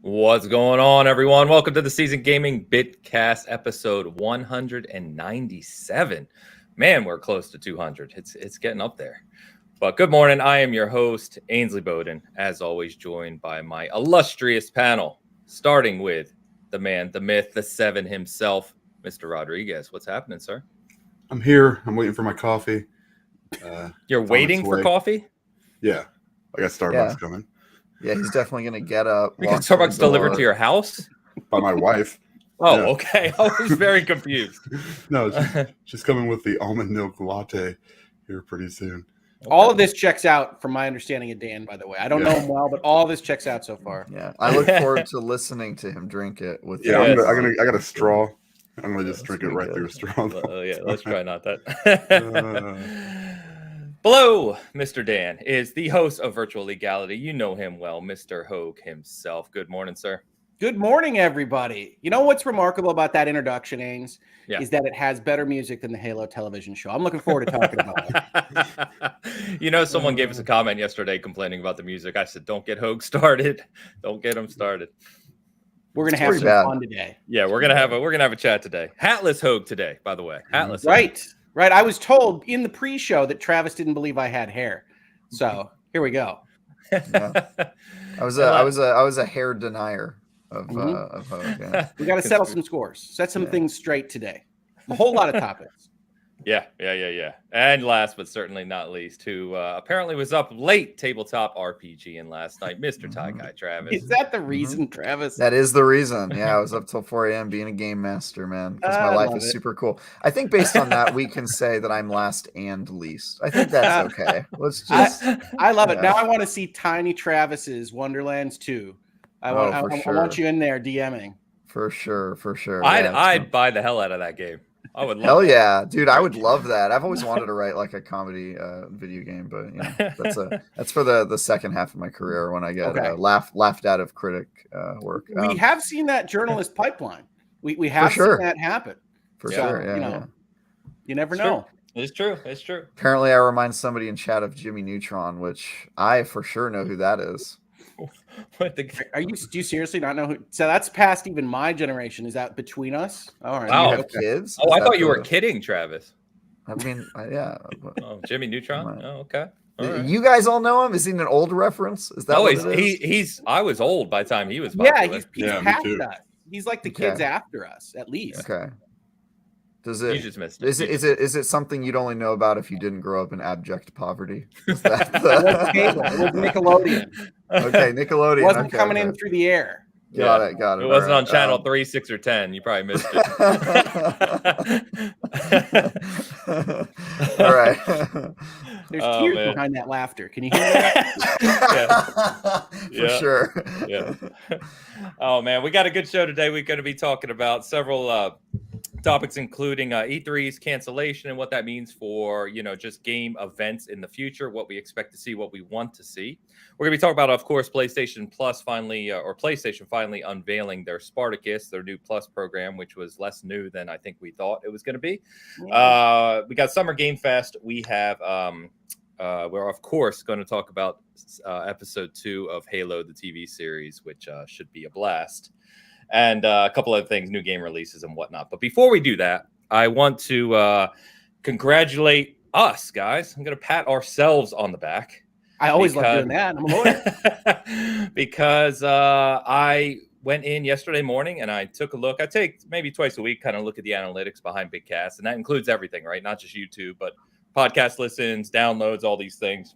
What's going on, everyone? Welcome to the Season Gaming Bitcast episode 197. Man, we're close to 200. It's getting up there. But good morning. I am your host, Ainsley Bowden, as always, joined by my illustrious panel, starting with the man, the myth, the seven himself, Mr. Rodriguez. What's happening, sir? I'm here. I'm waiting for my coffee. You're waiting for coffee? Yeah. I got Starbucks coming. Yeah, he's definitely going to get up. You got Starbucks delivered to your house? By my wife. Oh, yeah. Okay. I was very confused. No, she's coming with the almond milk latte here pretty soon. Okay. All of this checks out from my understanding of Dan, by the way. I don't know him well, but all of this checks out so far. Yeah, I look forward to listening to him drink it. With I got a straw. I'm going to just drink it right through a straw. Yeah, let's try not that. Below Mr. Dan is the host of Virtual Legality. You know him well, Mr. Hogue himself. Good morning, sir. Good morning, everybody. You know what's remarkable about that introduction, Ains, is that it has better music than the Halo television show. I'm looking forward to talking about it. You know, someone gave us a comment yesterday complaining about the music. I said, don't get Hogue started. Don't get him started. We're gonna have some fun today. Yeah, we're gonna have a chat today. Hatless Hogue today, by the way. Hatless. Right. Hogue. Right, I was told in the pre-show that Travis didn't believe I had hair, so here we go. Yeah. I was a hair denier of Hogue. Yeah. We got to settle some scores, set some things straight today. A whole lot of topics. Yeah. And last but certainly not least, who apparently was up late tabletop RPGing last night, Mr. Tie Guy Travis. Is that the reason, Travis? That is the reason. Yeah, I was up till 4 a.m. being a game master, man, because my life is super cool. I think based on that, we can say that I'm last and least. I think that's okay. Let's just. I love it. Now I want to see Tiny Travis's Wonderlands 2. I want you in there DMing. For sure. I'd buy the hell out of that game. I would love Hell yeah, dude! I would love that. I've always wanted to write like a comedy video game, but that's for the second half of my career when I get laughed out of critic work. We have seen that journalist pipeline. We have seen that happen. For sure, yeah. You never know. It's true. Apparently, I remind somebody in chat of Jimmy Neutron, which I for sure know who that is. Do you seriously not know who? So that's past even my generation. Is that between us? All right. Wow. You have kids? Oh, I thought you were kidding, Travis. I mean, yeah. Oh, Jimmy Neutron. Oh, okay. Right. You guys all know him? Is he an old reference? Is that what it is? He's. I was old by the time he was popular. He's past us. He's like the kids after us, at least. Okay. You just missed it. Is it something you'd only know about if you didn't grow up in abject poverty? Is that It was Nickelodeon. Okay, Nickelodeon. It wasn't coming in through the air. Got it. It wasn't on channel 3, 6, or 10. You probably missed it. All right. There's tears behind that laughter. Can you hear that? For sure. Yeah. Oh man, we got a good show today. We're going to be talking about several topics, including E3's cancellation and what that means for, just game events in the future, what we expect to see, what we want to see. We're going to be talking about, of course, PlayStation finally unveiling their Spartacus, their new Plus program, which was less new than I think we thought it was going to be. Yeah. We got Summer Game Fest. We have, we're, of course, going to talk about episode 2 of Halo, the TV series, which should be a blast. And a couple of things, new game releases and whatnot. But before we do that, I want to congratulate us, guys. I'm going to pat ourselves on the back. I always love doing that. I'm a lawyer. Because I went in yesterday morning and I took a look. I take maybe twice a week, kind of look at the analytics behind Bitcast. And that includes everything, right? Not just YouTube, but podcast listens, downloads, all these things.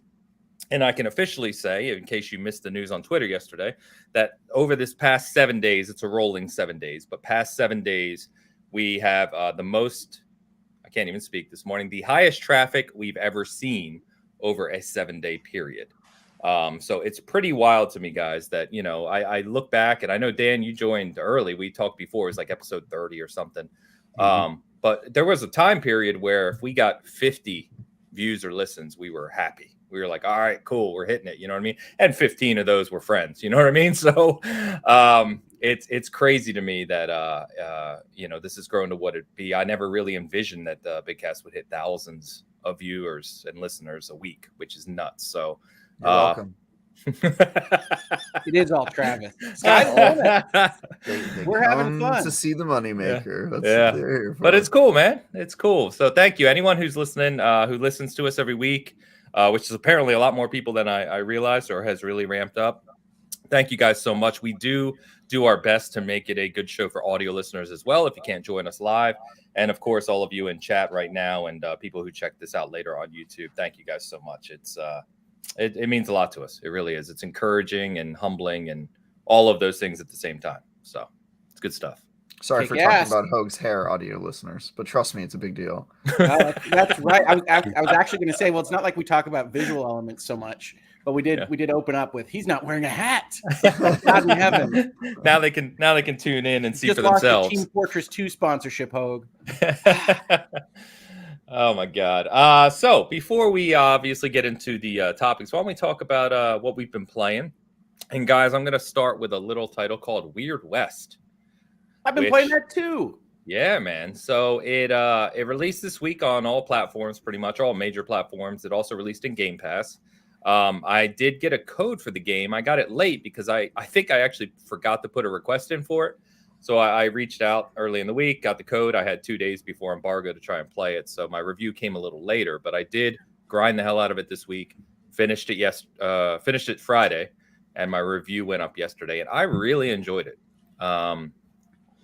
And I can officially say, in case you missed the news on Twitter yesterday, that over this past 7 days, it's a rolling 7 days, but past 7 days, we have the most, I can't even speak this morning, the highest traffic we've ever seen over a 7-day period. So it's pretty wild to me, guys, that, I look back and I know, Dan, you joined early. We talked before, it was like episode 30 or something. Mm-hmm. But there was a time period where if we got 50 views or listens, we were happy. We were like, all right, cool, we're hitting it. You know what I mean? And 15 of those were friends. You know what I mean? So it's crazy to me that, this has grown to what it'd be. I never really envisioned that the Bitcast would hit thousands of viewers and listeners a week, which is nuts. So you're welcome. It is all Travis. Sky's the limit. We're having fun to see the moneymaker. Yeah. But it's cool, man. It's cool. So thank you. Anyone who's listening, who listens to us every week, which is apparently a lot more people than I realized or has really ramped up. Thank you guys so much. We do our best to make it a good show for audio listeners as well, if you can't join us live. And of course, all of you in chat right now and people who check this out later on YouTube, thank you guys so much. It's it means a lot to us. It really is. It's encouraging and humbling and all of those things at the same time. So it's good stuff. Sorry for talking about Hoag's hair, audio listeners, but trust me, it's a big deal. That's right. I was actually going to say, well, it's not like we talk about visual elements so much, but we did open up with he's not wearing a hat. God in heaven. Now they can tune in and see just for themselves. The Team Fortress 2 sponsorship, Hoag. Oh my God. So before we obviously get into the topics, why don't we talk about what we've been playing? And guys, I'm going to start with a little title called Weird West. I've been playing that too. Yeah, man. So it released this week on all platforms, pretty much all major platforms. It also released in Game Pass. I did get a code for the game. I got it late because I think I actually forgot to put a request in for it. So I reached out early in the week, got the code. I had 2 days before embargo to try and play it. So my review came a little later, but I did grind the hell out of it this week. Finished it Friday, and my review went up yesterday, and I really enjoyed it.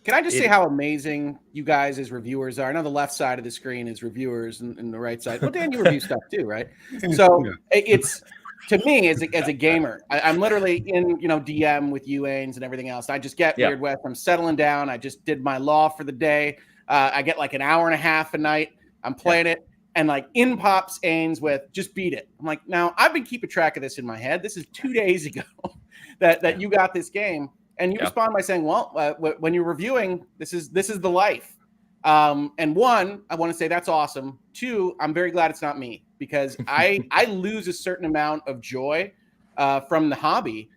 Can I just say how amazing you guys as reviewers are? I know the left side of the screen is reviewers and the right side. Well, Dan, you review stuff too, right? So it's, to me, as a gamer, I'm literally in, DM with you, Ains, and everything else. I just get Weird West. I'm settling down. I just did my law for the day. I get like an hour and a half a night. I'm playing it. And like in pops Ains with just beat it. I'm like, now I've been keeping track of this in my head. This is 2 days ago that you got this game. And you respond by saying, well, when you're reviewing, this is the life. And one, I want to say that's awesome. Two, I'm very glad it's not me because I lose a certain amount of joy from the hobby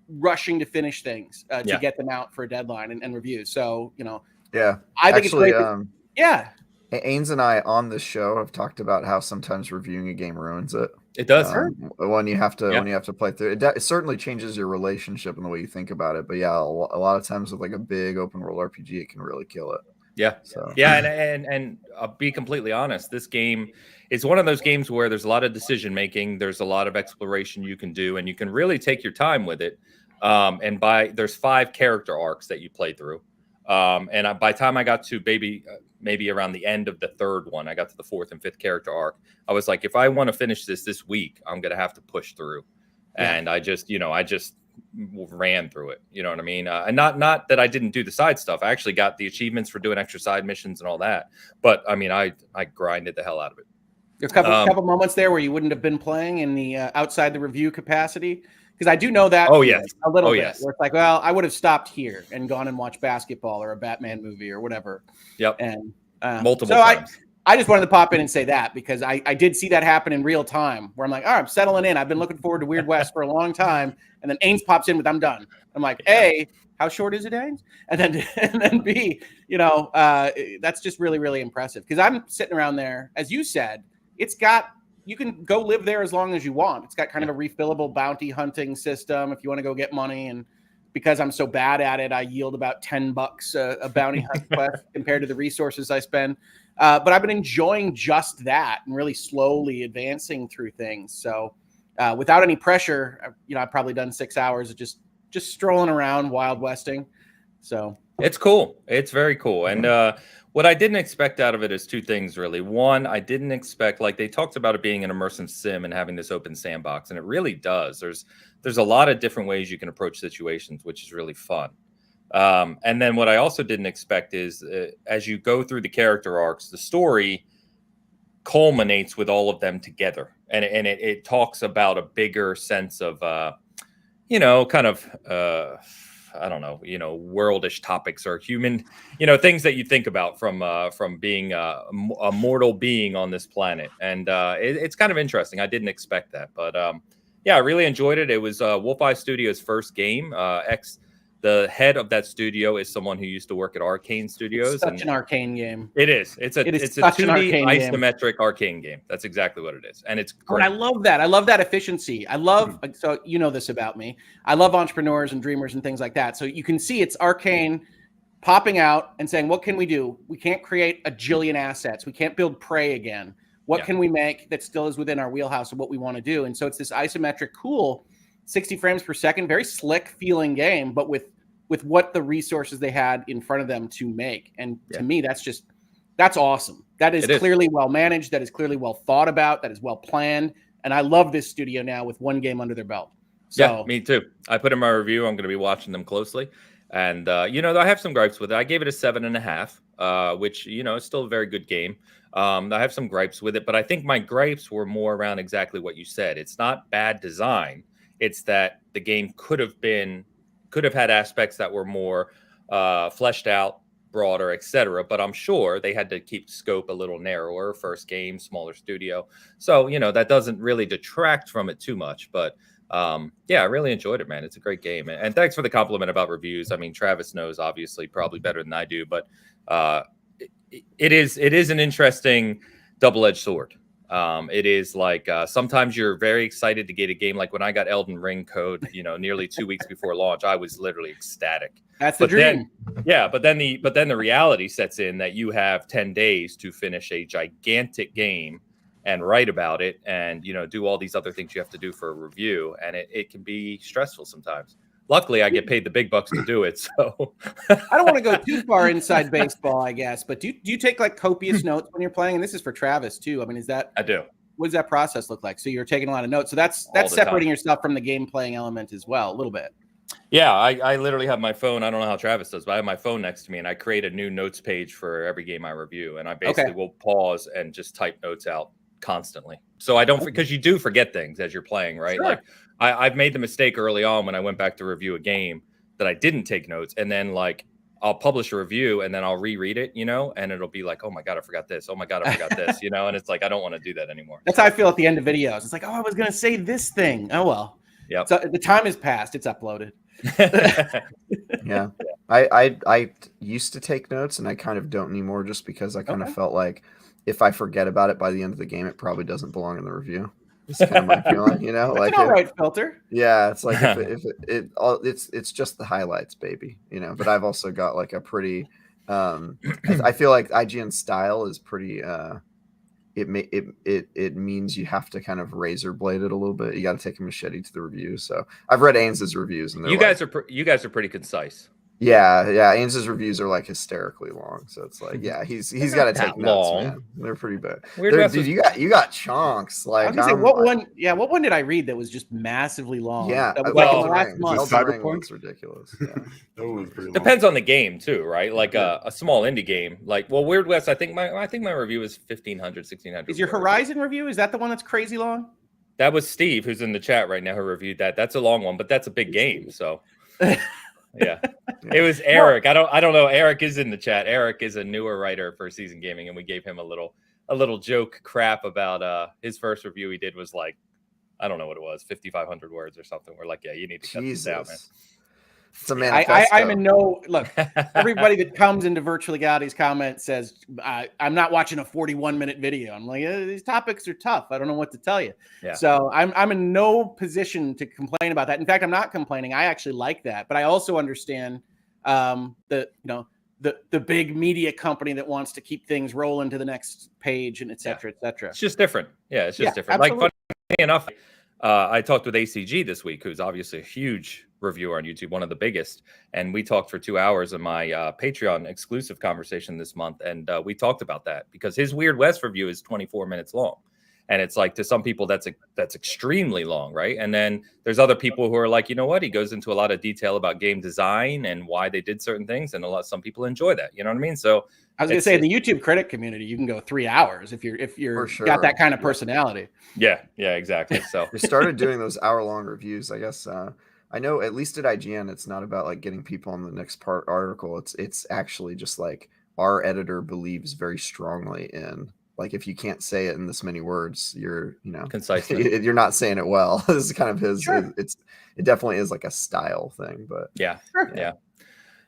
rushing to finish things to get them out for a deadline and review. So, I think actually, it's great. Ains and I on this show have talked about how sometimes reviewing a game ruins it. It does when you have to play through it. It certainly changes your relationship and the way you think about it. But yeah, a lot of times with like a big open world RPG, it can really kill it. Yeah. So and I'll be completely honest. This game is one of those games where there's a lot of decision making. There's a lot of exploration you can do, and you can really take your time with it. And there's 5 character arcs that you play through. And by the time I got to maybe around the end of the 3rd one, I got to the 4th and 5th character arc. I was like, if I want to finish this week, I'm going to have to push through. And I just ran through it. You know what I mean? And not that I didn't do the side stuff. I actually got the achievements for doing extra side missions and all that. But I mean, I grinded the hell out of it. There's a couple moments there where you wouldn't have been playing in the outside the review capacity. Because I do know that a little bit. Where it's like, well, I would have stopped here and gone and watched basketball or a Batman movie or whatever. Yep. And multiple times. I just wanted to pop in and say that because I did see that happen in real time where I'm like, all right, I'm settling in. I've been looking forward to Weird West for a long time. And then Ains pops in with, I'm done. I'm like, A, how short is it, Ains? And then B, that's just really, really impressive. Because I'm sitting around there, as you said, you can go live there as long as you want. It's got kind of a refillable bounty hunting system if you want to go get money. And because I'm so bad at it, I yield about $10 a bounty hunt quest compared to the resources I spend. But I've been enjoying just that and really slowly advancing through things. So without any pressure, I've probably done 6 hours of just strolling around Wild Westing. So it's cool. It's very cool. And what I didn't expect out of it is 2 things, really. One, I didn't expect, like they talked about it being an immersive sim and having this open sandbox, and it really does. There's a lot of different ways you can approach situations, which is really fun. And then what I also didn't expect is as you go through the character arcs, the story culminates with all of them together. And it talks about a bigger sense of, I don't know, worldish topics or human, things that you think about from being a mortal being on this planet. And it's kind of interesting. I didn't expect that. But I really enjoyed it. It was Wolf Eye Studios' first game, the the head of that studio is someone who used to work at Arcane Studios. It's such an Arcane game. It is. It's a 2D isometric Arcane game. That's exactly what it is, and it's great. And I love that. I love that efficiency. I love so you know this about me. I love entrepreneurs and dreamers and things like that. So you can see it's Arcane popping out and saying, "What can we do? We can't create a jillion assets. We can't build Prey again. What can we make that still is within our wheelhouse of what we want to do?" And so it's this isometric, cool, 60 frames per second, very slick feeling game, but with what the resources they had in front of them to make. And to me, that's awesome. That is clearly well managed. That is clearly well thought about. That is well planned. And I love this studio now with one game under their belt. So, yeah, me too. I put in my review. I'm going to be watching them closely. And, I have some gripes with it. I gave it a 7.5, which, is still a very good game. I have some gripes with it, but I think my gripes were more around exactly what you said. It's not bad design. It's that the game could have had aspects that were more fleshed out, broader, etc. But I'm sure they had to keep scope a little narrower. First game, smaller studio. So, that doesn't really detract from it too much. But I really enjoyed it, man. It's a great game. And thanks for the compliment about reviews. I mean, Travis knows obviously probably better than I do, but it is an interesting double-edged sword. It is like sometimes you're very excited to get a game. Like when I got Elden Ring code, nearly 2 weeks before launch, I was literally ecstatic. That's the dream. But then the reality sets in that you have 10 days to finish a gigantic game and write about it and do all these other things you have to do for a review, and it can be stressful sometimes. Luckily, I get paid the big bucks to do it, so I don't want to go too far inside baseball, I guess. But do you take like copious notes when you're playing? And this is for Travis too. I mean, I do. What does that process look like? So you're taking a lot of notes. So that's separating yourself from the game playing element as well, a little bit. Yeah, I literally have my phone. I don't know how Travis does, but I have my phone next to me, and I create a new notes page for every game I review, and I basically will pause and just type notes out constantly. So I don't, because you do forget things as you're playing, right? Sure. Like I've made the mistake early on when I went back to review a game that I didn't take notes, and then like I'll publish a review and then I'll reread it, and it'll be like, oh my God, I forgot this. Oh my God, I forgot this, and it's like, I don't want to do that anymore. That's how I feel at the end of videos. It's like, oh, I was going to say this thing. Oh, well. Yeah. So the time has passed. It's uploaded. Yeah. I used to take notes and I kind of don't anymore just because I kind of felt like if I forget about it by the end of the game, it probably doesn't belong in the review. It's kind of my feeling, That's like an all right filter. Yeah, it's like it's just the highlights, baby, But I've also got like a pretty, I feel like IGN style is pretty. It means you have to kind of razor blade it a little bit. You got to take a machete to the review. So I've read Ains's reviews, and you guys are pretty concise. Yeah. Ains's reviews are like hysterically long, so it's like, he's got to take notes, man. They're pretty bad. Dude, you got chunks. Like, I was gonna say, what one? Yeah, what one did I read that was just massively long? Yeah, that was well, like in the last month. Cyberpunk's ridiculous. Yeah, that was pretty long. Depends on the game too, right? Like a small indie game, like Weird West. I think my review is 1,500, 1,600. Is your Horizon review? Is that the one that's crazy long? That was Steve, who's in the chat right now, who reviewed that. That's a long one, but that's a big game, so. Yeah, it was Eric. I don't know. Eric is in the chat. Eric is a newer writer for Season Gaming, and we gave him a little joke crap about his first review he did was like, I don't know what it was, 5,500 words or something. We're like, yeah, you need to cut this down, man. It's a manifesto. I'm in no look. Everybody that comes into Virtual Legality's comment says, I'm not watching a 41-minute video. I'm like, these topics are tough. I don't know what to tell you. Yeah. So I'm in no position to complain about that. In fact, I'm not complaining. I actually like that. But I also understand the big media company that wants to keep things rolling to the next page and et cetera, et cetera. It's just different. Yeah, it's just different. Absolutely. Like, funny enough, I talked with ACG this week, who's obviously a huge reviewer on YouTube, one of the biggest, and we talked for 2 hours in my Patreon exclusive conversation this month, and we talked about that because his Weird West review is 24 minutes long, and it's like, to some people that's extremely long, right? And then there's other people who are like, you know what, he goes into a lot of detail about game design and why they did certain things, and some people enjoy that, you know what I mean? So I was gonna say, in the YouTube critic community, you can go 3 hours if you're got that kind of personality. Yeah, exactly. So we started doing those hour-long reviews, I guess. I know at least at IGN, it's not about like getting people on the next article. It's actually just like our editor believes very strongly in like if you can't say it in this many words, you're concise. You're not saying it well. This is kind of his. Sure. It definitely is like a style thing, but yeah.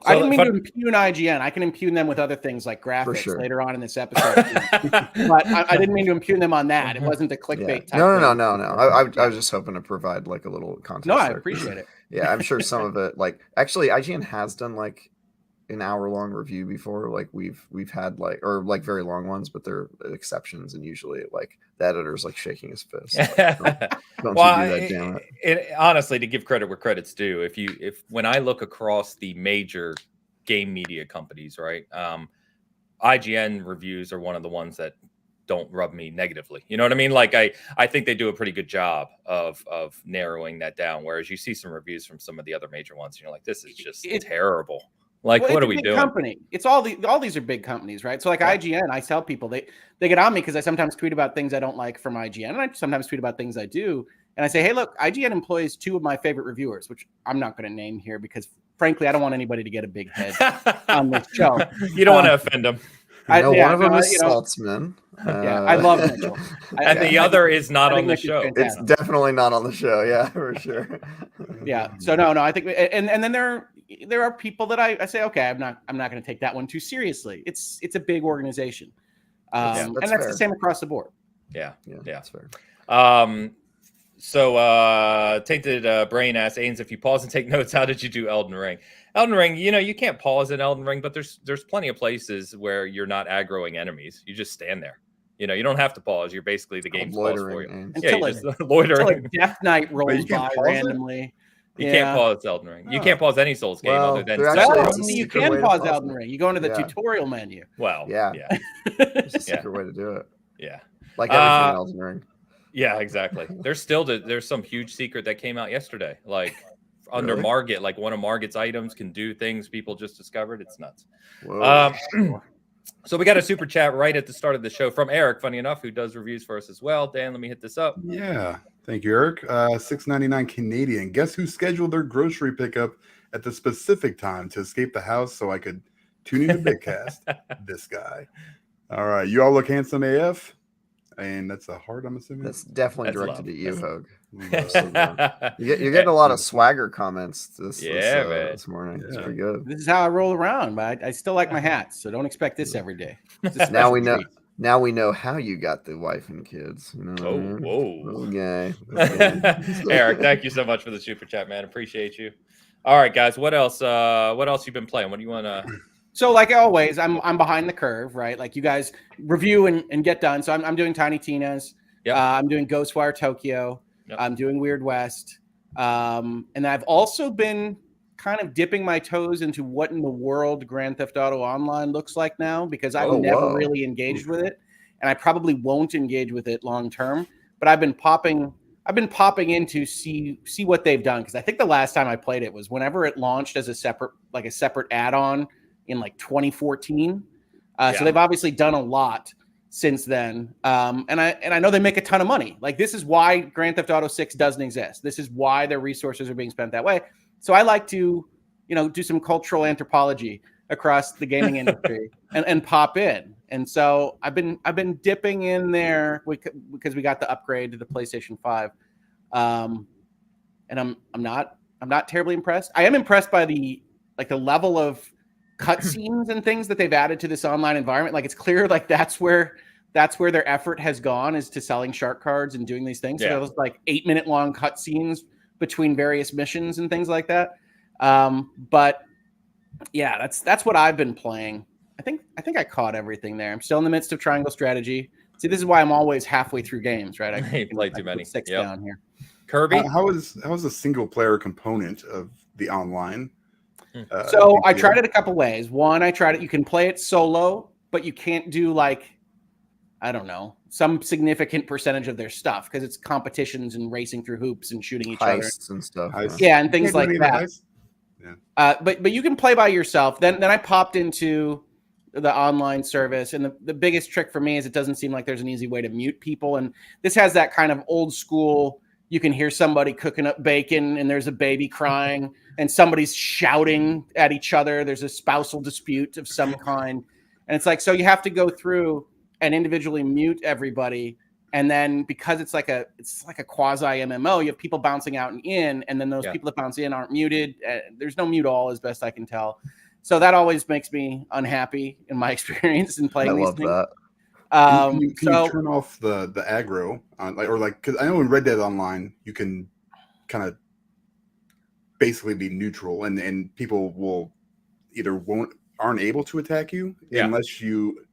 I didn't mean to impugn IGN. I can impugn them with other things like graphics later on in this episode. But I didn't mean to impugn them on that. It wasn't a clickbait type. No. I was just hoping to provide like a little context. No, I appreciate it. Yeah, I'm sure some of it, like actually IGN has done like an hour-long review before. Like we've had like, or like very long ones, but they're exceptions, and usually like the editor's like shaking his fist. Like, don't well, you do that, damn it. Honestly, to give credit where credit's due, if when I look across the major game media companies, right, IGN reviews are one of the ones that don't rub me negatively. You know what I mean? Like I think they do a pretty good job of narrowing that down. Whereas you see some reviews from some of the other major ones, and you're like, this is just terrible. Like, what are we doing? Company. It's all these are big companies, right? So like IGN, I tell people they get on me because I sometimes tweet about things I don't like from IGN, and I sometimes tweet about things I do. And I say, hey, look, IGN employs 2 of my favorite reviewers, which I'm not going to name here because frankly, I don't want anybody to get a big head on this show. You don't want to offend them. One of them is Saltzman. Yeah, I love Mitchell. And the other is not on the show. It's definitely not on the show. Yeah, for sure. Yeah. So no, I think, and then there are people that I say, okay, I'm not going to take that one too seriously. It's a big organization, and that's the same across the board. Yeah, that's fair. So Tainted Brain asks, Ains, if you pause and take notes, how did you do Elden Ring? Elden Ring, you can't pause in Elden Ring, but there's plenty of places where you're not aggroing enemies. You just stand there. You don't have to pause. You're basically the game's pause for you. Until loitering. Death Knight rolls by randomly. You can't pause Elden Ring. You can't pause any Souls game other than you can pause Elden Ring. You go into the tutorial menu. Well, There's a secret way to do it. Yeah. Like everything in Elden Ring. Yeah, exactly. There's some huge secret that came out yesterday. Like under Margit, like one of Margit's items can do things people just discovered. It's nuts. So we got a super chat right at the start of the show from Eric, funny enough, who does reviews for us as well. Dan, let me hit this up. Yeah. Thank you, Eric. $6.99 Canadian. Guess who scheduled their grocery pickup at the specific time to escape the house so I could tune into Bitcast? This guy. All right. You all look handsome AF. And that's a heart, I'm assuming. That's definitely directed at you, Hogue. You're Yeah. getting a lot of swagger comments this morning. It's Yeah. pretty good. This is how I roll around, but I still like my hats, so don't expect this every day. Now we know. Now we know how you got the wife and kids. You know what I mean? Whoa. Okay. Eric, thank you so much for the super chat, man. Appreciate you. All right, guys. What else? What else you been playing? What do you want to? So like always, I'm behind the curve, right? Like you guys review and get done. So I'm doing Tiny Tina's. Yep. I'm doing Ghostwire Tokyo. Yep. I'm doing Weird West. And I've also been kind of dipping my toes into what in the world Grand Theft Auto Online looks like now, because I've never really engaged with it, and I probably won't engage with it long term. But I've been popping in to see what they've done, because I think the last time I played it was whenever it launched as a separate add-on in like 2014. So they've obviously done a lot since then. And I know they make a ton of money. Like, this is why Grand Theft Auto 6 doesn't exist. This is why their resources are being spent that way. So I like to, do some cultural anthropology across the gaming industry and pop in. And so I've been dipping in there because we got the upgrade to the PlayStation 5. And I'm not terribly impressed. I am impressed by the level of cutscenes and things that they've added to this online environment. Like, it's clear, like that's where their effort has gone, is to selling shark cards and doing these things. Yeah. So those 8-minute long cutscenes between various missions and things like that. But yeah, that's what I've been playing. I think I caught everything there. I'm still in the midst of Triangle Strategy. See, this is why I'm always halfway through games, right? I play too many. 6 down here. Kirby, how is a single player component of the online? So I tried it a couple ways. One, I tried it. You can play it solo, but you can't do I don't know, some significant percentage of their stuff, because it's competitions and racing through hoops and shooting each other and stuff. Yeah, and things like that. Yeah. But you can play by yourself. Then I popped into the online service, and the biggest trick for me is it doesn't seem like there's an easy way to mute people. And this has that kind of old school, you can hear somebody cooking up bacon and there's a baby crying and somebody's shouting at each other. There's a spousal dispute of some kind. And it's so you have to go through and individually mute everybody. And then because it's like a quasi MMO, you have people bouncing out and in, and then those people that bounce in aren't muted. There's no mute all, as best I can tell. So that always makes me unhappy in my experience in playing these things. That. Can you turn off the aggro on because I know in Red Dead Online you can kind of basically be neutral, and people will either aren't able to attack you unless you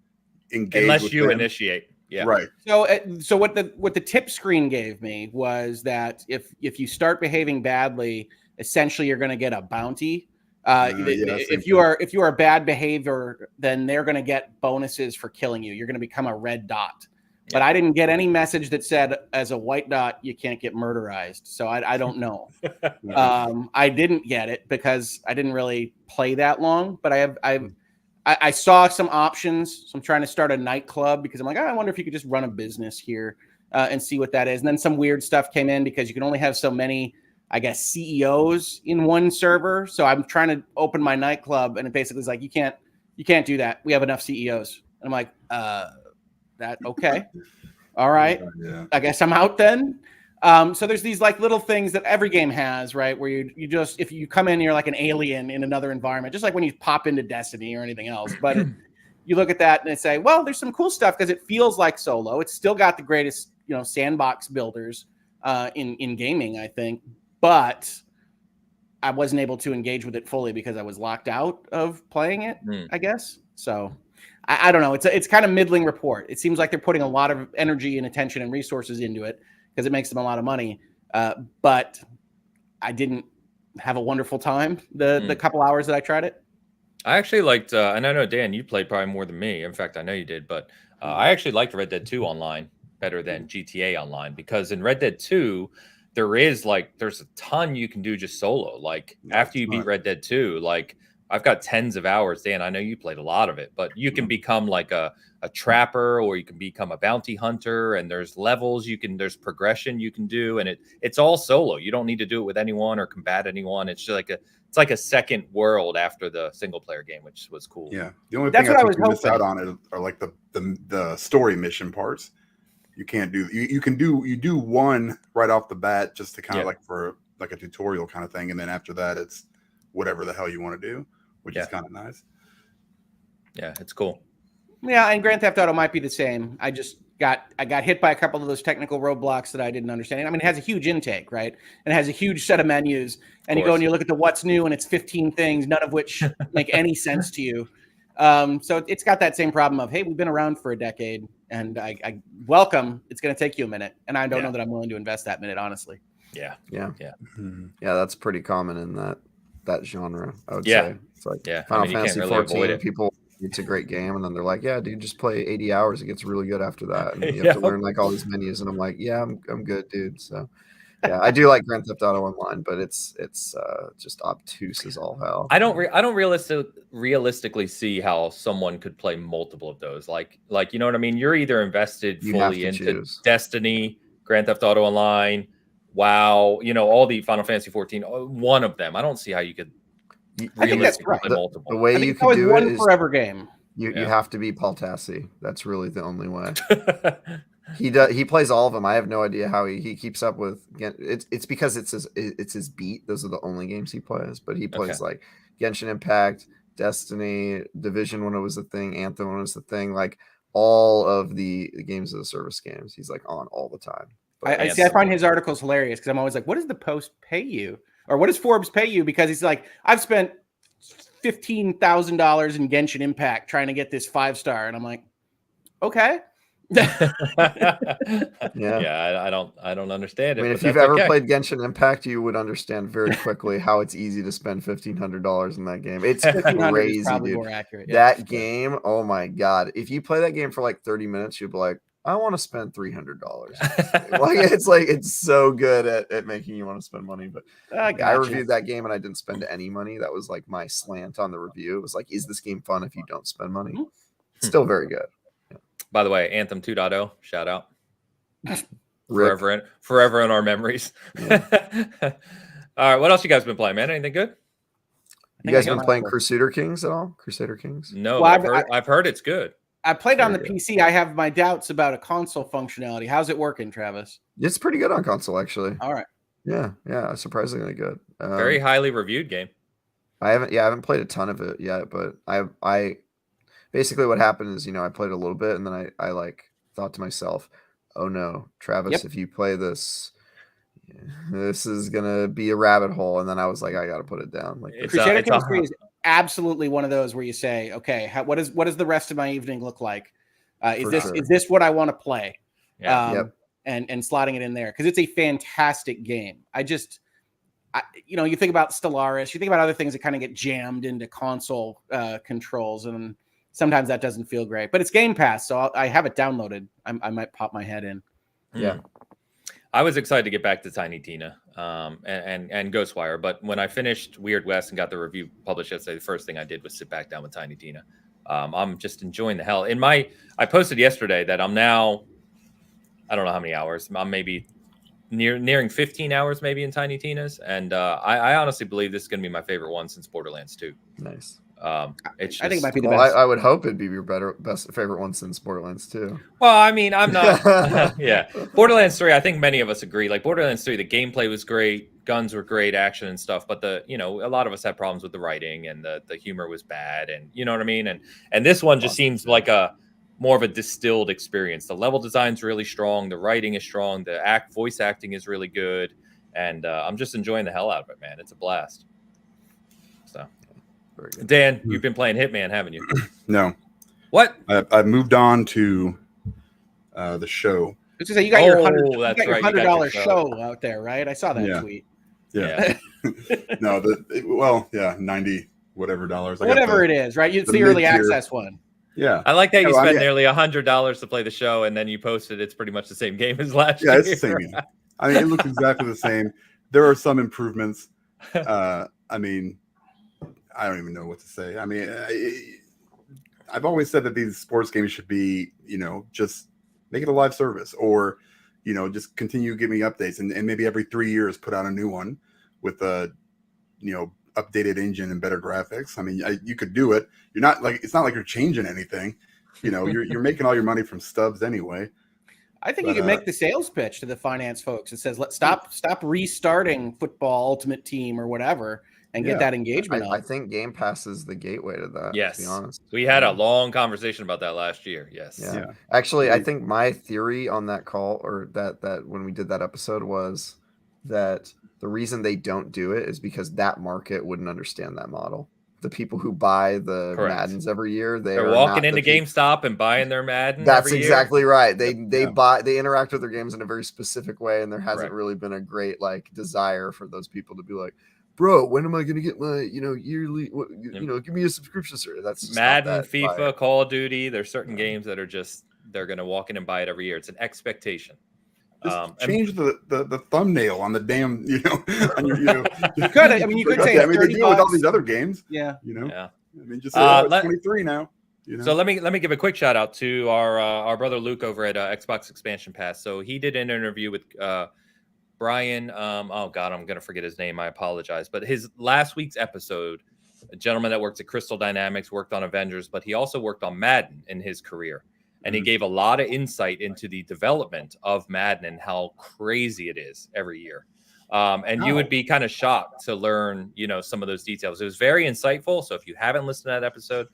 engage initiate. Yeah. Right. So what the tip screen gave me was that if you start behaving badly, essentially you're going to get a bounty. If you are a bad behavior, then they're going to get bonuses for killing you. You're going to become a red dot. But I didn't get any message that said as a white dot you can't get murderized. So I don't know. I didn't get it because I didn't really play that long. But I saw some options. So I'm trying to start a nightclub because I'm like, I wonder if you could just run a business here and see what that is. And then some weird stuff came in because you can only have so many, I guess, CEOs in one server. So I'm trying to open my nightclub, and it basically is like, you can't do that. We have enough CEOs. And I'm like, okay. All right. Yeah. I guess I'm out then. So there's these like little things that every game has, right? Where you just, if you come in, you're like an alien in another environment, just like when you pop into Destiny or anything else. But you look at that and they say, well, there's some cool stuff because it feels like solo. It's still got the greatest, sandbox builders in gaming, I think. But I wasn't able to engage with it fully because I was locked out of playing it, I guess. So I don't know. It's kind of middling report. It seems like they're putting a lot of energy and attention and resources into it because it makes them a lot of money. But I didn't have a wonderful time the couple hours that I tried it. I actually liked, and I know, Dan, you played probably more than me. In fact, I know you did. But I actually liked Red Dead 2 online better than GTA Online because in Red Dead 2, there's a ton you can do just solo. Like after you beat Red Dead 2, like I've got tens of hours. Dan, I know you played a lot of it, but you can become like a trapper, or you can become a bounty hunter, and there's levels there's progression you can do, and it's all solo. You don't need to do it with anyone or combat anyone. It's just like a second world after the single player game, which was cool. Yeah. The only thing I think you miss out on are like the story mission parts. You can't do you do one right off the bat just to kind of like for like a tutorial kind of thing, and then after that it's whatever the hell you want to do, which is kind of nice. Yeah, it's cool. Yeah, and Grand Theft Auto might be the same. I got hit by a couple of those technical roadblocks that I didn't understand. I mean, it has a huge intake, right? And it has a huge set of menus, and you go and you look at the what's new, and it's 15 things, none of which make any sense to you. So it's got that same problem of, hey, we've been around for a decade, and I welcome. It's going to take you a minute, and I don't know that I'm willing to invest that minute, honestly. Yeah. That's pretty common in that genre. I would say it's like Final Fantasy 14. People, it's a great game, and then they're like, "Yeah, dude, just play 80 hours. It gets really good after that." And you have to learn like all these menus, and I'm like, "Yeah, I'm good, dude." So. Yeah, I do like Grand Theft Auto Online, but it's just obtuse as all hell. I don't realistically see how someone could play multiple of those. Like you know what I mean? You're either invested fully into Destiny, Grand Theft Auto Online, WoW, all the Final Fantasy 14, one of them. I don't see how you could realistically play multiple. The way you can do it is forever game. You have to be Paul Tassi. That's really the only way. He plays all of them. I have no idea how he keeps up with. It's because it's his beat. Those are the only games he plays. But he plays like Genshin Impact, Destiny, Division when it was a thing, Anthem when it was a thing. Like all of the games of the service games, he's like on all the time. I find his articles hilarious because I'm always like, what does the Post pay you, or what does Forbes pay you? Because he's like, I've spent $15,000 in Genshin Impact trying to get this 5-star, and I'm like, okay. I don't understand it. I mean, if you've ever played Genshin Impact, you would understand very quickly how it's easy to spend $1,500 in that game. It's crazy, dude. More accurate, that game, oh my god! If you play that game for like 30 minutes, you'll be like, I want to spend $300. It's so good at making you want to spend money. But I reviewed that game and I didn't spend any money. That was like my slant on the review. It was like, is this game fun if you don't spend money? It's still very good. By the way, Anthem 2.0, shout out. Forever in our memories. Yeah. All right, what else you guys been playing, man? Anything good? You guys been playing Crusader Kings at all? Crusader Kings? No, well, I've heard it's good. I played on the Very good. PC. I have my doubts about a console functionality. How's it working, Travis? It's pretty good on console, actually. All right. Yeah, surprisingly good. Very highly reviewed game. I haven't played a ton of it yet, but I basically what happened is, I played a little bit and then I like thought to myself, oh no, Travis, if you play this, this is gonna be a rabbit hole. And then I was like, I gotta put it down. Like Crusader Kings 3 is absolutely one of those where you say, okay, what does the rest of my evening look like? Is this what I want to play? Yeah. And slotting it in there because it's a fantastic game. You think about Stellaris, you think about other things that kind of get jammed into console controls, and sometimes that doesn't feel great. But it's Game Pass, so I have it downloaded. I might pop my head in. Yeah. I was excited to get back to Tiny Tina and Ghostwire, but when I finished Weird West and got the review published yesterday, the first thing I did was sit back down with Tiny Tina. I'm just enjoying the hell. I posted yesterday that I'm now, I don't know how many hours. I'm maybe nearing 15 hours maybe in Tiny Tina's, and I honestly believe this is going to be my favorite one since Borderlands 2. Nice. I think it might be the best. I would hope it'd be your best favorite one since Borderlands 2. Well, I mean, I'm not. Yeah, Borderlands 3. I think many of us agree. Like Borderlands 3, the gameplay was great, guns were great, action and stuff. But a lot of us had problems with the writing and the humor was bad, and you know what I mean. And this one just seems like more of a distilled experience. The level design's really strong, the writing is strong, the voice acting is really good, and I'm just enjoying the hell out of it, man. It's a blast. So. Dan, you've been playing Hitman, haven't you? No. What? I moved on to the show. You got your $100 show out there, right? I saw that tweet. Yeah. No, 90 whatever dollars. Whatever it is, right? It's the early access one. Yeah. I like that you spent nearly $100 to play the show, and then you posted it's pretty much the same game as last year. Yeah, it's the same game. I mean, it looks exactly the same. There are some improvements. I don't even know what to say. I mean, I've always said that these sports games should be, just make it a live service, or, just continue giving me updates, and maybe every 3 years put out a new one with a, updated engine and better graphics. I mean, you could do it. It's not like you're changing anything. You're making all your money from stubs anyway. I think you can make the sales pitch to the finance folks. It says, let's stop restarting Football Ultimate Team or whatever, and get that engagement I think Game Pass is the gateway to that. Yes. To be honest. We had a long conversation about that last year. Yes. Yeah. Actually, I think my theory on that call, or that when we did that episode, was that the reason they don't do it is because that market wouldn't understand that model. The people who buy the Maddens every year, they're walking into GameStop and buying their Madden. That's exactly right. They interact with their games in a very specific way, and there hasn't really been a great desire for those people to be like, bro, when am I going to get my yearly? Give me a subscription service. That's Madden, FIFA, Call of Duty. There's certain games that are they're going to walk in and buy it every year. It's an expectation. Change the thumbnail on the damn, you could. I mean, you could say. I mean, they do it with all these other games. Yeah. I mean, just say 23 now. So let me give a quick shout out to our brother Luke over at Xbox Expansion Pass. So he did an interview with Brian. Oh God, I'm gonna forget his name. I apologize. But his last week's episode, a gentleman that works at Crystal Dynamics, worked on Avengers, but he also worked on Madden in his career. And he gave a lot of insight into the development of Madden and how crazy it is every year. You would be kind of shocked to learn, some of those details. It was very insightful. So if you haven't listened to that episode,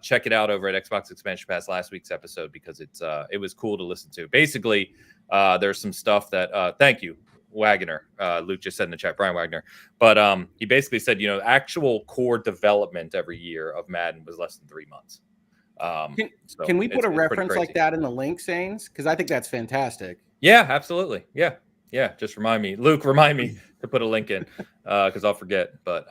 check it out over at Xbox Expansion Pass, last week's episode, because it was cool to listen to. Basically, there's some stuff that, thank you, Wagner. Luke just said in the chat, Brian Wagner. But he basically said, actual core development every year of Madden was less than 3 months. Can we put a reference like that in the link, Sains? Because I think that's fantastic. Yeah, absolutely. Yeah. Just remind me, Luke. Remind me to put a link in because I'll forget. But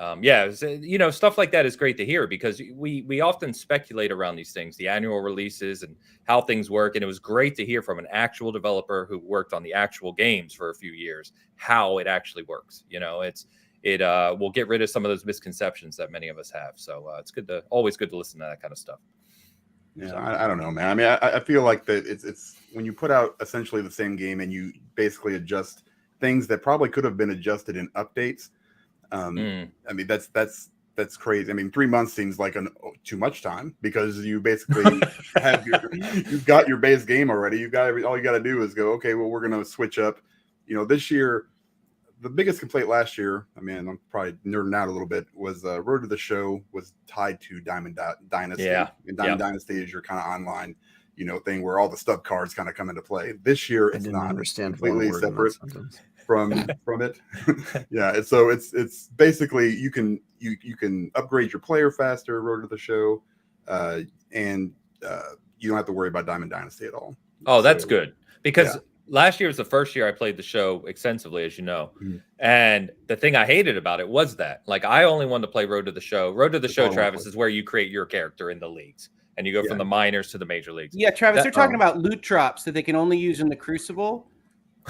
stuff like that is great to hear because we often speculate around these things, the annual releases and how things work. And it was great to hear from an actual developer who worked on the actual games for a few years how it actually works. It will get rid of some of those misconceptions that many of us have. So it's always good to listen to that kind of stuff. Yeah, I don't know, man. I mean, I feel like that it's when you put out essentially the same game and you basically adjust things that probably could have been adjusted in updates. I mean, that's that's crazy. I mean, 3 months seems like too much time because you basically you've got your base game already. You've got all you got to do is go, okay, well, we're going to switch up. This year, the biggest complaint last year, I mean, I'm probably nerding out a little bit, was Road to the Show was tied to Diamond Dynasty. Yeah. And Diamond Dynasty is your kind of online, thing where all the stub cards kind of come into play. This year, it's not. Understand completely separate from it. Yeah, and so it's basically you can upgrade your player faster, Road to the Show, and you don't have to worry about Diamond Dynasty at all. Oh, that's good, because last year was the first year I played the show extensively, as you know. Mm-hmm. And the thing I hated about it was that, like, I only wanted to play Road to the Show. Road to the Show, Travis, is where you create your character in the leagues, and you go from the minors to the major leagues. Yeah, Travis, they're talking about loot drops that they can only use in the Crucible.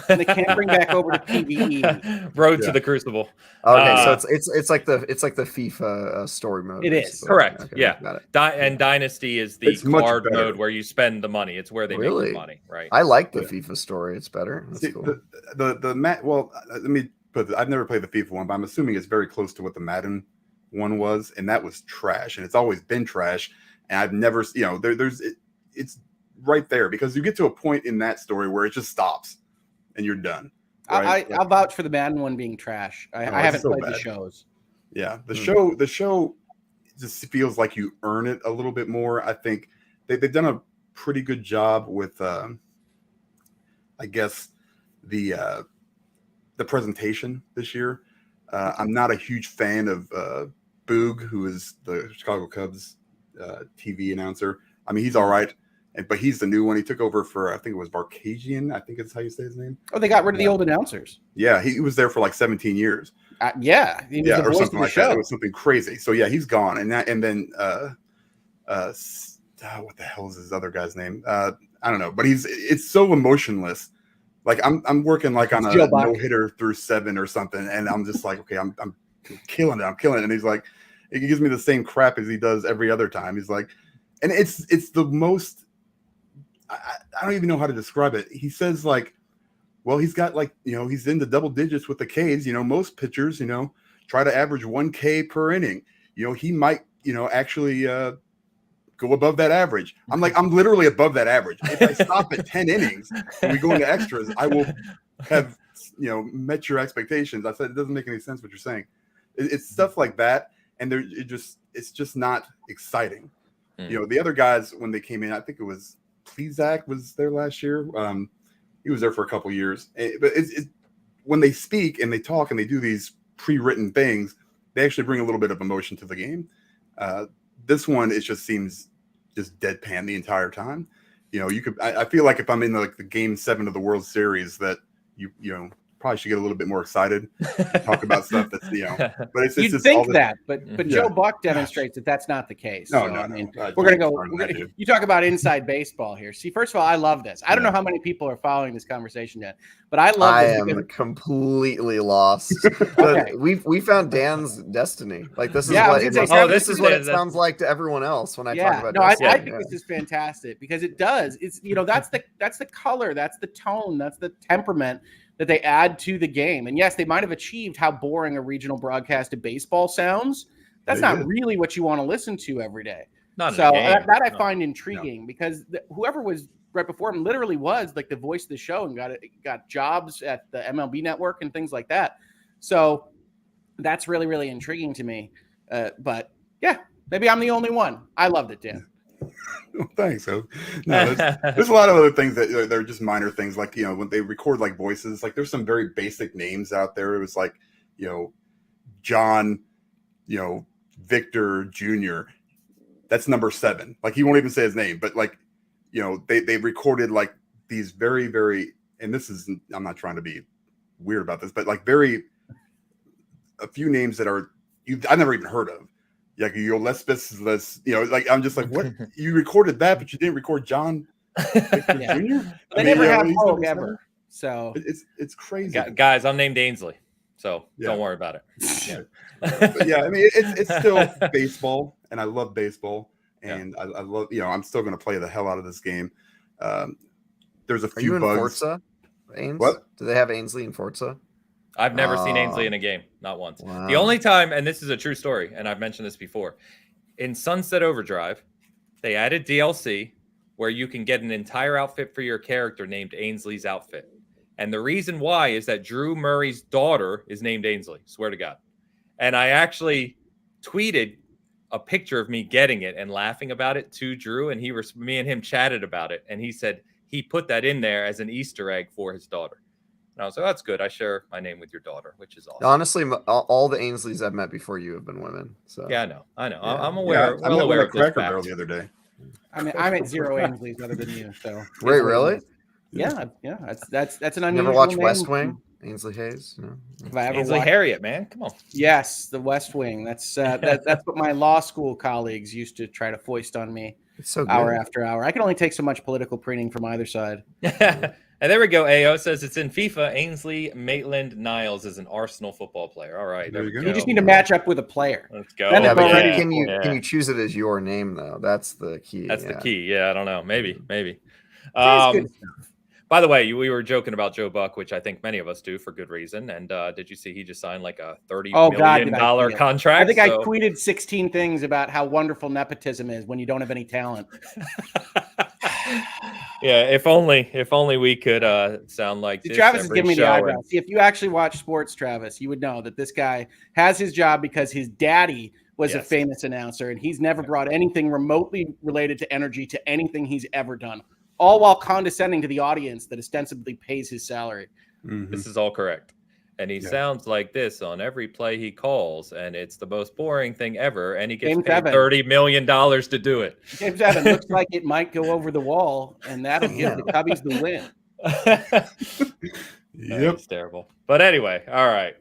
And they can't bring back over to PvE. Road to the Crucible. Okay, so it's like the FIFA story mode. It is correct. Okay, yeah, got it. And Dynasty is the card mode where you spend the money. It's where they make the money, right? I like the FIFA story. It's better. That's cool. Well, let me put it. I've never played the FIFA one, but I'm assuming it's very close to what the Madden one was, and that was trash, and it's always been trash. And I've never, it's right there because you get to a point in that story where it just stops. And you're done. Right? I'll vouch for the Madden one being trash. I haven't played the shows. Yeah, the show just feels like you earn it a little bit more. I think they've done a pretty good job with, I guess, the presentation this year. I'm not a huge fan of Boog, who is the Chicago Cubs TV announcer. I mean, he's all right. But he's the new one. He took over for, I think it was Barkazian. I think it's how you say his name. Oh, they got rid of the old announcers. Yeah, he was there for like 17 years. He was the or voice something of the like show. that. It was something crazy. So yeah, he's gone. And then what the hell is his other guy's name? I don't know. But it's so emotionless. Like I'm working like on a no hitter through 7 or something, and I'm just like, okay, I'm killing it. I'm killing it. And he's like, he gives me the same crap as he does every other time. He's like, and it's the most. I don't even know how to describe it. He says like, well, he's got like, he's into double digits with the Ks. Most pitchers, try to average 1K per inning. He might, actually go above that average. I'm like, I'm literally above that average. If I stop at 10 innings and we go into extras, I will have, met your expectations. I said, it doesn't make any sense what you're saying. It's stuff like that. And it's just not exciting. The other guys, when they came in, I think it was Plezak was there last year. He was there for a couple years. But when they speak and they talk and they do these pre-written things, they actually bring a little bit of emotion to the game. This one, it just seems just deadpan the entire time. I feel like if I'm in the game 7 of the World Series, that you probably should get a little bit more excited, talk about stuff that's but it's you'd just think that, but Joe Buck demonstrates that that's not the case. No. I mean, we're gonna you talk about inside baseball here. See, first of all, I love this. I don't know how many people are following this conversation yet, but I love this. I am completely lost. Okay. We found Dan's destiny. Like this is this is what it sounds like to everyone else when I talk about. No, I think this is fantastic because it does. It's that's the color, that's the tone, that's the temperament that they add to the game. And yes, they might have achieved how boring a regional broadcast of baseball sounds. That's not really what you want to listen to every day. That I find intriguing because whoever was right before him literally was like the voice of the show and got jobs at the MLB network and things like that. So that's really, really intriguing to me. But yeah, maybe I'm the only one. I loved it, Dan. Well, thanks. So, no, there's a lot of other things that they're just minor things, like when they record like voices, like there's some very basic names out there. It was like John, Victor Jr. That's number 7. Like he won't even say his name, but like they recorded like these very, very, and this is, I'm not trying to be weird about this, but like a few names that I've never even heard of. Like like I'm just like, what? You recorded that, but you didn't record John Victor Jr. They never have Hogue ever. So it's crazy. Guys, I'm named Ainsley, so don't worry about it. But I mean, it's still baseball, and I love baseball, and I love I'm still going to play the hell out of this game. There's a few bugs. Forza? Ains? What? Do they have Ainsley in Forza? I've never seen Ainsley in a game, not once. Wow. The only time, and this is a true story, and I've mentioned this before, in Sunset Overdrive, they added DLC where you can get an entire outfit for your character named Ainsley's outfit. And the reason why is that Drew Murray's daughter is named Ainsley, swear to God. And I actually tweeted a picture of me getting it and laughing about it to Drew, and me and him chatted about it, and he said he put that in there as an Easter egg for his daughter. And I was like, oh, that's good. I share my name with your daughter, which is awesome. Honestly, all the Ainsleys I've met before you have been women. So yeah, I know. Yeah. I'm aware. I met aware a of this Cracker fact. Barrel the other day. I mean, I'm at 0 Aisleys other than you. So wait, really? Yeah. That's an unusual. Never watched name. West Wing? Ainsley Hayes? No. Have I ever Ainsley watched? Harriet, man, come on. Yes, the West Wing. That's what my law school colleagues used to try to foist on me. It's so good. Hour after hour. I can only take so much political preening from either side. And there we go. AO says it's in FIFA. Ainsley Maitland-Niles is an Arsenal football player. All right. There you go. You just need to match up with a player. Let's go. Then Yeah, but already- can you choose it as your name though? That's the key. That's the key. Yeah, I don't know. Maybe. It's good stuff. By the way, we were joking about Joe Buck, which I think many of us do for good reason. And did you see he just signed like a $30 million contract? I think I tweeted 16 things about how wonderful nepotism is when you don't have any talent. Yeah, if only we could sound like this. Travis is giving me the eyebrow. And... See, if you actually watch sports, Travis, you would know that this guy has his job because his daddy was a famous announcer, and he's never brought anything remotely related to energy to anything he's ever done, all while condescending to the audience that ostensibly pays his salary. Mm-hmm. This is all correct. And he sounds like this on every play he calls, and it's the most boring thing ever. And he gets paid $30 million to do it. James Evans looks like it might go over the wall, and that'll give the Cubbies the win. Yep, it's terrible. But anyway, all right.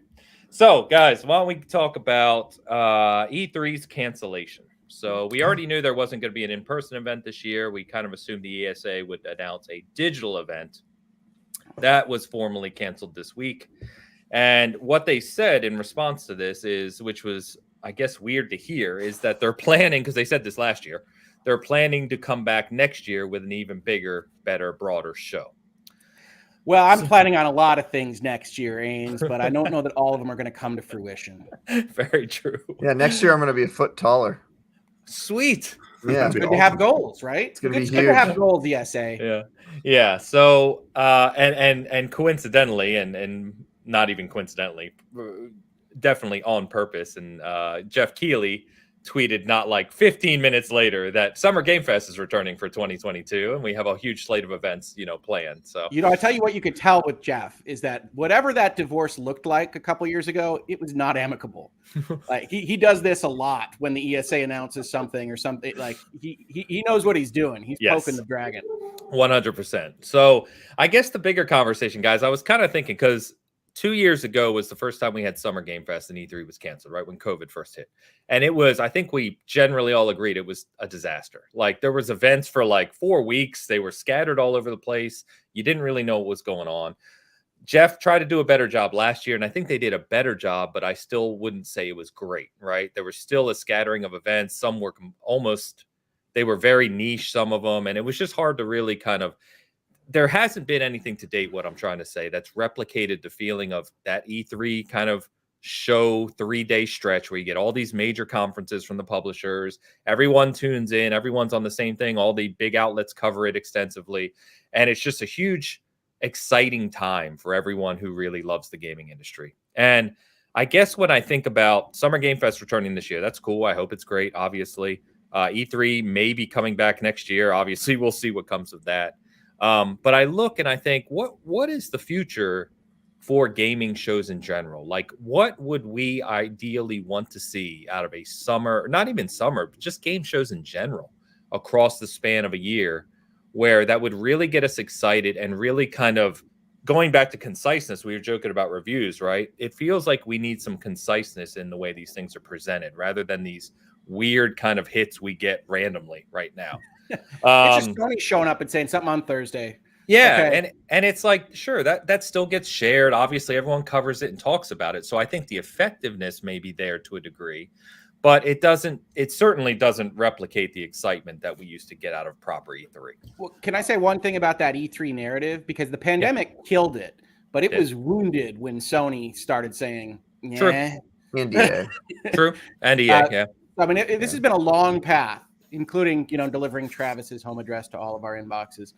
So, guys, why don't we talk about E3's cancellation? So we already knew there wasn't going to be an in-person event this year. We kind of assumed the ESA would announce a digital event. That was formally canceled this week. And what they said in response to this is, which was, I guess, weird to hear, is that they're planning, because they said this last year, they're planning to come back next year with an even bigger, better, broader show. Well, I'm planning on a lot of things next year, Ains, but I don't know that all of them are going to come to fruition. Very true. Yeah, next year I'm going to be a foot taller. Sweet. Yeah, it's good to have goals, right? It's going to be huge. Good to have goals, the SA. Yeah. So, and coincidentally, and not even coincidentally, definitely on purpose. And Jeff Keighley tweeted not like 15 minutes later that Summer Game Fest is returning for 2022, and we have a huge slate of events, planned. So, I tell you what you could tell with Jeff is that whatever that divorce looked like a couple years ago, it was not amicable. Like he does this a lot when the ESA announces something or something. Like he knows what he's doing. He's poking the dragon. 100%. So I guess the bigger conversation, guys, I was kind of thinking, because 2 years ago was the first time we had Summer Game Fest and E3 was canceled, right? When COVID first hit. And it was, I think we generally all agreed it was a disaster. Like there was events for like 4 weeks. They were scattered all over the place. You didn't really know what was going on. Jeff tried to do a better job last year, and I think they did a better job, but I still wouldn't say it was great, right? There was still a scattering of events. Some were they were very niche, some of them, and it was just hard to really kind of, there hasn't been anything to date, what I'm trying to say, that's replicated the feeling of that E3 kind of show 3-day stretch where you get all these major conferences from the publishers. Everyone tunes in. Everyone's on the same thing. All the big outlets cover it extensively. And it's just a huge, exciting time for everyone who really loves the gaming industry. And I guess when I think about Summer Game Fest returning this year, that's cool. I hope it's great, obviously. E3 may be coming back next year. Obviously, we'll see what comes of that. But I look and I think, what is the future for gaming shows in general? Like, what would we ideally want to see out of a summer, not even summer, but just game shows in general across the span of a year, where that would really get us excited and really kind of going back to conciseness? We were joking about reviews, right? It feels like we need some conciseness in the way these things are presented rather than these weird kind of hits we get randomly right now. It's just Sony showing up and saying something on Thursday. Yeah, okay. and it's like, sure, that still gets shared. Obviously, everyone covers it and talks about it. So I think the effectiveness may be there to a degree, but it certainly doesn't replicate the excitement that we used to get out of proper E3. Well, can I say one thing about that E3 narrative? Because the pandemic killed it. but it was wounded when Sony started saying, yeah. True. NDA. True. NDA, yeah. I mean, this has been a long path, including, delivering Travis's home address to all of our inboxes.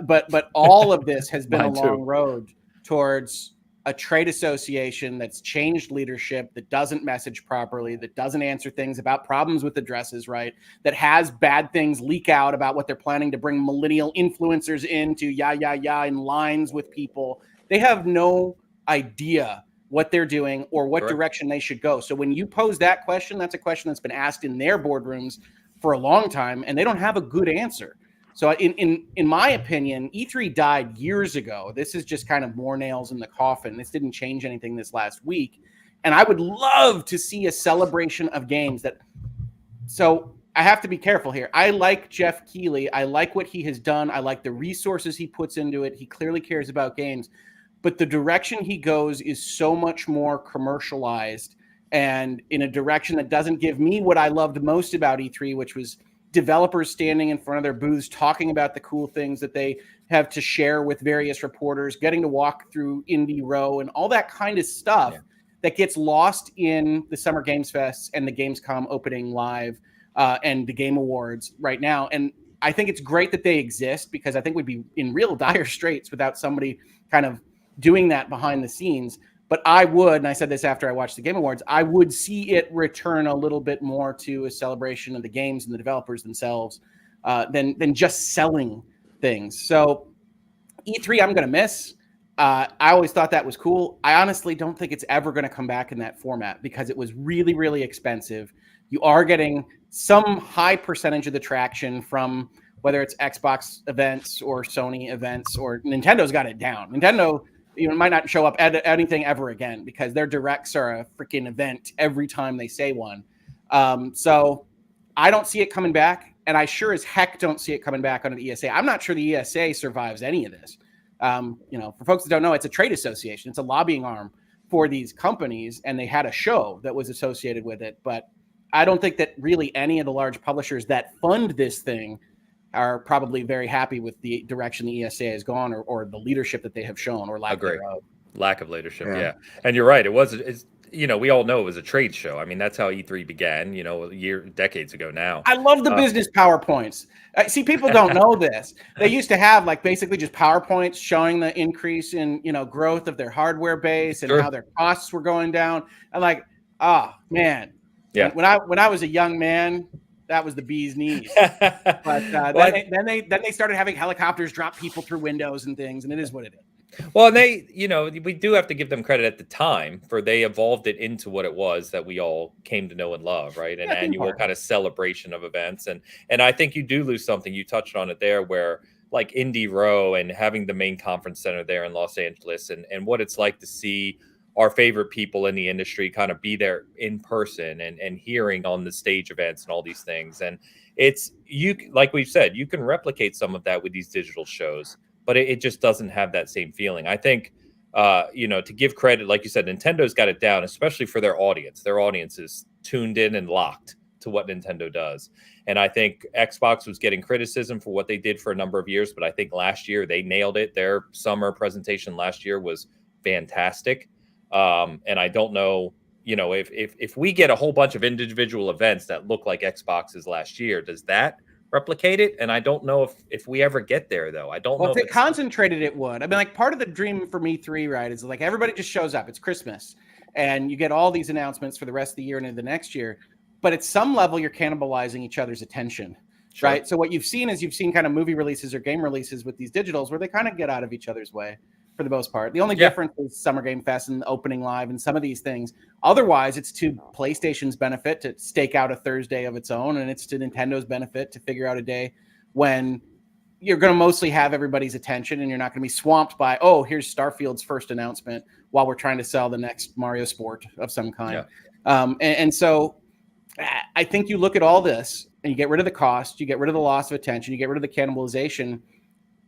But all of this has been a long road towards a trade association that's changed leadership, that doesn't message properly, that doesn't answer things about problems with addresses, right? That has bad things leak out about what they're planning to bring millennial influencers into, in lines with people. They have no idea what they're doing or what direction they should go. So when you pose that question, that's a question that's been asked in their boardrooms for a long time, and they don't have a good answer. So in my opinion, E3 died years ago. This is just kind of more nails in the coffin. This didn't change anything this last week. And I would love to see a celebration of games so I have to be careful here. I like Jeff Keighley. I like what he has done. I like the resources he puts into it. He clearly cares about games. But the direction he goes is so much more commercialized and in a direction that doesn't give me what I loved most about E3, which was developers standing in front of their booths, talking about the cool things that they have to share with various reporters, getting to walk through Indie Row and all that kind of stuff that gets lost in the Summer Games Fest and the Gamescom opening live and the Game Awards right now. And I think it's great that they exist, because I think we'd be in real dire straits without somebody kind of doing that behind the scenes. But I would, and I said this after I watched the Game Awards, I would see it return a little bit more to a celebration of the games and the developers themselves than just selling things. So E3, I'm going to miss. I always thought that was cool. I honestly don't think it's ever going to come back in that format, because it was really, really expensive. You are getting some high percentage of the traction from whether it's Xbox events or Sony events, or Nintendo's got it down. Nintendo might not show up at anything ever again, because their directs are a freaking event every time they say one. So I don't see it coming back, and I sure as heck don't see it coming back on an ESA. I'm not sure the ESA survives any of this. For folks that don't know, it's a trade association. It's a lobbying arm for these companies, and they had a show that was associated with it. But I don't think that really any of the large publishers that fund this thing are probably very happy with the direction the ESA has gone, or the leadership that they have shown, or lack thereof. Lack of leadership, yeah. And you're right. We all know it was a trade show. I mean, that's how E3 began, decades ago now. I love the business PowerPoints. See, people don't know this. They used to have basically just PowerPoints showing the increase in, growth of their hardware base and how their costs were going down. And man. Yeah. When I was a young man, that was the bee's knees. But then they started having helicopters drop people through windows and things, and it is what it is. Well, and we do have to give them credit at the time, for they evolved it into what it was that we all came to know and love, right? An annual kind of celebration of events. And I think you do lose something. You touched on it there, where like Indie Row and having the main conference center there in Los Angeles, and what it's like to see our favorite people in the industry kind of be there in person and hearing on the stage events and all these things. And like we've said, you can replicate some of that with these digital shows, but it just doesn't have that same feeling. I think, to give credit, like you said, Nintendo's got it down, especially for their audience. Their audience is tuned in and locked to what Nintendo does. And I think Xbox was getting criticism for what they did for a number of years, but I think last year they nailed it. Their summer presentation last year was fantastic. And I don't know, if we get a whole bunch of individual events that look like Xbox's last year, does that replicate it? And I don't know if we ever get there, though. I don't know. If it concentrated, it would. I mean, part of the dream for me, right, is everybody just shows up. It's Christmas, and you get all these announcements for the rest of the year and into the next year. But at some level, you're cannibalizing each other's attention, right? So what you've seen kind of movie releases or game releases with these digitals, where they kind of get out of each other's way for the most part. The only difference is Summer Game Fest and the opening live and some of these things. Otherwise, it's to PlayStation's benefit to stake out a Thursday of its own, and it's to Nintendo's benefit to figure out a day when you're going to mostly have everybody's attention, and you're not going to be swamped by, here's Starfield's first announcement while we're trying to sell the next Mario Sport of some kind. And so I think you look at all this and you get rid of the cost, you get rid of the loss of attention, you get rid of the cannibalization.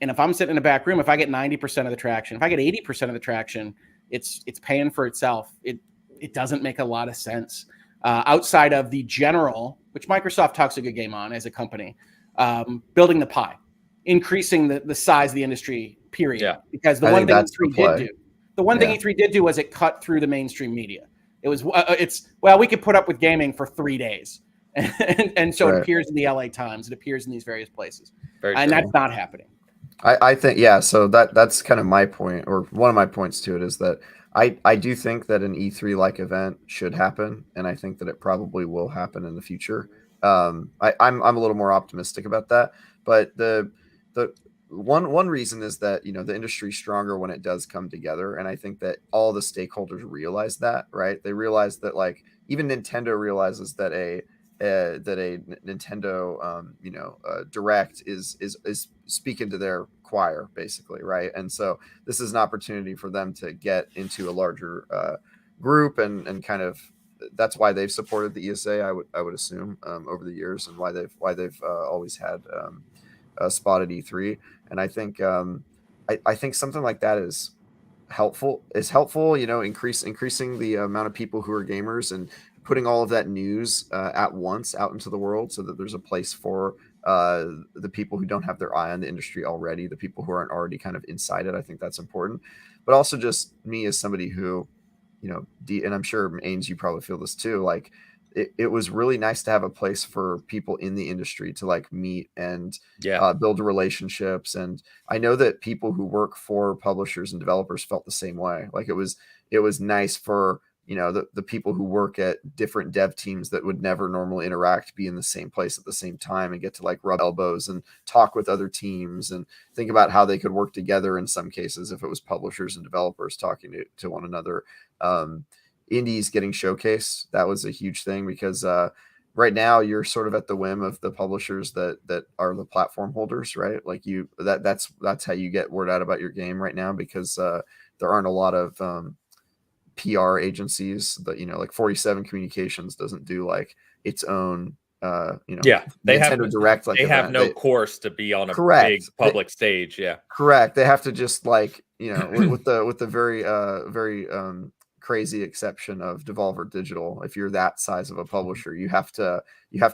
And if I'm sitting in a back room, if I get 90% of the traction, if I get 80% of the traction, it's paying for itself. It doesn't make a lot of sense outside of the general, which Microsoft talks a good game on as a company, building the pie, increasing the size of the industry, period. Yeah. Because the one thing E3 did do The one thing E3 did do was it cut through the mainstream media. It was we could put up with gaming for 3 days, and so it appears in the LA Times, it appears in these various places, and that's not happening. I think so that's kind of my point, or one of my points to it, is that I do think that an E3 like event should happen, and I think that it probably will happen in the future. I'm a little more optimistic about that, but the one reason is that the industry's stronger when it does come together, and I think that all the stakeholders realize that, right? They realize that, like, even Nintendo realizes that a Nintendo Direct is speaking to their choir, basically, right? And so this is an opportunity for them to get into a larger group, and kind of that's why they've supported the ESA, I would assume, over the years, and why they've always had a spot at E3. And I think I think something like that is helpful, increasing the amount of people who are gamers, and putting all of that news at once out into the world, so that there's a place for the people who don't have their eye on the industry already, the people who aren't already kind of inside it. I think that's important. But also, just me as somebody who, and I'm sure, Ains, you probably feel this too, like it was really nice to have a place for people in the industry to, like, meet and build relationships. And I know that people who work for publishers and developers felt the same way. Like, it was nice for the people who work at different dev teams that would never normally interact be in the same place at the same time, and get to, like, rub elbows and talk with other teams and think about how they could work together in some cases, if it was publishers and developers talking to one another. Indies getting showcased, that was a huge thing, because right now you're sort of at the whim of the publishers that are the platform holders, right? Like, that's how you get word out about your game right now, because there aren't a lot of PR agencies that, like 47 Communications doesn't do, like, its own they Nintendo Direct, like, they event. have no course to be on a big public stage. Correct. They have to just, like, with the very crazy exception of Devolver Digital, if you're that size of a publisher, you have to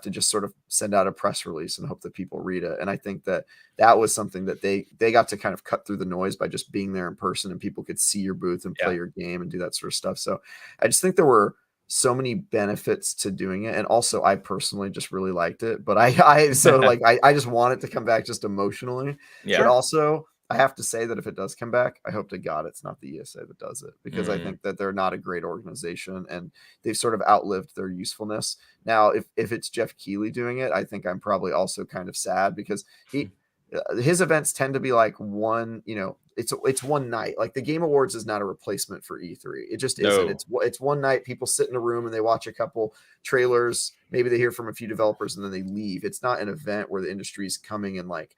just sort of send out a press release and hope that people read it. And I think that was something that they got to kind of cut through the noise by just being there in person, and people could see your booth and play your game and do that sort of stuff. So I just think there were so many benefits to doing it. And also, I personally just really liked it, but I just want it to come back, just emotionally. But also, I have to say that if it does come back, I hope to God it's not the ESA that does it, because I think that they're not a great organization, and they've sort of outlived their usefulness. Now, if it's Jeff Keighley doing it, I think I'm probably also kind of sad, because his events tend to be like one, it's one night. Like, the Game Awards is not a replacement for E3. It just isn't. It's one night. People sit in a room and they watch a couple trailers. Maybe they hear from a few developers and then they leave. It's not an event where the industry is coming and, like,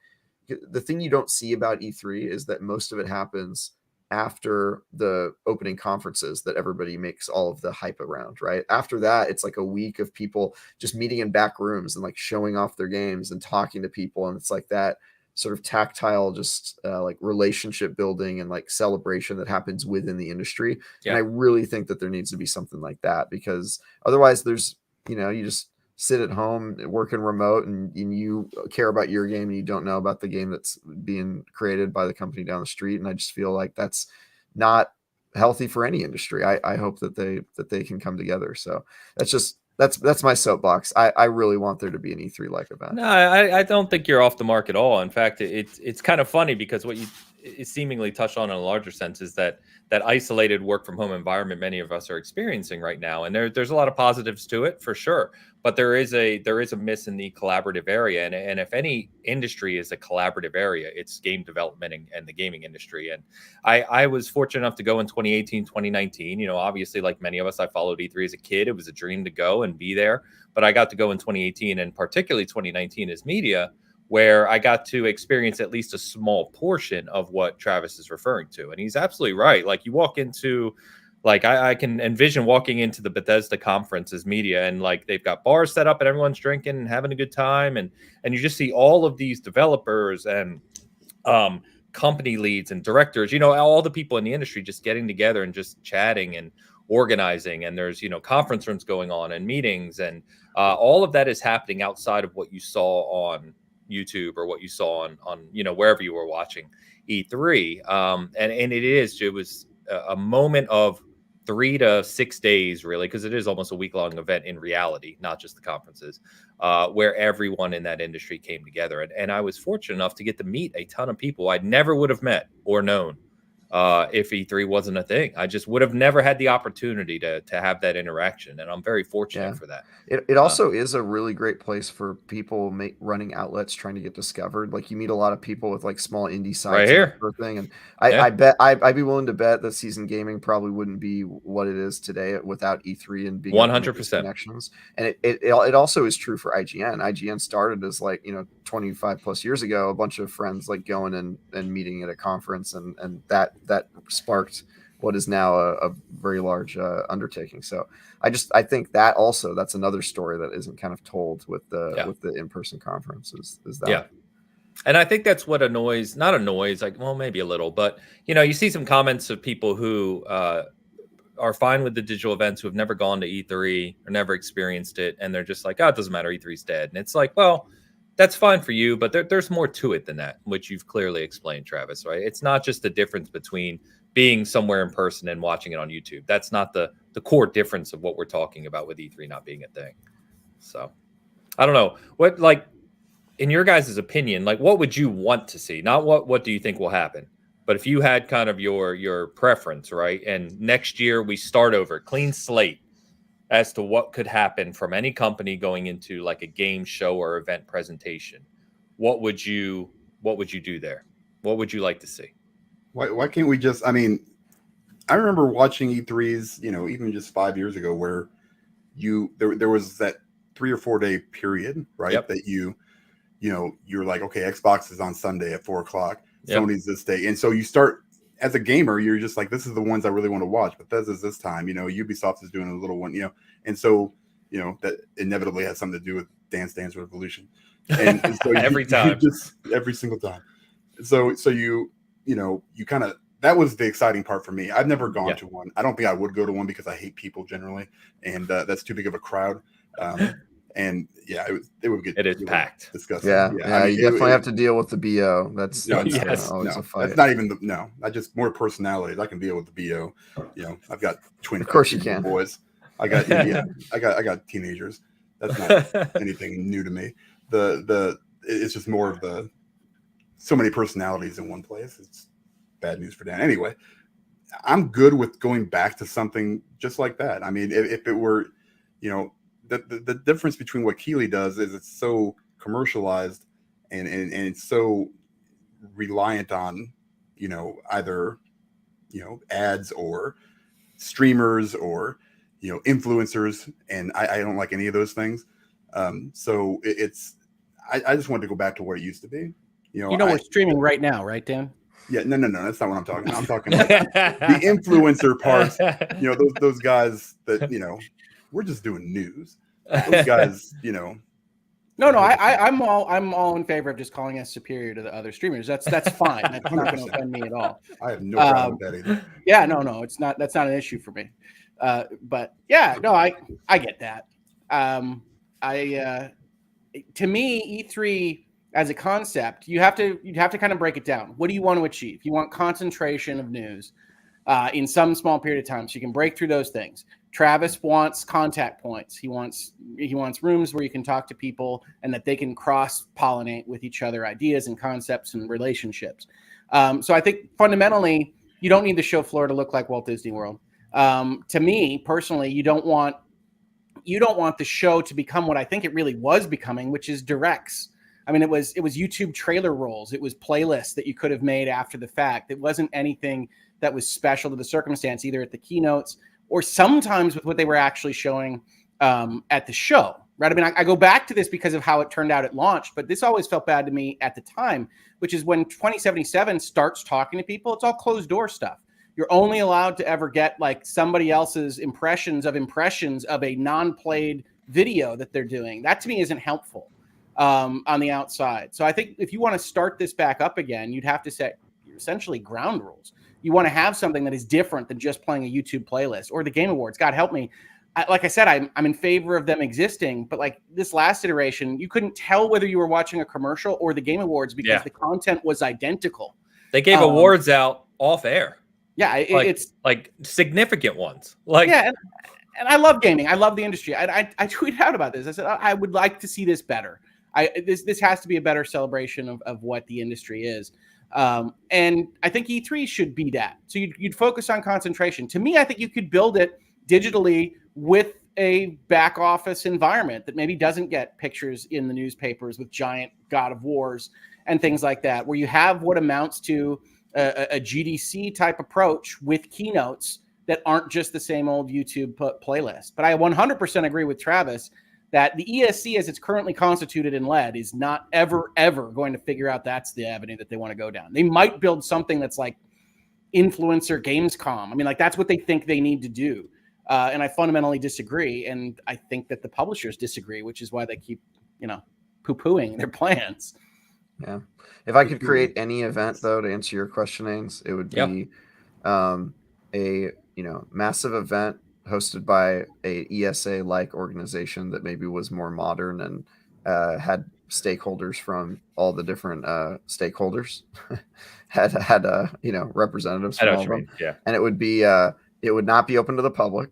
the thing you don't see about E3 is that most of it happens after the opening conferences that everybody makes all of the hype around, right? After that, it's like a week of people just meeting in back rooms and, like, showing off their games and talking to people. And it's like that sort of tactile, just like, relationship building and, like, celebration that happens within the industry. And I really think that there needs to be something like that, because otherwise there's, you just sit at home working remote, and you care about your game and you don't know about the game that's being created by the company down the street. And I just feel like that's not healthy for any industry. I hope that they can come together. So that's my soapbox. I really want there to be an E3 like event. No, I don't think you're off the mark at all. In fact, it's kind of funny, because what you seemingly touched on in a larger sense is that isolated work from home environment many of us are experiencing right now, and there's a lot of positives to it, for sure. But there is a miss in the collaborative area, and if any industry is a collaborative area, it's game development and the gaming industry. And I was fortunate enough to go in 2018, 2019. Obviously, like many of us, I followed E3 as a kid. It was a dream to go and be there. But I got to go in 2018, and particularly 2019 as media, where I got to experience at least a small portion of what Travis is referring to. And he's absolutely right. Like, you walk into, like, I can envision walking into the Bethesda conference as media, and, like, they've got bars set up and everyone's drinking and having a good time. And you just see all of these developers and company leads and directors, all the people in the industry just getting together and just chatting and organizing. And there's, conference rooms going on and meetings, and all of that is happening outside of what you saw on YouTube or what you saw on wherever you were watching E3. And it a moment of 3 to 6 days, really, because it is almost a week-long event in reality, not just the conferences, where everyone in that industry came together. And I was fortunate enough to get to meet a ton of people I never would have met or known if E3 wasn't a thing. I just would have never had the opportunity to have that interaction, and I'm very fortunate for that. It also is a really great place for people running outlets trying to get discovered. Like, you meet a lot of people with like small indie sites Right here. and that sort of thing. And I bet I'd be willing to bet that season gaming probably wouldn't be what it is today without E3 and being 100% connections. And it also is true for IGN. IGN started as, like, 25 plus years ago, a bunch of friends like going and meeting at a conference, and that sparked what is now a very large undertaking. So I think that's another story that isn't kind of told with the in-person conferences is that. Yeah. And I think that's what not annoys, like, well, maybe a little, but you see some comments of people who are fine with the digital events, who have never gone to E3 or never experienced it, and they're just like, oh, it doesn't matter, E3's dead. And it's like, well, that's fine for you, but there's more to it than that, which you've clearly explained, Travis, right? It's not just the difference between being somewhere in person and watching it on YouTube. That's not the core difference of what we're talking about with E3 not being a thing. So I don't know what, like, in your guys' opinion, like, what would you want to see? Not what do you think will happen, but if you had kind of your preference, right? And next year we start over, clean slate as to what could happen from any company going into like a game show or event presentation. What would you do there? What would you like to see? Why can't we just, I mean, I remember watching E3s, even just 5 years ago, where there was that 3 or 4 day period, right? Yep. That you're like, okay, Xbox is on Sunday at 4:00, Yep. Sony's this day. And so you start, as a gamer, you're just like, this is the ones I really want to watch. Bethesda's this time, Ubisoft is doing a little one, and so, that inevitably has something to do with Dance Dance Revolution. And so every time. Every single time. So you kind of, that was the exciting part for me. I've never gone to one. I don't think I would go to one because I hate people generally, and that's too big of a crowd. And yeah, it would get packed. Disgusting. Yeah, I mean, you definitely have to deal with the BO. That's always a fight. That's not even I just more personalities. I can deal with the BO. I've got twin. Of course you can. Boys. I got I got teenagers. That's not anything new to me. It's just more of so many personalities in one place. It's bad news for Dan. Anyway, I'm good with going back to something just like that. I mean, if it were, the difference between what Keighley does is it's so commercialized and it's so reliant on, either, ads or streamers or, influencers. And I don't like any of those things. So I just wanted to go back to where it used to be. We're streaming right now, right, Dan? Yeah, no, that's not what I'm talking about. I'm talking like the influencer parts. Those guys that we're just doing news. Those guys, No, I'm all in favor of just calling us superior to the other streamers. That's fine. That's not going to offend me at all. I have no problem with that either. Yeah, no, it's not. That's not an issue for me. But yeah, no, I get that. To me, E3 as a concept, you'd have to kind of break it down. What do you want to achieve? You want concentration of news in some small period of time, so you can break through those things. Travis wants contact points. He wants rooms where you can talk to people and that they can cross-pollinate with each other ideas and concepts and relationships. So I think fundamentally, you don't need the show floor to look like Walt Disney World. To me personally, you don't want the show to become what I think it really was becoming, which is directs. I mean, it was YouTube trailer rolls. It was playlists that you could have made after the fact. It wasn't anything that was special to the circumstance, either at the keynotes or sometimes with what they were actually showing at the show, right? I mean, I go back to this because of how it turned out at launch, but this always felt bad to me at the time, which is when 2077 starts talking to people, it's all closed door stuff. You're only allowed to ever get like somebody else's impressions of a non-played video that they're doing. That to me isn't helpful on the outside. So I think if you want to start this back up again, you'd have to set essentially ground rules. You want to have something that is different than just playing a YouTube playlist or the Game Awards. God help me. Like I said, I'm in favor of them existing, but like this last iteration, you couldn't tell whether you were watching a commercial or the Game Awards because the content was identical. They gave awards out off air. Yeah, it's like significant ones. Like, yeah, and I love gaming. I love the industry. I tweeted out about this. I said I would like to see this better. This has to be a better celebration of what the industry is. And I think E3 should be that. So you'd focus on concentration. To me, I think you could build it digitally with a back office environment that maybe doesn't get pictures in the newspapers with giant God of Wars and things like that, where you have what amounts to a GDC type approach with keynotes that aren't just the same old YouTube playlist. But I 100% agree with Travis that the ESC as it's currently constituted and led is not ever going to figure out that's the avenue that they want to go down. They might build something that's like influencer Gamescom. I mean, like that's what they think they need to do. And I fundamentally disagree. And I think that the publishers disagree, which is why they keep, poo-pooing their plans. Yeah. If I could create any event, though, to answer your questionings, it would be a massive event hosted by a ESA-like organization that maybe was more modern and had stakeholders from all the different stakeholders, had representatives from all of them. Yeah. And it would be it would not be open to the public.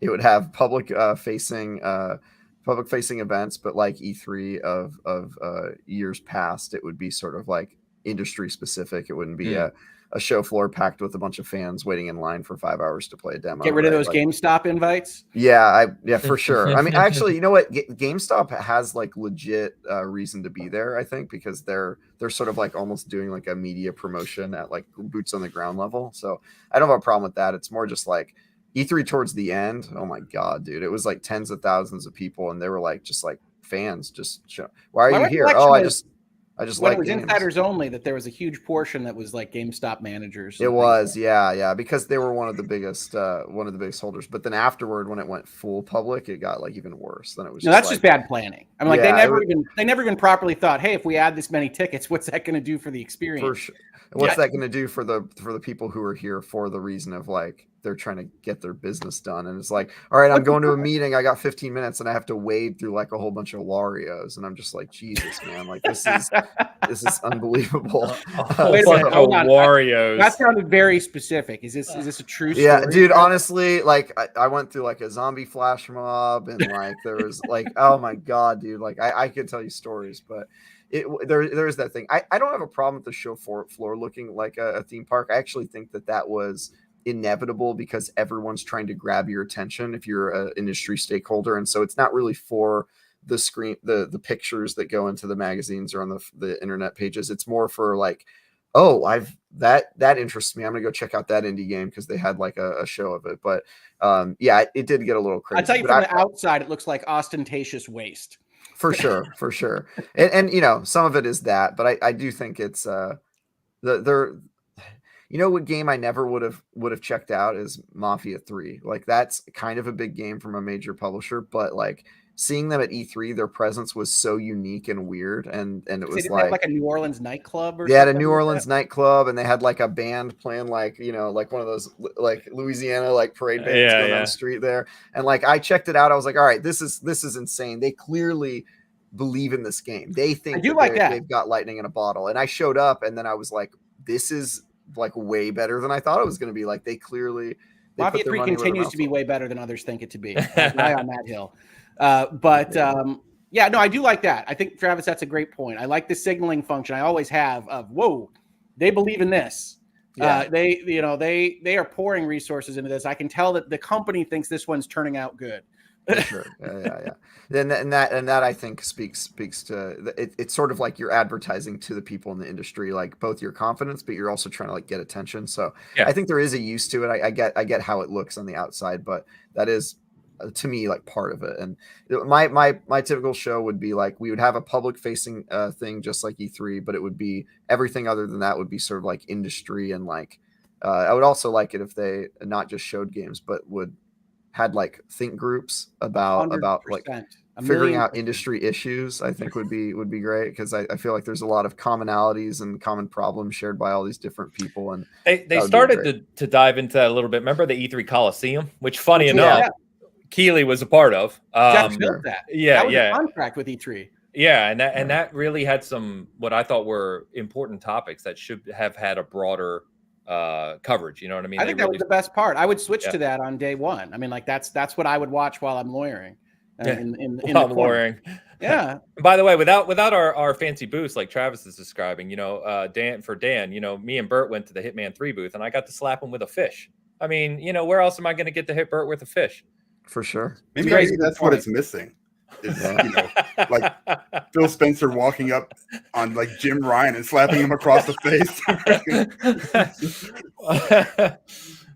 It would have public facing events, but like E3 of years past, it would be sort of like industry specific. It wouldn't be a show floor packed with a bunch of fans waiting in line for 5 hours to play a demo. Get rid of those GameStop invites. Yeah, for sure. I mean, actually, you know what? GameStop has like legit reason to be there, I think, because they're sort of like almost doing like a media promotion at like boots on the ground level. So I don't have a problem with that. It's more just like E3 towards the end. Oh my God, dude. It was like tens of thousands of people and they were like, just like fans, why are you here? Oh, I just like it was games. Insiders only that there was a huge portion that was like GameStop managers. It was, yeah, because they were one of the biggest holders. But then afterward, when it went full public, it got like even worse. Then it was. No, that's just bad planning. I mean, like they never even properly thought, hey, if we add this many tickets, what's that going to do for the experience? For sure. What's that going to do for the people who are here for the reason of like they're trying to get their business done? And it's like, all right, I'm going to a meeting. I got 15 minutes and I have to wade through like a whole bunch of Larios. And I'm just like, Jesus, man, like this is unbelievable. Wait a minute, hold on. Warriors. That sounded very specific. Is this a true story? Yeah, dude, honestly, like I went through like a zombie flash mob and like there was like, oh my God, dude, like I could tell you stories, but there is that thing. I don't have a problem with the show floor looking like a theme park. I actually think that was inevitable because everyone's trying to grab your attention if you're an industry stakeholder, and so it's not really for the screen, the pictures that go into the magazines or on the internet pages. It's more for like, oh, that interests me. I'm gonna go check out that indie game because they had like a show of it. But yeah, it did get a little crazy. I tell you, from the outside, it looks like ostentatious waste. For sure. And some of it is that, but I do think it's what game I never would have checked out is Mafia 3. Like that's kind of a big game from a major publisher, but like seeing them at E3, their presence was so unique and weird, and it was like a New Orleans nightclub or they had a New Orleans nightclub, and they had like a band playing like like one of those like Louisiana like parade bands going down the street there, and like I checked it out. I was like, all right, this is insane. They clearly believe in this game. They think they've got lightning in a bottle, and I showed up, and then I was like, this is like way better than I thought it was going to be. Like they clearly Mafia 3 continues to be way better than others think it to be. I'm on that hill. Yeah, no, I do like that. I think, Travis, that's a great point. I like the signaling function. I always have of, whoa, they believe in this. Yeah. They are pouring resources into this. I can tell that the company thinks this one's turning out good. For sure. Yeah. And that I think speaks to it's sort of like you're advertising to the people in the industry, like both your confidence, but you're also trying to like get attention. So I think there is a use to it. I get how it looks on the outside, but that is to me like part of it. And my typical show would be like we would have a public facing thing just like E3, but it would be everything other than that would be sort of like industry, and like I would also like it if they not just showed games but had like think groups about like figuring out industry issues. I think would be great, because I feel like there's a lot of commonalities and common problems shared by all these different people, and they started to dive into that a little bit. Remember the E3 Coliseum, which funny enough Keeley was a part of. Jeff built that. Yeah, that was a contract with E3. Yeah, and that really had some what I thought were important topics that should have had a broader coverage. You know what I mean? I think that was the best part. I would switch to that on day one. I mean, like that's what I would watch while I'm lawyering. In while lawyering. Yeah. By the way, without our fancy booths like Travis is describing, Dan, me and Bert went to the Hitman 3 booth and I got to slap him with a fish. I mean, where else am I going to get to hit Bert with a fish? For sure. Maybe that's what it's missing. Is like Phil Spencer walking up on like Jim Ryan and slapping him across the face.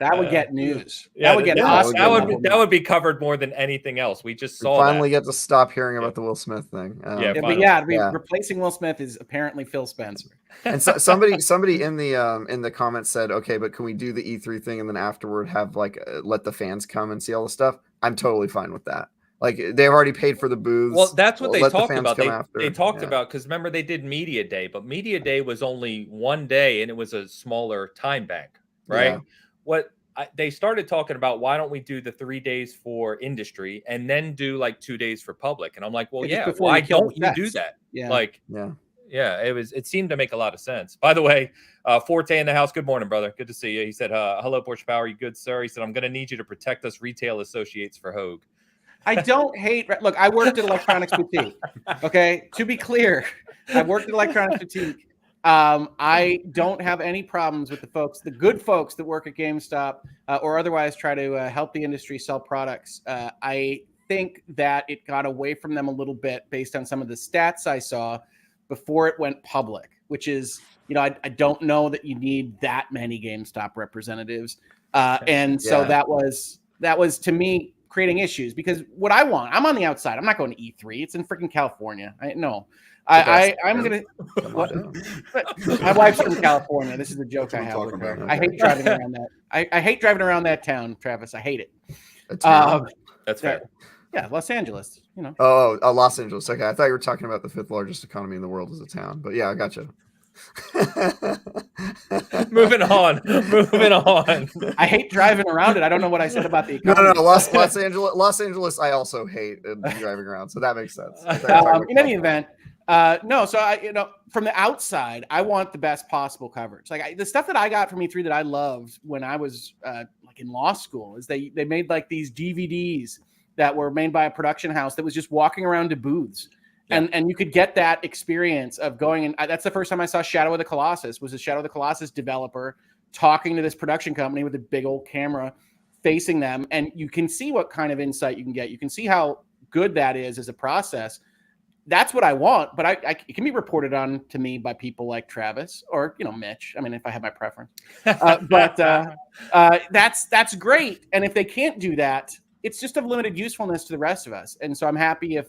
That would get news. Yeah, that would be covered more than anything else. We just saw finally get to stop hearing about the Will Smith thing. Replacing Will Smith is apparently Phil Spencer. And so, somebody in the comments said, okay, but can we do the E3 thing and then afterward have let the fans come and see all the stuff? I'm totally fine with that. Like they've already paid for the booths. Well, that's what they talked about. They talked Yeah. about, because remember they did Media Day, but Media Day was only one day and it was a smaller time bank, right? Yeah. They started talking about, why don't we do the 3 days for industry and then do like 2 days for public? And I'm like, well, why don't you do that? It seemed to make a lot of sense. By the way, Forte in the house. Good morning, brother. Good to see you. He said, hello, Porsche Power. You good, sir? He said, I'm going to need you to protect us retail associates for Hogue. I don't hate. Look, I worked at Electronics Boutique. Okay, to be clear, I worked at Electronics Boutique. I don't have any problems with the good folks that work at GameStop or otherwise try to help the industry sell products. I think that it got away from them a little bit based on some of the stats I saw before it went public, which is, I don't know that you need that many GameStop representatives, so that was to me creating issues, because what I want, I'm on the outside. I'm not going to E3. It's in freaking California. I'm going to, my wife's from California. This is the joke I have with her. I hate driving around that. I hate driving around that town, Travis. I hate it. That's fair. Yeah. Los Angeles, Oh, Los Angeles. Okay. I thought you were talking about the 5th largest economy in the world as a town, but yeah, I gotcha. Moving on. I hate driving around it. I don't know what I said about the economy. No. Los Angeles. I also hate driving around, so that makes sense. In any event, no. So from the outside, I want the best possible coverage. Like the stuff that I got from E3 that I loved when I was in law school is they made like these DVDs that were made by a production house that was just walking around to booths. Yeah. And you could get that experience of going, and that's the first time I saw Shadow of the Colossus. Was the Shadow of the Colossus developer talking to this production company with a big old camera facing them, and you can see what kind of insight you can get. You can see how good that is as a process. That's what I want, but it can be reported on to me by people like Travis or Mitch. I mean, if I have my preference, but that's great. And if they can't do that, it's just of limited usefulness to the rest of us. And so I'm happy if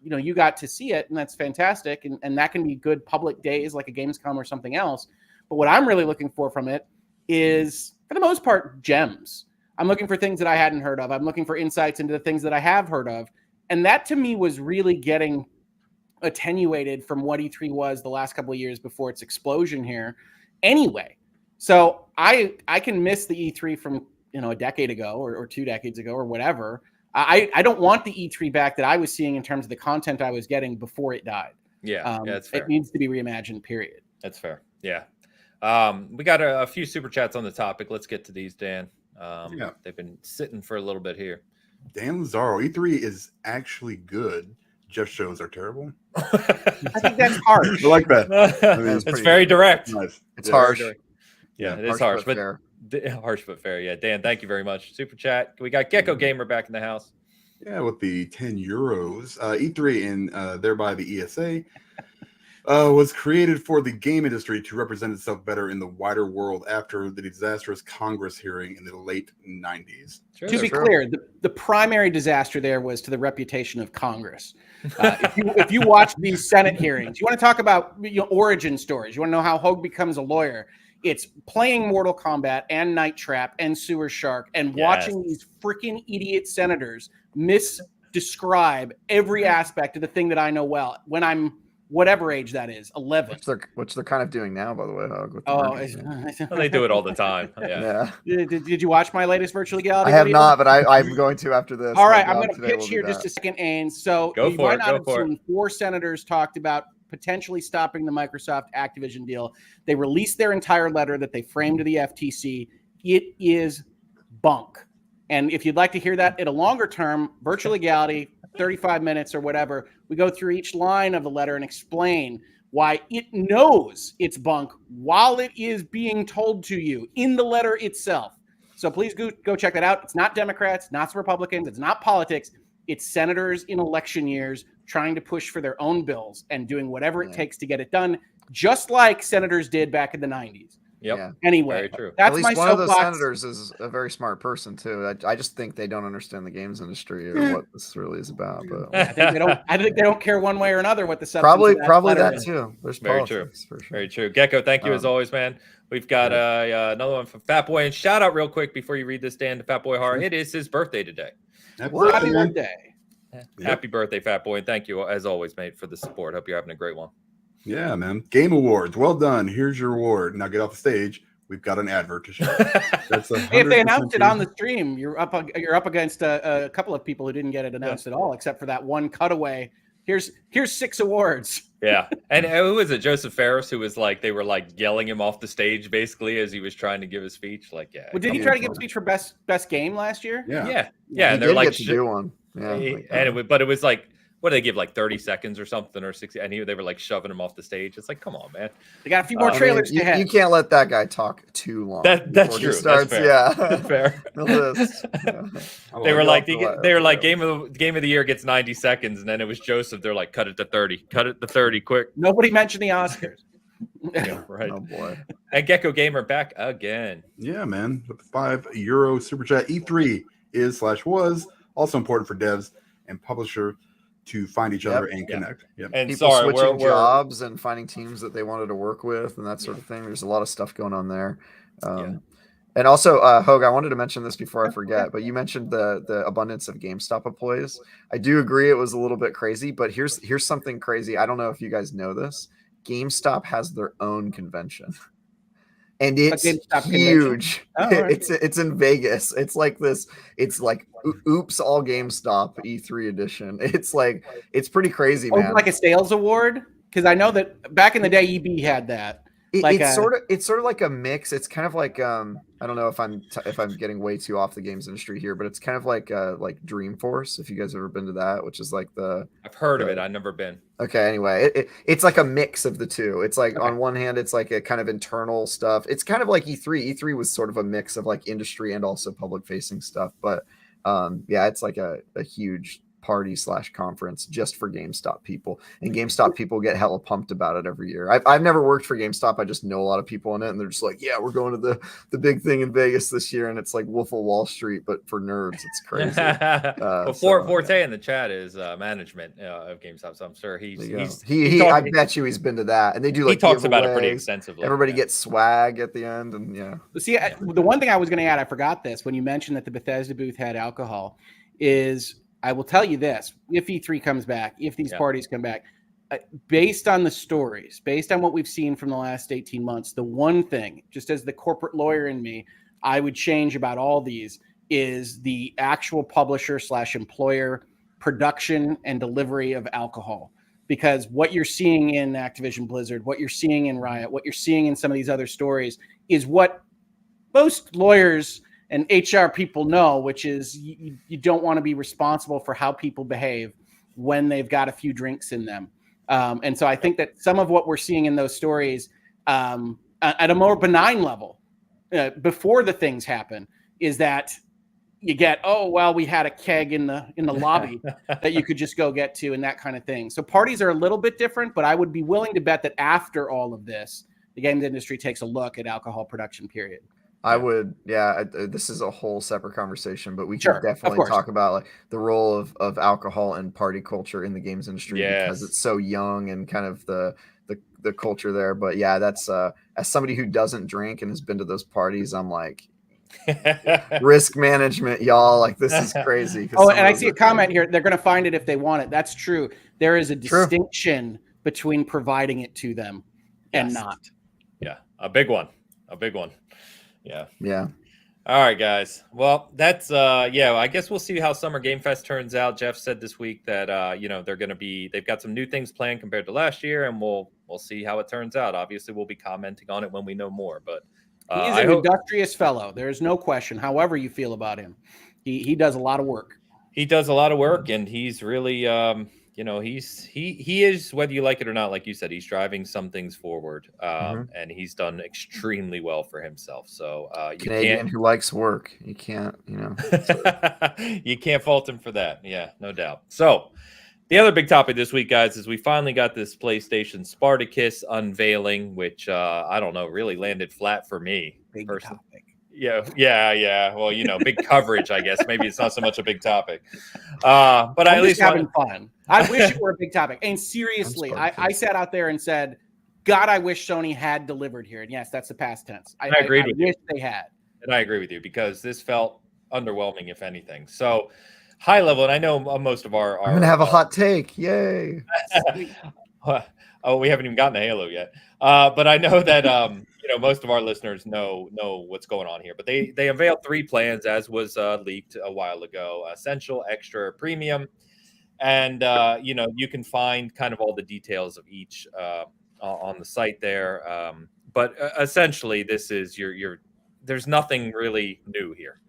you got to see it, and that's fantastic. And that can be good public days like a Gamescom or something else. But what I'm really looking for from it is, for the most part, gems. I'm looking for things that I hadn't heard of. I'm looking for insights into the things that I have heard of. And that to me was really getting attenuated from what E3 was the last couple of years before its explosion here anyway. So I can miss the E3 from, a decade ago or 2 decades ago or whatever. I don't want the E3 back that I was seeing in terms of the content I was getting before it died. Yeah, that's fair. It needs to be reimagined, period. That's fair. Yeah. We got a few super chats on the topic. Let's get to these, Dan. They've been sitting for a little bit here. Dan Lazaro, E3 is actually good. Jeff shows are terrible. I think that's harsh. I like that. It's very direct. Nice. It's harsh. Yeah, it is harsh, but fair. Harsh but fair. Yeah, Dan, thank you very much. Super chat. We got Gecko Gamer back in the house. Yeah, with the 10 euros. E3 and thereby the ESA was created for the game industry to represent itself better in the wider world after the disastrous Congress hearing in the late 90s. To be clear, the primary disaster there was to the reputation of Congress. If you watch these Senate hearings, you want to talk about origin stories. You want to know how Hogue becomes a lawyer. It's playing Mortal Kombat and Night Trap and Sewer Shark and watching these freaking idiot senators misdescribe every aspect of the thing that I know well when I'm whatever age that is, 11. Which they're kind of doing now, by the way, Hug. They do it all the time. Yeah. Did you watch my latest virtual legality? I have not, but I'm going to after this. All right, I'm going to pitch here just a second. And so go for it. Four senators talked about potentially stopping the Microsoft Activision deal. They released their entire letter that they framed to the FTC. It is bunk. And if you'd like to hear that at a longer term, virtual legality, 35 minutes or whatever, we go through each line of the letter and explain why it knows it's bunk while it is being told to you in the letter itself. So please go check that out. It's not Democrats, not Republicans, it's not politics. It's senators in election years trying to push for their own bills and doing whatever it takes to get it done, just like senators did back in the 90s. Yep. Yeah. Anyway, very true. At least one of those senators is a very smart person too. I just think they don't understand the games industry or what this really is about. But I think they don't care one way or another what the substance probably of that is. too. There's very politics, true. For sure. Very true. Gecko, thank you as always, man. We've got another one from Fat Boy. And shout out real quick before you read this, Dan, to Fat Boy Horror. It is his birthday today. Happy birthday. Happy birthday, Fat Boy. And thank you, as always, mate, for the support. Hope you're having a great one. Yeah, man. Game Awards. Well done. Here's your award. Now get off the stage. We've got an advert to show. That's if they announced it on the stream, you're up against a couple of people who didn't get it announced at all, except for that one cutaway. Here's 6 awards. Yeah. And who was it? Joseph Ferris, who was like, they were like yelling him off the stage basically as he was trying to give his speech. Like, yeah. Well, did he try to give a speech for best game last year? Yeah. He and they're did like, get to do one. Yeah. But it was like, what did they give, like 30 seconds or something, or 60? And they were like shoving him off the stage. It's like, come on, man. They got a few more trailers to have. You can't let that guy talk too long. That's true. Starts, that's fair. Yeah, that's fair. They were like, game of the year gets 90 seconds, and then it was Joseph. They're like, cut it to 30. Cut it to 30, quick. Nobody mentioned the Oscars. Yeah, right. Oh boy. And Gecko Gamer back again. Yeah, man. With the €5 super chat, E3 is/was also important for devs and publisher to find each other and connect. Yep. And people sorry, switching jobs and finding teams that they wanted to work with and that sort of thing. There's a lot of stuff going on there. And also, Hogue, I wanted to mention this before I forget, but you mentioned the abundance of GameStop employees. I do agree it was a little bit crazy, but here's something crazy. I don't know if you guys know this. GameStop has their own convention. And it's huge. Oh, right. It's in Vegas. It's like this. It's like oops, all GameStop E3 edition. It's pretty crazy, man. Like a sales award, because I know that back in the day, EB had that. It's sort of like a mix. It's kind of like I don't know if I'm getting way too off the games industry here, but it's kind of like Dreamforce. If you guys have ever been to that, which is like I've heard of it. I've never been. Okay. Anyway, it's like a mix of the two. It's like on one hand, it's like a kind of internal stuff. It's kind of like E3. E3 was sort of a mix of like industry and also public facing stuff. But it's like a huge party/conference just for GameStop people, and GameStop people get hella pumped about it every year. I've never worked for GameStop. I just know a lot of people in it, and they're just like, yeah, we're going to the big thing in Vegas this year, and it's like Wolf of Wall Street, but for nerds. It's crazy. Forte in the chat is management of GameStop, so I'm sure I bet you he's been to that, and they do like he talks about it pretty extensively. Everybody gets swag at the end, and See, the one thing I was going to add, I forgot this when you mentioned that the Bethesda booth had alcohol, is I will tell you this: if E3 comes back, if these parties come back, based on the stories, based on what we've seen from the last 18 months, the one thing, just as the corporate lawyer in me, I would change about all these is the actual publisher/employer production and delivery of alcohol. Because what you're seeing in Activision Blizzard, what you're seeing in Riot, what you're seeing in some of these other stories is what most lawyers and HR people know, which is you don't want to be responsible for how people behave when they've got a few drinks in them. And so I think that some of what we're seeing in those stories at a more benign level before the things happen is that you get, we had a keg in the lobby that you could just go get to and that kind of thing. So parties are a little bit different, but I would be willing to bet that after all of this, the games industry takes a look at alcohol production, period. I would, this is a whole separate conversation, but we could definitely talk about like the role of alcohol and party culture in the games industry because it's so young and kind of the culture there. But yeah, that's as somebody who doesn't drink and has been to those parties, I'm like, risk management, y'all. Like this is crazy. And I see a comment here. They're going to find it if they want it. That's true. There is a distinction between providing it to them and not. Yeah, a big one. Yeah. All right, guys. Well, that's I guess we'll see how Summer Game Fest turns out. Jeff said this week that they've got some new things planned compared to last year, and we'll see how it turns out. Obviously, we'll be commenting on it when we know more. But he is an industrious fellow. There is no question. However you feel about him, he does a lot of work. He does a lot of work, and he's really he is, whether you like it or not, like you said, he's driving some things forward, and he's done extremely well for himself. So Canadian who likes work, you can't, you can't fault him for that. Yeah, no doubt. So the other big topic this week, guys, is we finally got this PlayStation Spartacus unveiling, which I don't know, really landed flat for me. Big personally. topic. Yeah. Well, big coverage, I guess. Maybe it's not so much a big topic. But I at least having fun. I wish it were a big topic. And seriously, I sat out there and said, God, I wish Sony had delivered here. And yes, that's the past tense. I agreed with you. They had. And I agree with you because this felt underwhelming, if anything. So high level, and I know most of our I'm gonna have a hot take. Yay. Oh, we haven't even gotten to Halo yet. But I know that most of our listeners know what's going on here. But they unveiled 3 plans, as was leaked a while ago: Essential, Extra, Premium, and you can find kind of all the details of each on the site there. But essentially, this is your. There's nothing really new here.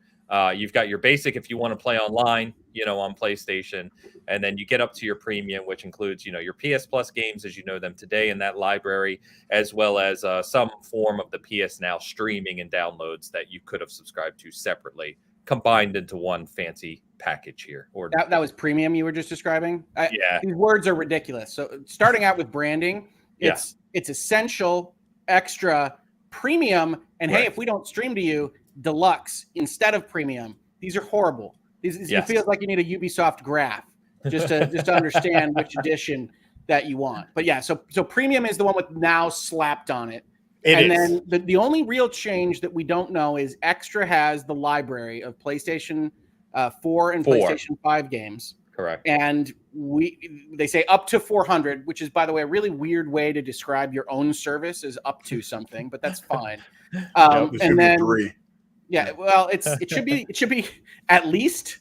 You've got your basic if you want to play online, on PlayStation, and then you get up to your premium, which includes, your PS Plus games as you know them today in that library, as well as some form of the PS Now streaming and downloads that you could have subscribed to separately, combined into one fancy package here. Or that was premium you were just describing? Yeah. These words are ridiculous. So starting out with branding, it's essential, extra, premium, and hey, if we don't stream to you, deluxe instead of premium. These are horrible. It feels like you need a Ubisoft graph just to understand which edition that you want. But yeah, so premium is the one with now slapped on it. Then the only real change that we don't know is Extra has the library of PlayStation 4 and PlayStation 5 games. Correct. And they say up to 400, which is, by the way, a really weird way to describe your own service is up to something, but that's fine. And then 3. Yeah, well, it should be at least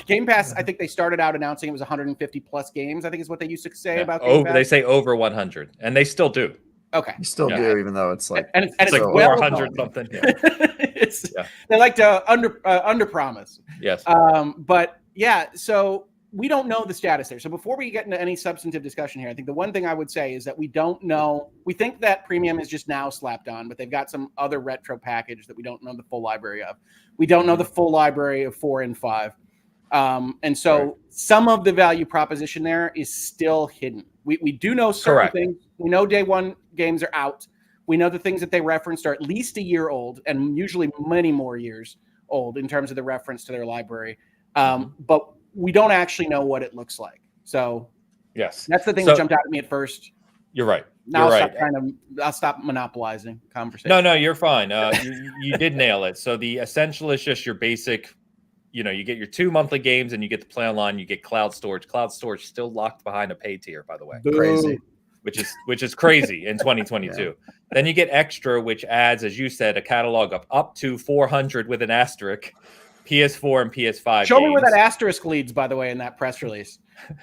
Game Pass. I think they started out announcing it was 150 plus games. I think is what they used to say about Game Pass. They say over 100, and they still do. Okay, you still do, even though it's like it's like 400 something. Yeah. They like to under promise. Yes. But yeah, so we don't know the status there. So before we get into any substantive discussion here, I think the one thing I would say is that we don't know. We think that premium is just now slapped on, but they've got some other retro package that we don't know the full library of. We don't know the full library of 4 and 5. And so some of the value proposition there is still hidden. We do know certain things. We know day one games are out. We know the things that they referenced are at least a year old and usually many more years old in terms of the reference to their library. But we don't actually know what it looks like. So yes, that's the thing that jumped out at me at first. You're right. Now I'll stop monopolizing conversation. No, you're fine. You did nail it. So the Essential is just your basic, you get your 2 monthly games and you get to play online. You get cloud storage. Cloud storage still locked behind a pay tier, by the way. Crazy. Which is crazy in 2022. Yeah. Then you get Extra, which adds, as you said, a catalog of up to 400 with an asterisk. PS4 and PS5. Show me where that asterisk leads, by the way, in that press release.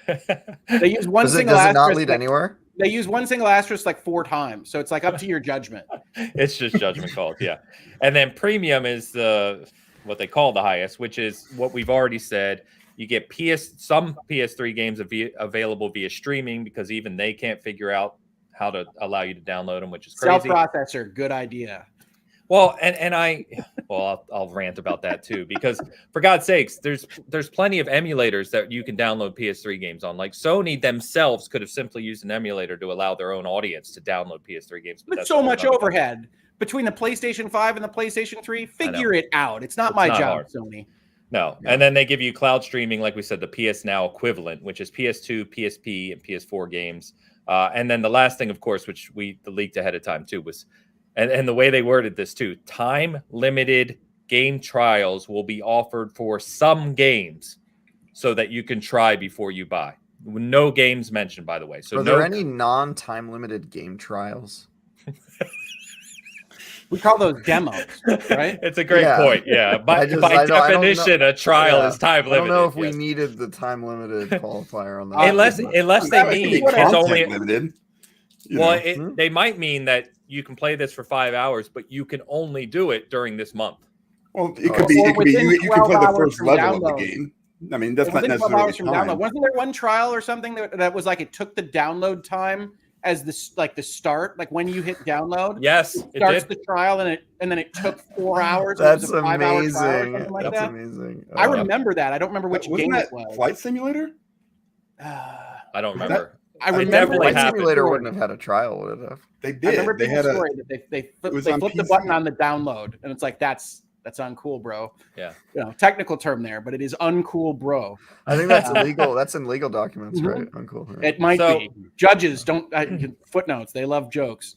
They use one single asterisk. Does it not lead anywhere? They use one single asterisk like 4 times. So it's like up to your judgment. It's just judgment calls, yeah. And then premium is what they call the highest, which is what we've already said. You get some PS3 games available via streaming because even they can't figure out how to allow you to download them, which is crazy. Self-processor, good idea. Well, I'll rant about that too, because for God's sakes, there's plenty of emulators that you can download PS3 games on. Like Sony themselves could have simply used an emulator to allow their own audience to download PS3 games. But so much overhead between the PlayStation 5 and the PlayStation 3. Figure it out. It's not my job, hard. Sony. No. Yeah. And then they give you cloud streaming, like we said, the PS Now equivalent, which is PS2, PSP, and PS4 games. And then the last thing, of course, which the leaked ahead of time too, was and the way they worded this too, time-limited game trials will be offered for some games so that you can try before you buy. No games mentioned, by the way. So are there any non-time limited game trials? We call those demos, right? It's a great point. Yeah, by definition, a trial is time limited. I don't know if we needed the time limited qualifier on that. Unless they mean it's only limited. Well, they might mean that you can play this for 5 hours, but you can only do it during this month. Well, it could be. You can play the first level of the game. I mean, that's not necessarily time. Wasn't there one trial or something that was like it took the download time as the start, like when you hit download? Yes, it starts the trial and then it took 4 hours. That's it was a 5 hour trial or something like That's that. amazing. I remember that. I don't remember which game it was. Flight Simulator? I don't remember. I remember Flight Simulator wouldn't have had a trial, would it have? They did. I remember they had story that they flipped the button on the download, and it's like that's uncool, bro. Yeah. Technical term there, but it is uncool, bro. I think that's illegal. That's in legal documents, right? Uncool. Right? It might be. Judges don't footnotes. They love jokes.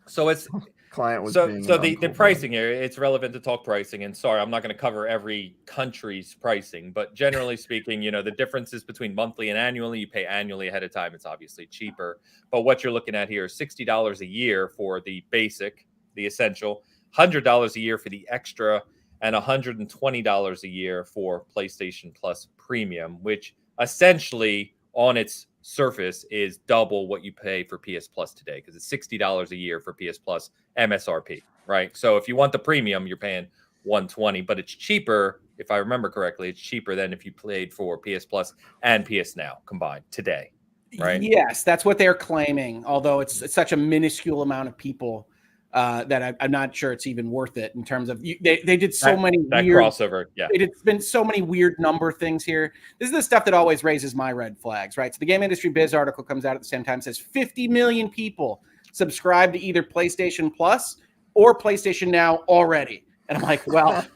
So it's client was the pricing here. It's relevant to talk pricing. And sorry, I'm not going to cover every country's pricing, but generally speaking, the differences between monthly and annually. You pay annually ahead of time. It's obviously cheaper. But what you're looking at here is $60 a year for the basic, the essential. $100 a year for the extra, and $120 a year for PlayStation Plus Premium, which essentially on its surface is double what you pay for PS Plus today, because it's $60 a year for PS Plus MSRP, right? So if you want the premium, you're paying $120, but it's cheaper. If I remember correctly, it's cheaper than if you played for PS Plus and PS Now combined today, right? Yes, that's what they're claiming, although it's such a minuscule amount of people that I'm not sure it's even worth it in terms of they did so many weird crossover. Yeah, it's been so many weird number things here. This is the stuff that always raises my red flags, right? So the Game Industry Biz article comes out at the same time, says 50 million people subscribe to either PlayStation Plus or PlayStation Now already. And I'm like, well,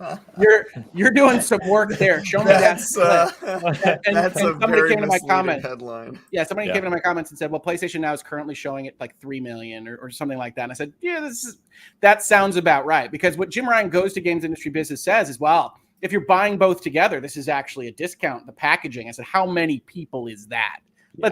you're doing some work there. Show me that. And somebody came to my comments. Headline. Yeah, somebody came to my comments and said, well, PlayStation Now is currently showing it like 3 million or something like that. And I said, yeah, that sounds about right. Because what Jim Ryan Goes to Games Industry Business says is, well, if you're buying both together, this is actually a discount, the packaging. I said, how many people is that? Yeah.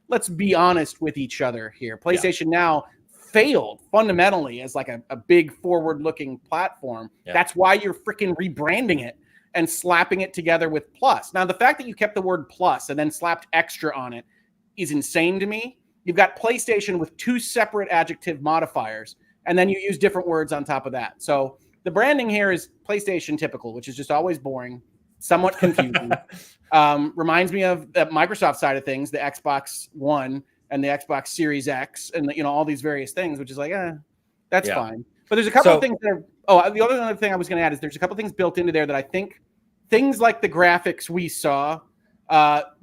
Let's be honest with each other here. PlayStation Now failed fundamentally as like a big forward-looking platform. Yeah. That's why you're freaking rebranding it and slapping it together with Plus. Now, the fact that you kept the word Plus and then slapped extra on it is insane to me. You've got PlayStation with 2 separate adjective modifiers, and then you use different words on top of that. So the branding here is PlayStation typical, which is just always boring, somewhat confusing. Reminds me of the Microsoft side of things, the Xbox One and the Xbox Series X and all these various things, which is like, that's fine. But there's a couple of things that are, the other thing I was going to add is there's a couple of things built into there that I think things like the graphics we saw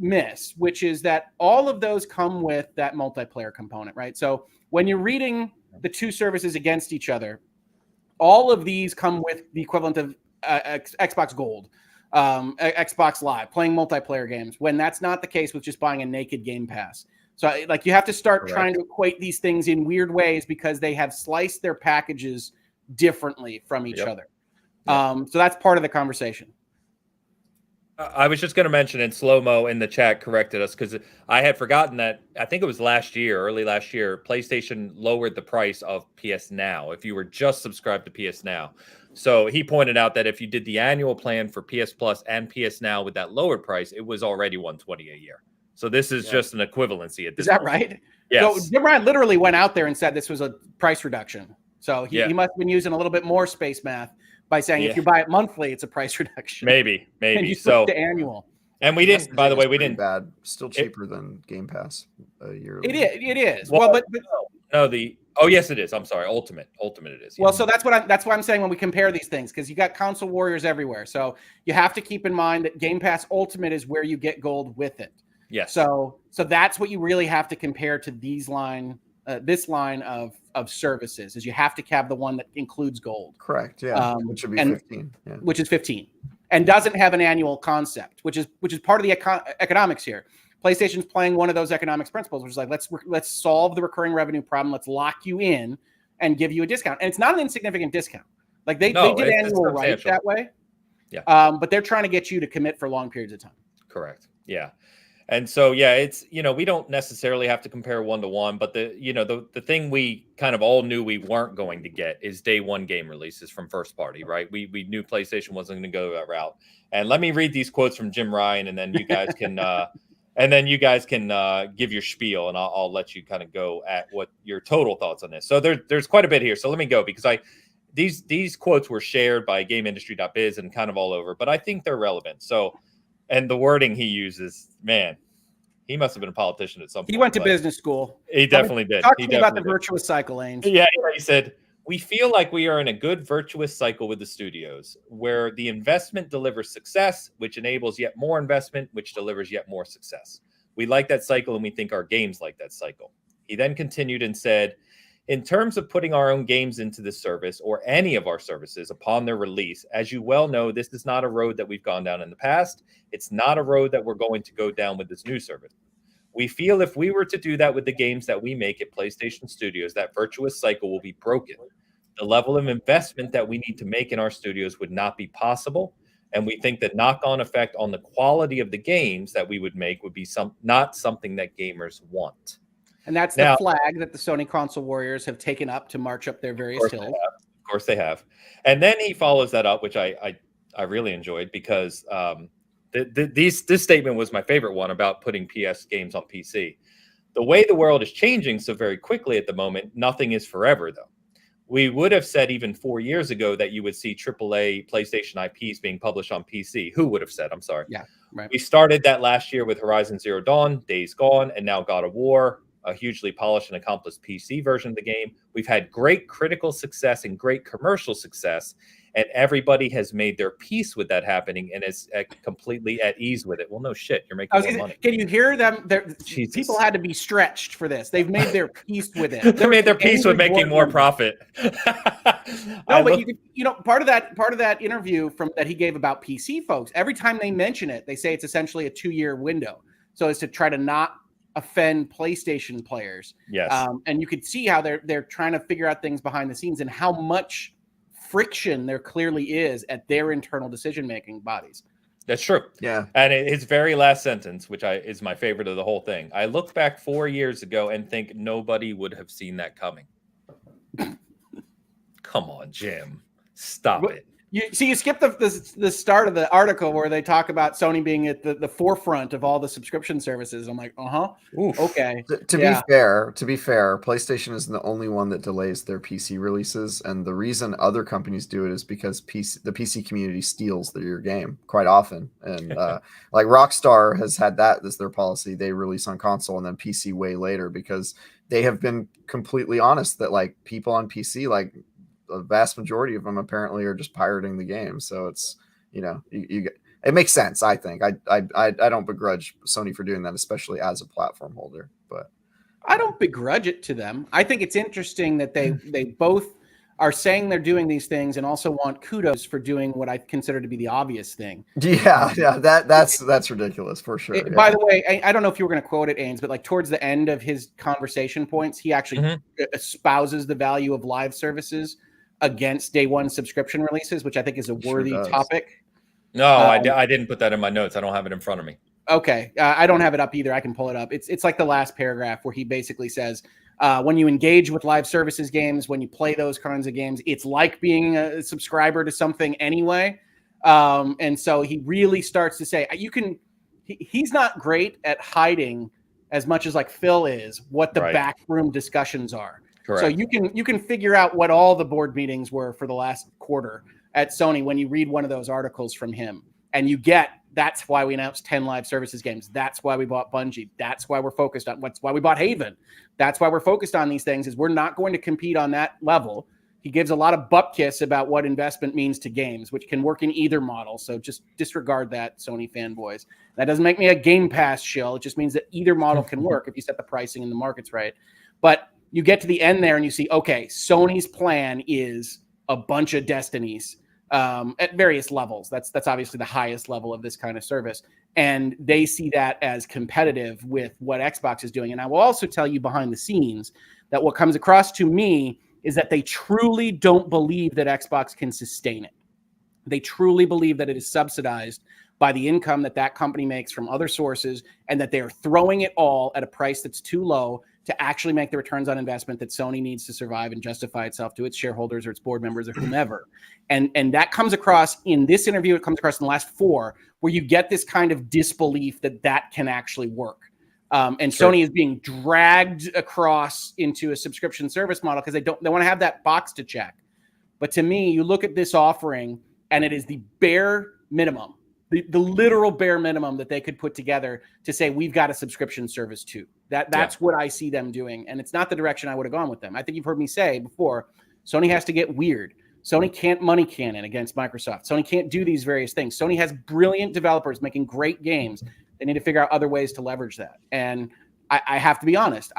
miss, which is that all of those come with that multiplayer component, right? So when you're reading the 2 services against each other, all of these come with the equivalent of Xbox Gold, Xbox Live, playing multiplayer games, when that's not the case with just buying a naked Game Pass. So like you have to start trying to equate these things in weird ways because they have sliced their packages differently from each other. So that's part of the conversation. I was just going to mention, and Slow-Mo in the chat corrected us because I had forgotten that I think it was early last year, PlayStation lowered the price of PS Now if you were just subscribed to PS Now. So he pointed out that if you did the annual plan for PS Plus and PS Now with that lower price, it was already $120 a year. So this is just an equivalency at this point. Is that right? Yes. So Jim Ryan literally went out there and said this was a price reduction. So he must have been using a little bit more space math by saying if you buy it monthly, it's a price reduction. Maybe. And you switched to annual. And we didn't, by the way, we didn't. Bad. Still cheaper than Game Pass a year. It is. Well, but yes, it is. I'm sorry. Ultimate it is. Well, so that's why I'm saying when we compare these things, because you got console warriors everywhere. So you have to keep in mind that Game Pass Ultimate is where you get gold with it. Yes. So that's what you really have to compare to this line of services, is you have to have the one that includes gold. Correct. Yeah. Which would be 15. Yeah. Which is 15, and doesn't have an annual concept, which is part of the economics here. PlayStation's playing one of those economics principles, which is like let's solve the recurring revenue problem. Let's lock you in and give you a discount, and it's not an insignificant discount. Like they did annual right that way. Yeah. But they're trying to get you to commit for long periods of time. Correct. Yeah. And so, yeah, it's, we don't necessarily have to compare 1-to-1, but the thing we kind of all knew we weren't going to get is day one game releases from first party, right? We knew PlayStation wasn't going to go that route. And let me read these quotes from Jim Ryan, and then you guys can, give your spiel, and I'll let you kind of go at what your total thoughts on this. So there's quite a bit here. So let me go, because these quotes were shared by GameIndustry.biz and kind of all over, but I think they're relevant. So, and the wording he uses, man, he must have been a politician at some point. He went to business school. He definitely did. Talk to me about the virtuous cycle, Ames. Yeah, he said, we feel like we are in a good virtuous cycle with the studios, where the investment delivers success, which enables yet more investment, which delivers yet more success. We like that cycle, and we think our games like that cycle. He then continued and said, in terms of putting our own games into this service, or any of our services upon their release, as you well know, this is not a road that we've gone down in the past. It's not a road that we're going to go down with this new service. We feel if we were to do that with the games that we make at PlayStation Studios, that virtuous cycle will be broken. The level of investment that we need to make in our studios would not be possible. And we think the knock-on effect on the quality of the games that we would make would be not something that gamers want. And that's the flag that the Sony console warriors have taken up to march up their various hills. Of course they have. And then he follows that up, which I really enjoyed, because this statement was my favorite one about putting PS games on PC. The way the world is changing so very quickly at the moment, nothing is forever, though. We would have said even 4 years ago that you would see AAA PlayStation IPs being published on PC. Who would have said? I'm sorry. Yeah, right. We started that last year with Horizon Zero Dawn, Days Gone, and now God of War, a hugely polished and accomplished PC version of the game. We've had great critical success and great commercial success, and everybody has made their peace with that happening and is completely at ease with it. Well, no shit, you're making more money. Can you hear them? People had to be stretched for this. They've made their peace with it. They made their peace with making more profit. No, but part of that interview that he gave about PC folks, every time they mention it, they say it's essentially a 2-year window. So it's to try to not offend PlayStation players. Yes. And you could see how they're trying to figure out things behind the scenes and how much friction there clearly is at their internal decision-making bodies. That's true. Yeah. And his very last sentence, which is my favorite of the whole thing. I look back 4 years ago and think nobody would have seen that coming. Come on, Jim. Stop it. You skipped the start of the article where they talk about Sony being at the forefront of all the subscription services. I'm like, okay. To be fair, PlayStation isn't the only one that delays their PC releases, and the reason other companies do it is because the PC community steals your game quite often. And like Rockstar has had that as their policy. They release on console and then PC way later, because they have been completely honest that like people on PC, like the vast majority of them apparently are just pirating the game. So it's, it makes sense. I think I don't begrudge Sony for doing that, especially as a platform holder, but I don't begrudge it to them. I think it's interesting that they both are saying they're doing these things and also want kudos for doing what I consider to be the obvious thing. Yeah. That's ridiculous for sure. By the way, I don't know if you were going to quote it, Ains, but like towards the end of his conversation points, he actually espouses the value of live services against day one subscription releases, which I think is a worthy topic. No, I didn't put that in my notes. I don't have it in front of me. Okay. I don't have it up either. I can pull it up. It's like the last paragraph where he basically says, when you engage with live services games, when you play those kinds of games, it's like being a subscriber to something anyway. And so he really starts to say, he's not great at hiding as much as like Phil is what the backroom discussions are. Correct. So you can figure out what all the board meetings were for the last quarter at Sony when you read one of those articles from him, and you get that's why we announced 10 live services games. That's why we bought Bungie. That's why we're focused on why we bought Haven. That's why we're focused on these things, is we're not going to compete on that level. He gives a lot of bupkis about what investment means to games, which can work in either model. So just disregard that, Sony fanboys. That doesn't make me a Game Pass shill. It just means that either model can work if you set the pricing and the markets right. But you get to the end there and you see, okay, Sony's plan is a bunch of Destinies at various levels. That's obviously the highest level of this kind of service. And they see that as competitive with what Xbox is doing. And I will also tell you behind the scenes that what comes across to me is that they truly don't believe that Xbox can sustain it. They truly believe that it is subsidized by the income that company makes from other sources, and that they are throwing it all at a price that's too low to actually make the returns on investment that Sony needs to survive and justify itself to its shareholders or its board members or whomever. And that comes across in this interview. It comes across in the last 4, where you get this kind of disbelief that can actually work. And Sure. Sony is being dragged across into a subscription service model because they want to have that box to check. But to me, you look at this offering, and it is the bare minimum, the literal bare minimum that they could put together to say, we've got a subscription service too. That's what I see them doing. And it's not the direction I would have gone with them. I think you've heard me say before, Sony has to get weird. Sony can't money cannon against Microsoft. Sony can't do these various things. Sony has brilliant developers making great games. They need to figure out other ways to leverage that. And I have to be honest,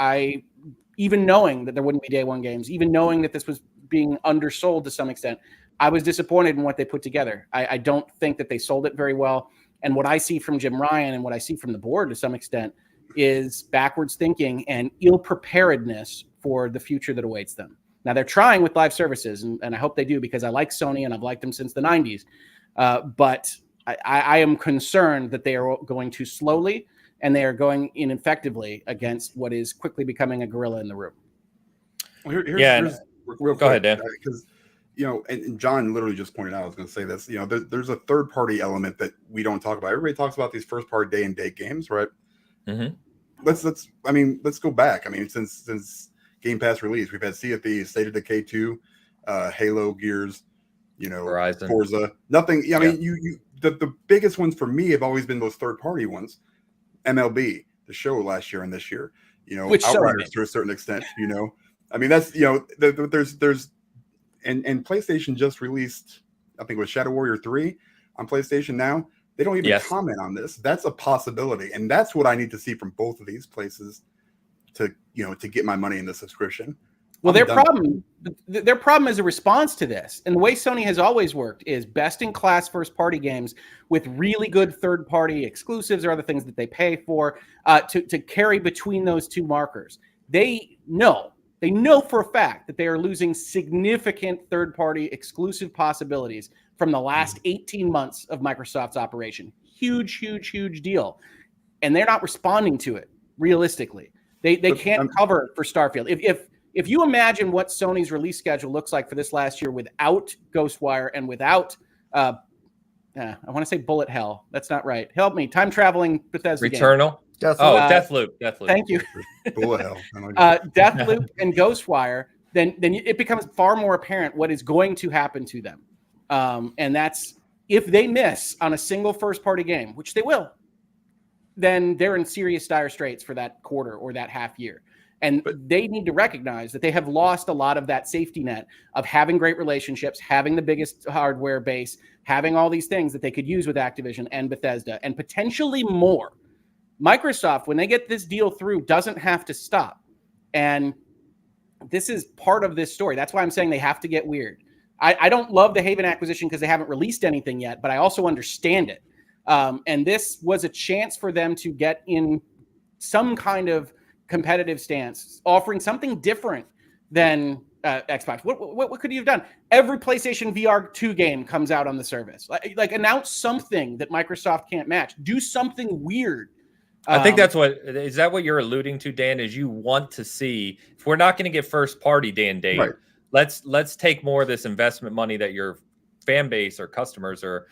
even knowing that there wouldn't be day one games, even knowing that this was being undersold to some extent, I was disappointed in what they put together. I don't think that they sold it very well. And what I see from Jim Ryan and what I see from the board to some extent is backwards thinking and ill preparedness for the future that awaits them. Now, they're trying with live services, and I hope they do, because I like Sony and I've liked them since the 90s. But I am concerned that they are going too slowly, and they are going ineffectively against what is quickly becoming a gorilla in the room. Well, here's real quick, go ahead, Dan. Because and John literally just pointed out, I was going to say this. There's a third party element that we don't talk about. Everybody talks about these first party day and date games, right? Mm-hmm. Let's go back. Since Game Pass release, we've had Sea of Thieves, State of Decay 2, Halo, Gears, Horizon, Forza. Nothing. The biggest ones for me have always been those third party ones. MLB, The Show last year and this year. Which Outriders to a certain extent. That's there's and PlayStation just released, I think it was Shadow Warrior 3 on PlayStation now. They don't even comment on this. That's a possibility, and that's what I need to see from both of these places to get my money in the subscription. Well, their problem is a response to this. And the way Sony has always worked is best-in-class first-party games with really good third-party exclusives or other things that they pay for to carry between those two markers. They know for a fact that they are losing significant third-party exclusive possibilities from the last 18 months of Microsoft's operation. Huge, huge, huge deal. And they're not responding to it, realistically. They can't cover for Starfield. If you imagine what Sony's release schedule looks like for this last year without Ghostwire and without, I want to say Bullet Hell. That's not right. Help me. Time traveling Bethesda Returnal. Game. Deathloop. Thank you. Bullet Hell. Deathloop and Ghostwire, then it becomes far more apparent what is going to happen to them. And that's if they miss on a single first-party game, which they will, then they're in serious dire straits for that quarter or that half year. And they need to recognize that they have lost a lot of that safety net of having great relationships, having the biggest hardware base, having all these things that they could use with Activision and Bethesda, and potentially more. Microsoft, when they get this deal through, doesn't have to stop. And this is part of this story. That's why I'm saying they have to get weird. I don't love the Haven acquisition because they haven't released anything yet, but I also understand it. And this was a chance for them to get in some kind of competitive stance, offering something different than Xbox. What could you have done? Every PlayStation VR 2 game comes out on the service. Like announce something that Microsoft can't match. Do something weird. I think that's is that what you're alluding to, Dan? Is you want to see, if we're not going to get first party day and date, right, let's take more of this investment money that your fan base or customers are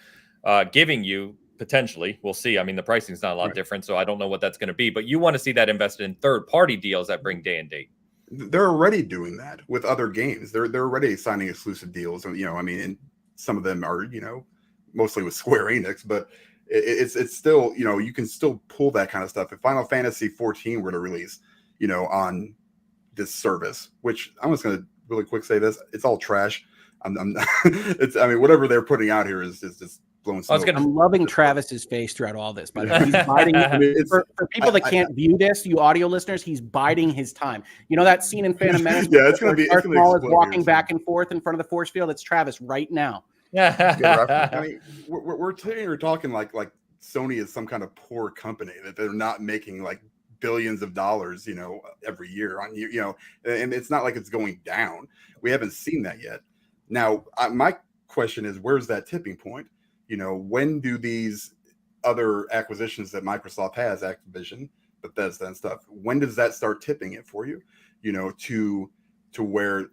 giving you. Potentially, we'll see. I mean, the pricing is not a lot different, so I don't know what that's going to be. But you want to see that invested in third-party deals that bring day and date. They're already doing that with other games. They're already signing exclusive deals. And some of them are mostly with Square Enix, but it's still you can still pull that kind of stuff. If Final Fantasy 14 were to release on this service, which I'm just going to really quick say this, it's all trash. Whatever they're putting out here is just. I'm loving Travis's face throughout all this, but he's biding. For people that can't view this, you audio listeners, he's biding his time. You know that scene in Phantom Menace? Yeah, it's going to be. Darth Maul is walking back and forth in front of the force field. It's Travis right now. We're talking like Sony is some kind of poor company that they're not making like billions of dollars, every year on and it's not like it's going down. We haven't seen that yet. Now, my question is, where's that tipping point? When do these other acquisitions that Microsoft has, Activision, Bethesda and stuff, when does that start tipping it for you? To where,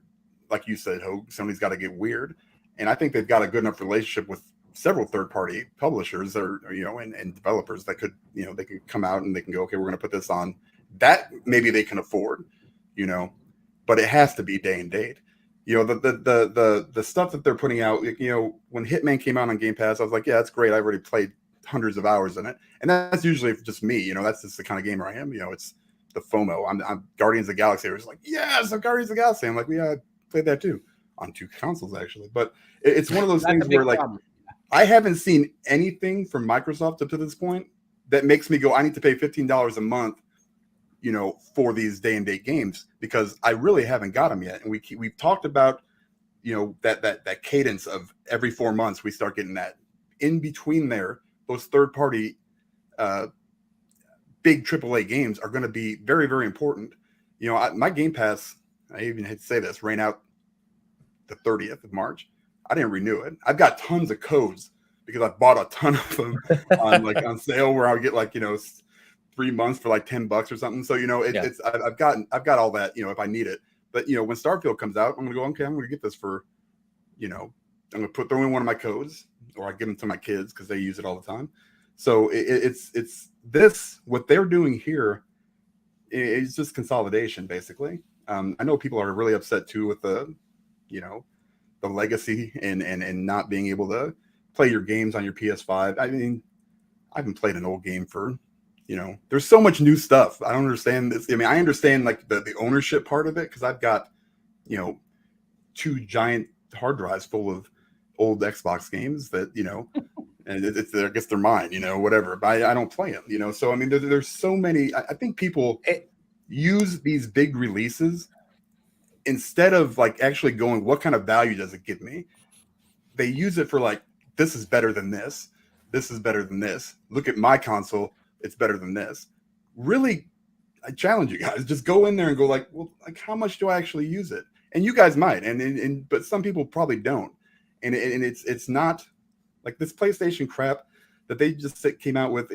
like you said, Hope, Sony's got to get weird. And I think they've got a good enough relationship with several third-party publishers and developers that could, they can come out and they can go, okay, we're going to put this on that maybe they can afford, but it has to be day and date. The stuff that they're putting out, when Hitman came out on Game Pass, I was like, yeah, that's great. I've already played hundreds of hours in it. And that's usually just me, that's just the kind of gamer I am. It's the FOMO. I'm Guardians of the Galaxy. I was like, yes, I'm Guardians of the Galaxy. I'm like, yeah, I played that too on 2 consoles, actually. But it's one of those things where problem. I haven't seen anything from Microsoft up to this point that makes me go, I need to pay $15 a month, for these day and date games, because I really haven't got them yet. And we've talked about, that cadence of every 4 months, we start getting that in between there. Those third party, big AAA games are going to be very, very important. My Game Pass, I even hate to say this, ran out the 30th of March. I didn't renew it. I've got tons of codes because I bought a ton of them on sale where I would get 3 months for $10 or something. So, it's I've got all that, if I need it. But, when Starfield comes out, I'm going to go, okay, I'm going to get this for, I'm going to throw in one of my codes, or I give them to my kids because they use it all the time. So it's this, what they're doing here is just consolidation, basically. I know people are really upset too with the legacy and not being able to play your games on your PS5. I mean, I haven't played an old game for, there's so much new stuff. I don't understand this. I mean, I understand the ownership part of it, because I've got, 2 giant hard drives full of old Xbox games that, and I guess they're mine, whatever, but I don't play them, so I mean, there's so many. I think people use these big releases instead of actually going, what kind of value does it give me? They use it for this is better than this. This is better than this. Look at my console. It's better than this. Really, I challenge you guys, just go in there and go how much do I actually use it? And you guys might, but some people probably don't. And it's not this PlayStation crap that they just came out with.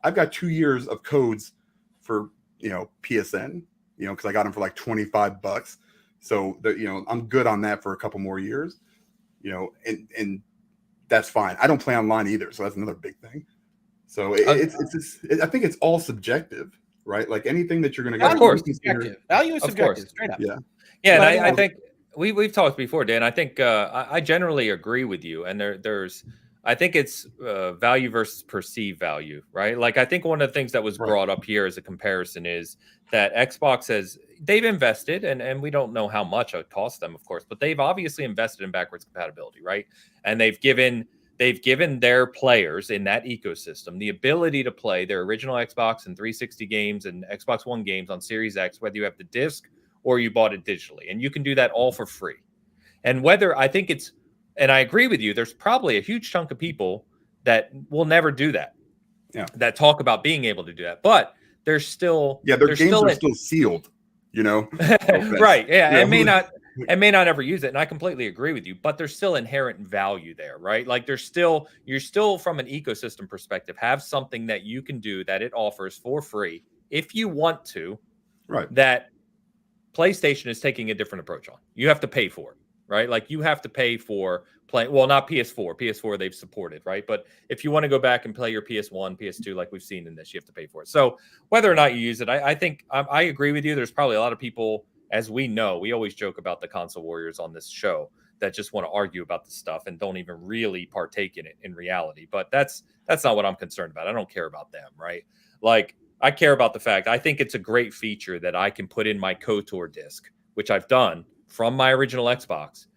I've got 2 years of codes for, PSN, because I got them for $25. So that, I'm good on that for a couple more years, and that's fine. I don't play online either. So that's another big thing. So I think it's all subjective, right? Anything that you're going to get. Of course, subjective. Value is subjective, straight up. Yeah. Yeah. And I think we've talked before, Dan. I think I generally agree with you. And I think it's value versus perceived value, right? I think one of the things that was brought up here as a comparison is that Xbox they've invested, and we don't know how much it cost them, of course, but they've obviously invested in backwards compatibility, right? And they've given their players in that ecosystem the ability to play their original Xbox and 360 games and Xbox One games on Series X, whether you have the disc or you bought it digitally. And you can do that all for free. And and I agree with you, there's probably a huge chunk of people that will never do that. Yeah. That talk about being able to do that. But there's still... Yeah, their games are still sealed, Right. Yeah. And may not ever use it. And I completely agree with you, but there's still inherent value there, right? you're still from an ecosystem perspective, have something that you can do that it offers for free if you want to, right? That PlayStation is taking a different approach on. You have to pay for it, right? You have to pay for playing. Well, not PS4. PS4 they've supported, right? But if you want to go back and play your PS1, PS2, like we've seen in this, you have to pay for it. So whether or not you use it, I think I agree with you. There's probably a lot of people, as we know, we always joke about the console warriors on this show that just want to argue about this stuff and don't even really partake in it in reality. But that's not what I'm concerned about. I don't care about them, right? I care about the fact I think it's a great feature that I can put in my KOTOR disc, which I've done from my original Xbox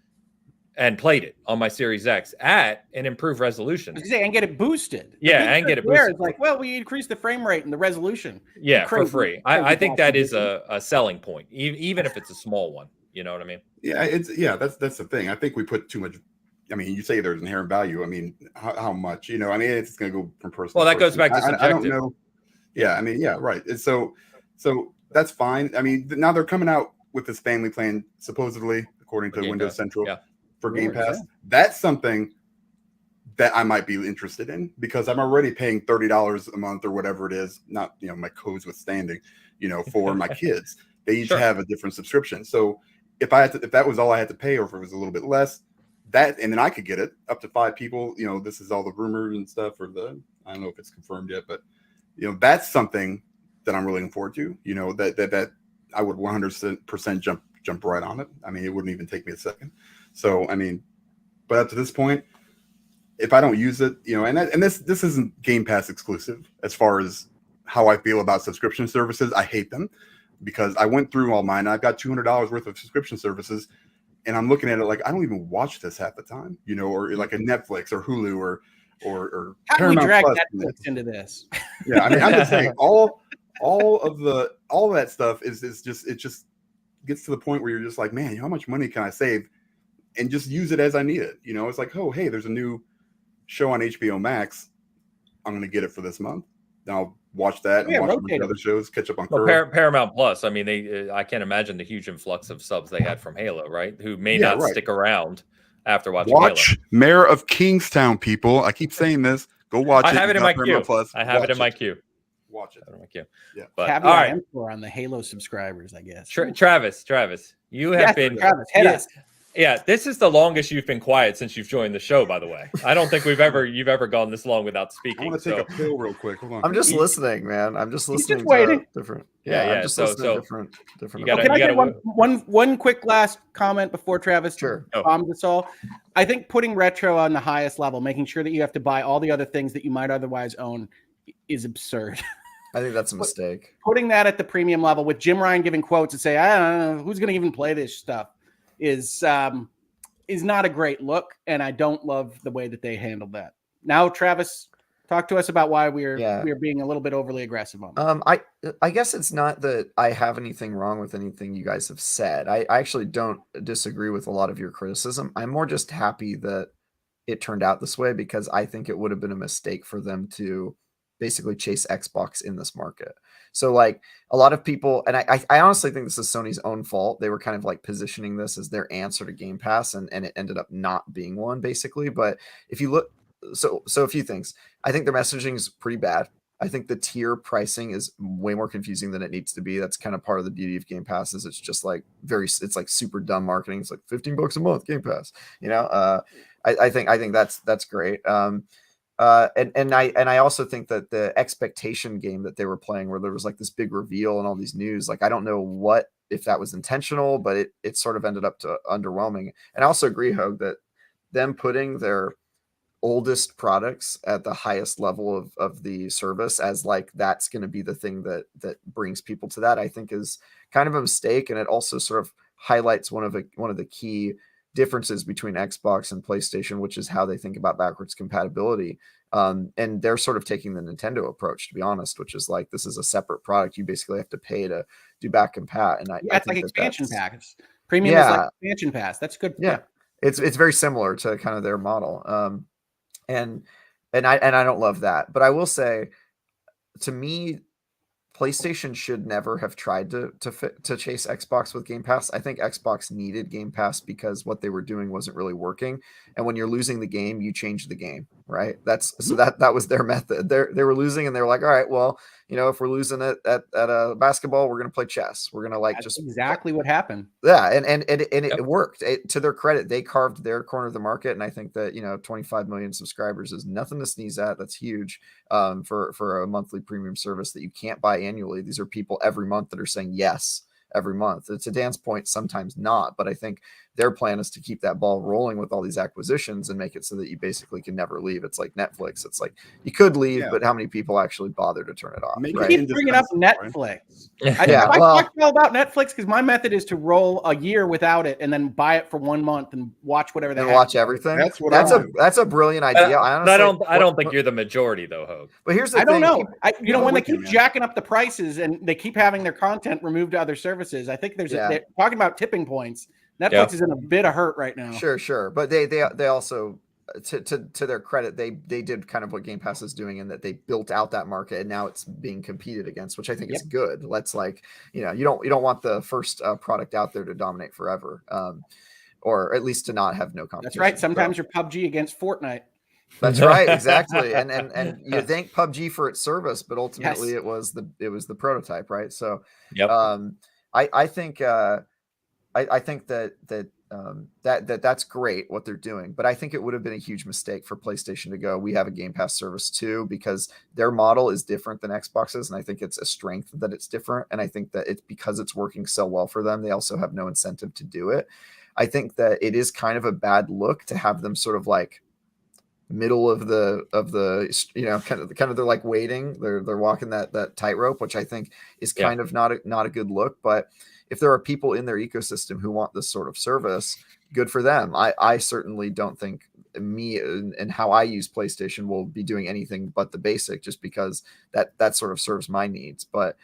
and played it on my Series X at an improved resolution. And get it boosted. Yeah, and get it boosted. It's we increased the frame rate and the resolution. Yeah, for free. I think that is a selling point, even if it's a small one. You know what I mean? Yeah, that's the thing. I think we put too much. I mean, you say there's inherent value. I mean, how much? I mean, it's going to go from person. Well, that goes back to subjective. I don't know. Yeah, I mean, yeah, right. And so that's fine. I mean, now they're coming out with this family plan, supposedly, according to Windows Central. Yeah. for Game Pass, that's something that I might be interested in, because I'm already paying $30 a month or whatever it is, not, my codes withstanding, for my kids. They each have a different subscription. So if that was all I had to pay, or if it was a little bit less, and then I could get it up to 5 people, this is all the rumors and stuff, I don't know if it's confirmed yet, but that's something that I'm really looking forward to, that I would 100% jump right on it. I mean, it wouldn't even take me a second. So, I mean, but up to this point, if I don't use it, and this isn't Game Pass exclusive as far as how I feel about subscription services. I hate them because I went through all mine. I've got $200 worth of subscription services, and I'm looking at it like I don't even watch this half the time, or like a Netflix or Hulu or how do we Paramount drag Plus, Netflix into this? Yeah, I mean, I'm just saying all that stuff is just, it just gets to the point where you're just like, man, how much money can I save and just use it as I need it? It's like, oh, hey, there's a new show on HBO Max. I'm going to get it for this month. Then I'll watch that and watch some other shows, catch up on Paramount Plus. I mean, I can't imagine the huge influx of subs they had from Halo, right? Who may not stick around after watching Halo. Mayor of Kingstown, people. I keep saying this. Go watch it. I have it in my queue. Plus. I have it in my queue. Watch it. Yeah. But caveat on the Halo subscribers, I guess. Travis, you have been. Travis, hit us. Yeah, this is the longest you've been quiet since you've joined the show, by the way. I don't think you've ever gone this long without speaking. I want to take a pill real quick. Hold on. I'm just listening, man. I'm just listening. Just waiting. Different. Yeah. I'm just listening to different. Can I get one quick last comment before Travis bombs us all? I think putting retro on the highest level, making sure that you have to buy all the other things that you might otherwise own, is absurd. I think that's a mistake. Putting that at the premium level with Jim Ryan giving quotes and say, I don't know who's going to even play this stuff, is not a great look, and I don't love the way that they handled that. Now, Travis, talk to us about why we're being a little bit overly aggressive on that. I guess it's not that I have anything wrong with anything you guys have said. I actually don't disagree with a lot of your criticism. I'm more just happy that it turned out this way, because I think it would have been a mistake for them to basically chase Xbox in this market. So like a lot of people, and I honestly think this is Sony's own fault. They were kind of like positioning this as their answer to Game Pass, and it ended up not being one, basically. But if you look, so a few things. I think their messaging is pretty bad. I think the tier pricing is way more confusing than it needs to be. That's kind of part of the beauty of Game Pass, is it's just like it's like super dumb marketing. It's like $15 a month Game Pass, I think that's great. And I also think that the expectation game that they were playing, where there was like this big reveal and all these news, like I don't know if that was intentional, but it sort of ended up to underwhelming. And I also agree, Hogue, that them putting their oldest products at the highest level of the service as like that's going to be the thing that brings people to that, I think is kind of a mistake. And it also sort of highlights one of the key differences between Xbox and PlayStation, which is how they think about backwards compatibility. And they're sort of taking the Nintendo approach, to be honest, which is like, this is a separate product. You basically have to pay to do back and pat. And I think like expansion packs. Premium is like expansion pass. That's good. Yeah. It's very similar to kind of their model. And I don't love that, but I will say, to me, PlayStation should never have tried to chase Xbox with Game Pass. I think Xbox needed Game Pass because what they were doing wasn't really working. And when you're losing the game, you change the game, right? So that was their method. They were losing, and they were like, all right, well, if we're losing it at a basketball, we're going to play chess. We're going to That's exactly what happened. Yeah. And it worked. To their credit, they carved their corner of the market. And I think that, 25 million subscribers is nothing to sneeze at. That's huge for a monthly premium service that you can't buy annually. These are people every month that are saying yes every month. To Dan's point, sometimes not, but I think their plan is to keep that ball rolling with all these acquisitions and make it so that you basically can never leave. It's like Netflix. It's like you could leave, but how many people actually bother to turn it off? You keep bringing up Netflix. I talked all about Netflix because my method is to roll a year without it and then buy it for 1 month and watch whatever they watch everything. That's a brilliant idea. I don't think you're the majority though, Hogue. But here's the thing. I don't know. When they keep jacking up the prices and they keep having their content removed to other services, I think they're talking about tipping points. Netflix is in a bit of hurt right now. Sure. But they also, to their credit, they did kind of what Game Pass is doing, in that they built out that market, and now it's being competed against, which I think is good. Let's you don't want the first product out there to dominate forever. or at least to not have no competition. That's right. Sometimes you're PUBG against Fortnite. That's right, exactly. And you thank PUBG for its service, but ultimately it was the prototype, right? So, I think that's great what they're doing, but I think it would have been a huge mistake for PlayStation to go, we have a Game Pass service too, because their model is different than Xbox's, and I think it's a strength that it's different, and I think that it's because it's working so well for them, they also have no incentive to do it. I think that it is kind of a bad look to have them sort of like middle of the kind of they're like waiting, they're walking that tightrope, which I think is kind of not a good look. But if there are people in their ecosystem who want this sort of service, good for them. I certainly don't think me and how I use PlayStation will be doing anything but the basic, just because that sort of serves my needs. But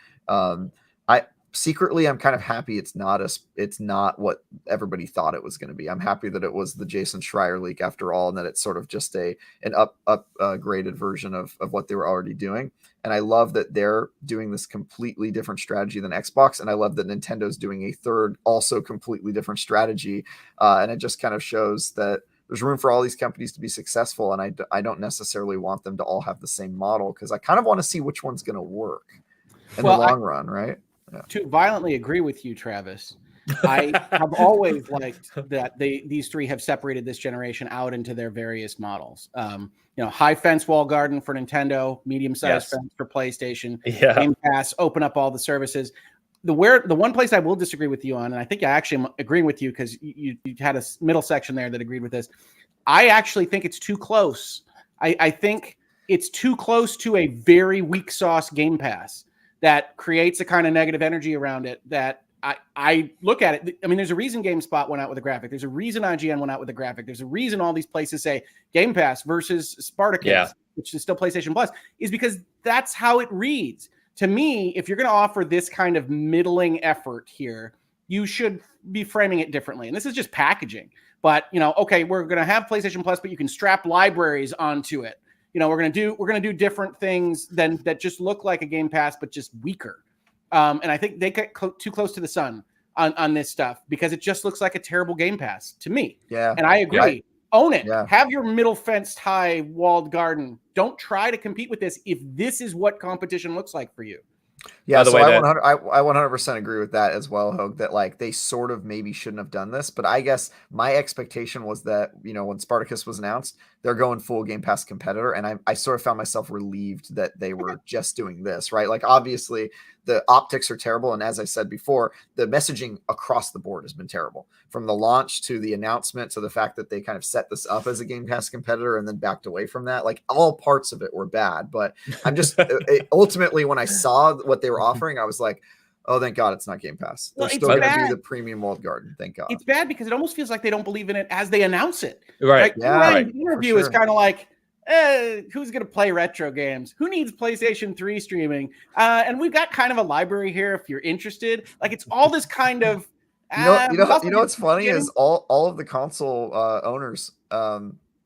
secretly, I'm kind of happy it's not what everybody thought it was going to be. I'm happy that it was the Jason Schreier leak after all, and that it's sort of just an upgraded version of what they were already doing. And I love that they're doing this completely different strategy than Xbox, and I love that Nintendo's doing a third, also completely different strategy. And it just kind of shows that there's room for all these companies to be successful, and I don't necessarily want them to all have the same model, because I kind of want to see which one's going to work in the long run, right? Yeah. To violently agree with you, Travis, I have always liked that these three have separated this generation out into their various models. High fence wall garden for Nintendo, medium-sized fence for PlayStation, Game Pass, open up all the services. The one place I will disagree with you on, and I think I actually am agreeing with you because you had a middle section there that agreed with this. I actually think it's too close. I think it's too close to a very weak sauce Game Pass that creates a kind of negative energy around it that I look at it. I mean, there's a reason GameSpot went out with a graphic. There's a reason IGN went out with a graphic. There's a reason all these places say Game Pass versus Spartacus, which is still PlayStation Plus, is because that's how it reads. To me, if you're going to offer this kind of middling effort here, you should be framing it differently. And this is just packaging. But, okay, we're going to have PlayStation Plus, but you can strap libraries onto it. We're going to do different things than that just look like a Game Pass, but just weaker. And I think they get too close to the sun on this stuff, because it just looks like a terrible Game Pass to me. Yeah. And I agree. Own it. Yeah. Have your middle fenced high walled garden. Don't try to compete with this if this is what competition looks like for you. Yeah, so I 100% agree with that as well, Hogue, that like they sort of maybe shouldn't have done this. But I guess my expectation was that, when Spartacus was announced, they're going full Game Pass competitor. And I sort of found myself relieved that they were just doing this, right? Like, obviously, the optics are terrible. And as I said before, the messaging across the board has been terrible. From the launch to the announcement to the fact that they kind of set this up as a Game Pass competitor and then backed away from that. Like, all parts of it were bad. But I'm just ultimately, when I saw what they were offering, I was like, oh, thank God it's not Game Pass. They're still going to be the premium walled garden. Thank God. It's bad because it almost feels like they don't believe in it as they announce it. Right. The interview is kind of like, who's going to play retro games? Who needs PlayStation 3 streaming? And we've got kind of a library here if you're interested. Like, it's all this kind of. You know what's funny is all of the console owners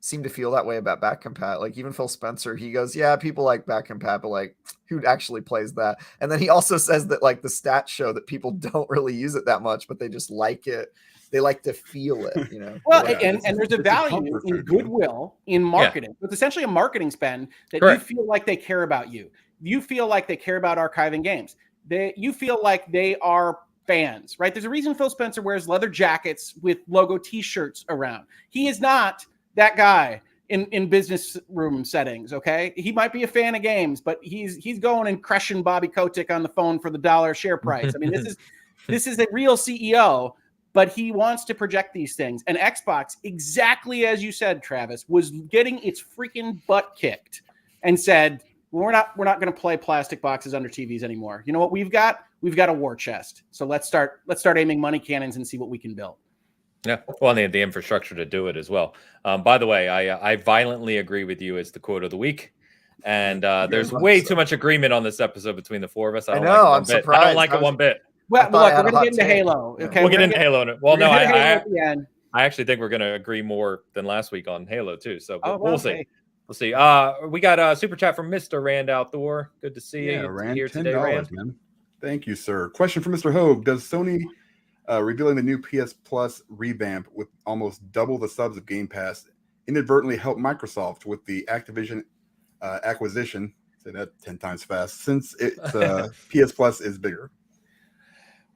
seem to feel that way about back compat. Like, even Phil Spencer, he goes, yeah, people like back compat, but like, who actually plays that? And then he also says that like the stats show that people don't really use it that much, but they just like it. They like to feel it, Well, and there's a value in goodwill in marketing. It's essentially a marketing spend that you feel like they care about you. You feel like they care about archiving games. You feel like they are fans, right? There's a reason Phil Spencer wears leather jackets with logo T-shirts around. He is not that guy in business room settings, okay? He might be a fan of games, but he's going and crushing Bobby Kotick on the phone for the $1 share price. I mean, this is a real CEO, but he wants to project these things. And Xbox, exactly as you said, Travis, was getting its freaking butt kicked and said, we're not going to play plastic boxes under TVs anymore. You know what we've got? We've got a war chest. So let's start aiming money cannons and see what we can build. Yeah, well, they have the infrastructure to do it as well. By the way, I violently agree with you as the quote of the week. And there's way too much agreement on this episode between the four of us. I know, I'm surprised. I don't like it one bit. Well, look, we're going to get into Halo. Okay, we'll get into Halo. Well, no, I actually think we're going to agree more than last week on Halo too. So we'll see. We'll see. We got a super chat from Mr. Rand Outdoor. Good to see you Rand, here $10, today, Rand. Man. Thank you, sir. Question for Mr. Hogue. Does Sony revealing the new PS Plus revamp with almost double the subs of Game Pass inadvertently helped Microsoft with the Activision acquisition. Say that 10 times fast, since its PS Plus is bigger.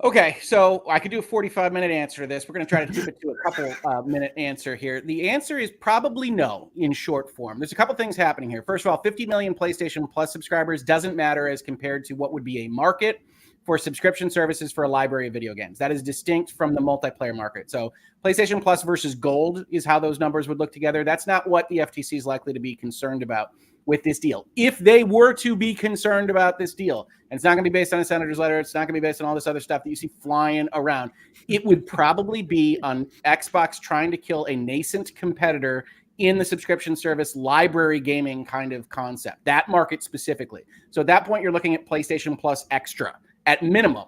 Okay, so I could do a 45-minute answer to this. We're going to try to keep it to a couple minute answer here. The answer is probably no in short form. There's a couple things happening here. First of all, 50 million PlayStation Plus subscribers doesn't matter as compared to what would be a market for subscription services for a library of video games. That is distinct from the multiplayer market. So PlayStation Plus versus Gold is how those numbers would look together. That's not what the FTC is likely to be concerned about with this deal. If they were to be concerned about this deal, and it's not going to be based on a senator's letter, it's not going to be based on all this other stuff that you see flying around, it would probably be on Xbox trying to kill a nascent competitor in the subscription service library gaming kind of concept, that market specifically. So at that point, you're looking at PlayStation Plus Extra at minimum.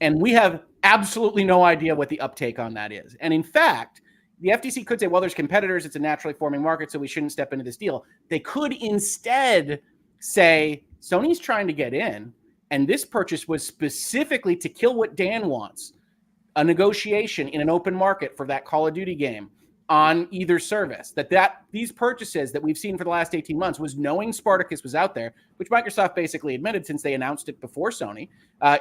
And we have absolutely no idea what the uptake on that is. And in fact, the FTC could say, well, there's competitors. It's a naturally forming market, so we shouldn't step into this deal. They could instead say, Sony's trying to get in, and this purchase was specifically to kill what Dan wants, a negotiation in an open market for that Call of Duty game on either service. That these purchases that we've seen for the last 18 months was knowing Spartacus was out there, which Microsoft basically admitted since they announced it before Sony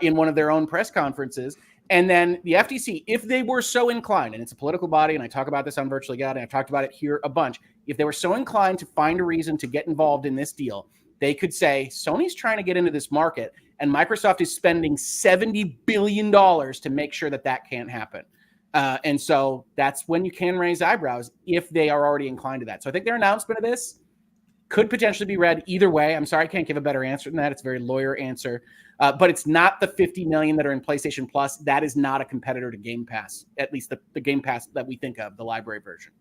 in one of their own press conferences. And then the FTC, if they were so inclined, and it's a political body, and I talk about this on Virtually God, and I've talked about it here a bunch, if they were so inclined to find a reason to get involved in this deal, they could say, Sony's trying to get into this market, and Microsoft is spending $70 billion to make sure that that can't happen. And so that's when you can raise eyebrows if they are already inclined to that. So I think their announcement of this could potentially be read either way. I'm sorry, I can't give a better answer than that. It's a very lawyer answer. But it's not the 50 million that are in PlayStation Plus. That is not a competitor to Game Pass, at least the Game Pass that we think of, the library version.